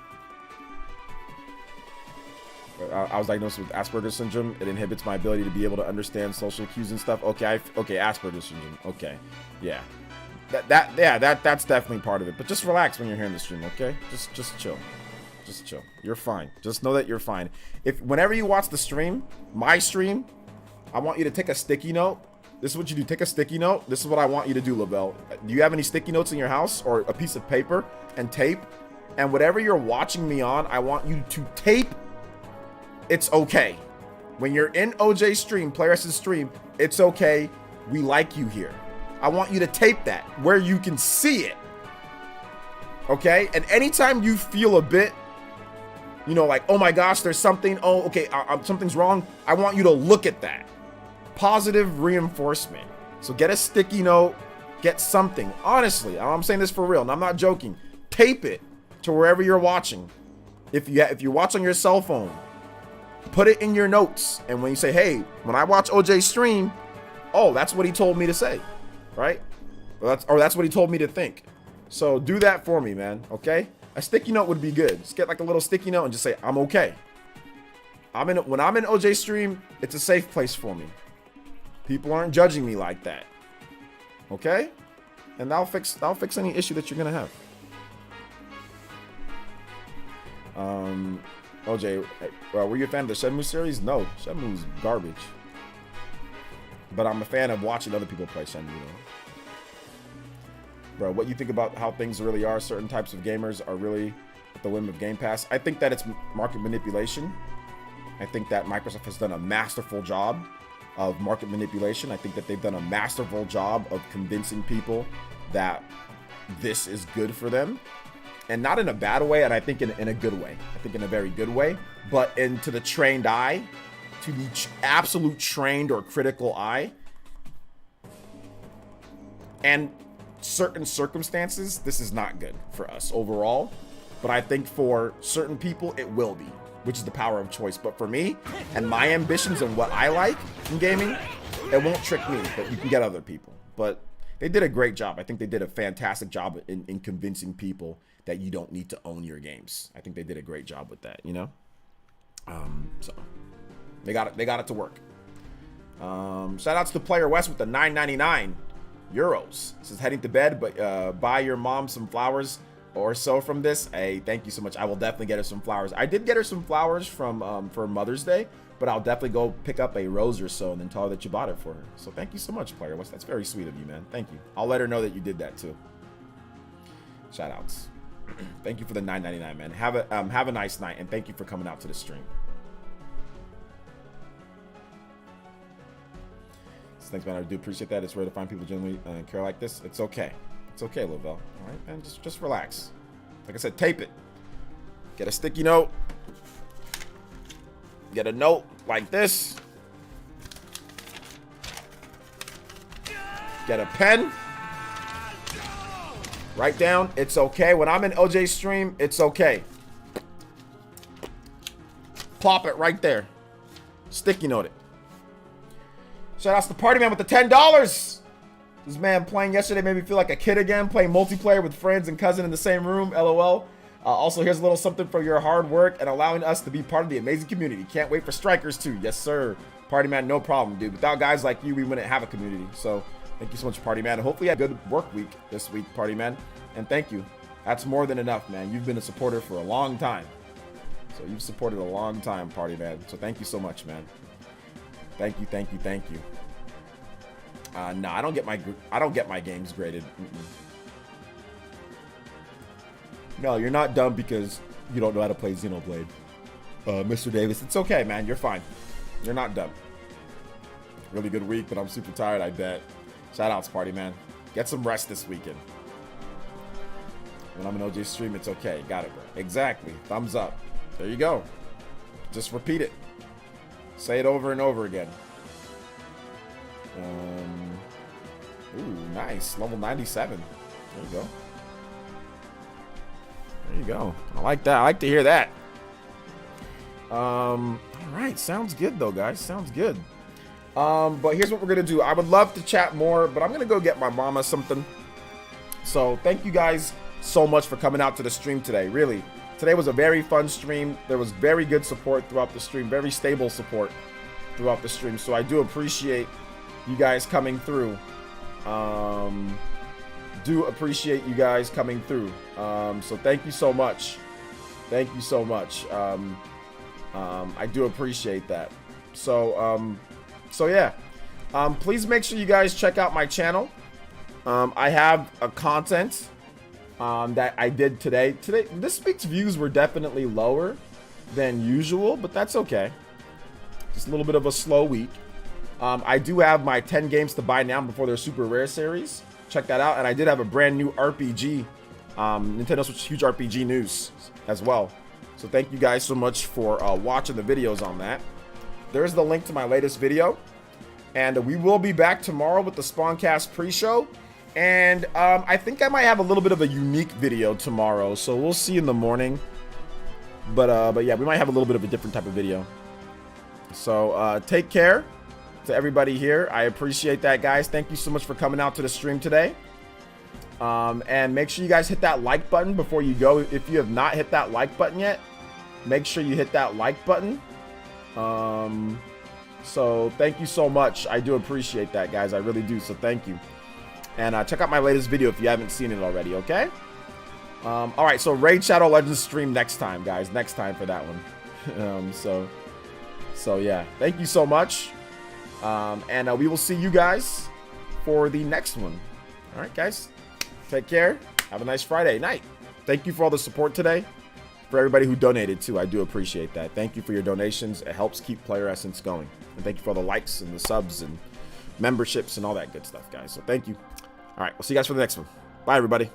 I was diagnosed with Asperger's syndrome. It inhibits my ability to be able to understand social cues and stuff. Okay, okay, Asperger's syndrome. Okay, yeah. That's definitely part of it. But just relax when you're here in the stream, okay? Just chill. Just chill. You're fine. Just know that you're fine. Whenever you watch the stream, my stream, I want you to take a sticky note. This is what you do. Take a sticky note. This is what I want you to do, Lavelle. Do you have any sticky notes in your house or a piece of paper and tape? And whatever you're watching me on, I want you to tape. It's okay. When you're in OJ stream, PlayerEssence stream, it's okay. We like you here. I want you to tape that where you can see it. Okay? And anytime you feel a bit, you know, like, oh my gosh, there's something. Oh, okay, something's wrong. I want you to look at that. Positive reinforcement. So get a sticky note, get something. Honestly, I'm saying this for real, and I'm not joking. Tape it to wherever you're watching. If you watch on your cell phone, put it in your notes. And when you say, hey, when I watch OJ stream, oh, that's what he told me to say, right? Or that's what he told me to think. So do that for me, man. Okay? A sticky note would be good. Just get like a little sticky note and just say, I'm okay. When I'm in OJ stream, it's a safe place for me. People aren't judging me like that. Okay? And I'll fix any issue that you're gonna have. OJ, were you a fan of the Shenmue series? No, Shenmue's garbage. But I'm a fan of watching other people play Shenmue. Bro, what you think about how things really are? Certain types of gamers are really at the whim of Game Pass. I think that it's market manipulation. I think that Microsoft has done a masterful job of market manipulation. I think that they've done a masterful job of convincing people that this is good for them. And not in a bad way, and I think in a good way. I think in a very good way. But to the trained eye, to the absolute trained or critical eye, and certain circumstances, this is not good for us overall. But I think for certain people, it will be, which is the power of choice. But for me and my ambitions and what I like in gaming, it won't trick me, but you can get other people. But they did a great job. I think they did a fantastic job in convincing people that you don't need to own your games. I think they did a great job with that, you know? So they got it to work. Shout outs to PlayerEssence with the 9.99 euros. This is heading to bed, but buy your mom some flowers or so from this. Hey, thank you so much. I will definitely get her some flowers. I did get her some flowers from for Mother's Day, but I'll definitely go pick up a rose or so and then tell her that you bought it for her. So thank you so much, PlayerEssence. That's very sweet of you, man. Thank you. I'll let her know that you did that too. Shout outs. Thank you for the 9.99, man. Have a nice night, and thank you for coming out to the stream. So thanks, man. I do appreciate that. It's rare to find people genuinely care like this. It's okay. It's okay, Lavelle. All right, man. Just relax. Like I said, tape it. Get a sticky note. Get a note like this. Get a pen. Write down, it's okay. When I'm in OJ's stream, it's okay. Plop it right there. Sticky note it. Shout outs to Party Man with the $10. This man playing yesterday made me feel like a kid again, playing multiplayer with friends and cousin in the same room, LOL. Also, here's a little something for your hard work and allowing us to be part of the amazing community. Can't wait for strikers too. Yes, sir. Party Man, no problem, dude. Without guys like you, we wouldn't have a community. So thank you so much, Party Man. And hopefully you had a good work week this week, Party Man. And thank you. That's more than enough, man. You've been a supporter for a long time. So you've supported a long time, Party Man. So thank you so much, man. Thank you, thank you, thank you. No, I don't get my games graded. No, you're not dumb because you don't know how to play Xenoblade. Mr. Davis, it's okay, man. You're fine. You're not dumb. Really good week, but I'm super tired, I bet. Shout outs, Party Man. Get some rest this weekend. When I'm an OJ stream, it's okay. Got it, bro. Exactly. Thumbs up. There you go. Just repeat it. Say it over and over again. Ooh, nice. Level 97. There you go. There you go. I like that. I like to hear that. All right. Sounds good, though, guys. Sounds good. But here's what we're going to do. I would love to chat more, but I'm going to go get my mama something. So thank you guys so much for coming out to the stream today. Really. Today was a very fun stream. There was very good support throughout the stream. Very stable support throughout the stream. So I do appreciate you guys coming through. Do appreciate you guys coming through. So thank you so much. Thank you so much. I do appreciate that. So yeah. Please make sure you guys check out my channel. I have a content that I did today. This week's views were definitely lower than usual, but that's okay. Just a little bit of a slow week. I do have my 10 games to buy now before their super rare series. Check that out. And I did have a brand new RPG, Nintendo Switch Huge RPG news as well. So thank you guys so much for watching the videos on that. There's the link to my latest video. And we will be back tomorrow with the Spawncast pre-show. And I think I might have a little bit of a unique video tomorrow. So we'll see in the morning. But yeah, we might have a little bit of a different type of video. So take care to everybody here. I appreciate that, guys. Thank you so much for coming out to the stream today. And make sure you guys hit that like button before you go. If you have not hit that like button yet, make sure you hit that like button. So thank you so much. I do appreciate that, guys. I really do. So thank you. And check out my latest video if you haven't seen it already, okay? All right, so Raid Shadow Legends stream next time, guys. Next time for that one. So yeah, thank you so much. And we will see you guys for the next one. All right, guys. Take care. Have a nice Friday night. Thank you for all the support today. For everybody who donated, too. I do appreciate that. Thank you for your donations. It helps keep PlayerEssence going. And thank you for all the likes and the subs and memberships and all that good stuff, guys. So thank you. All right, we'll see you guys for the next one. Bye, everybody.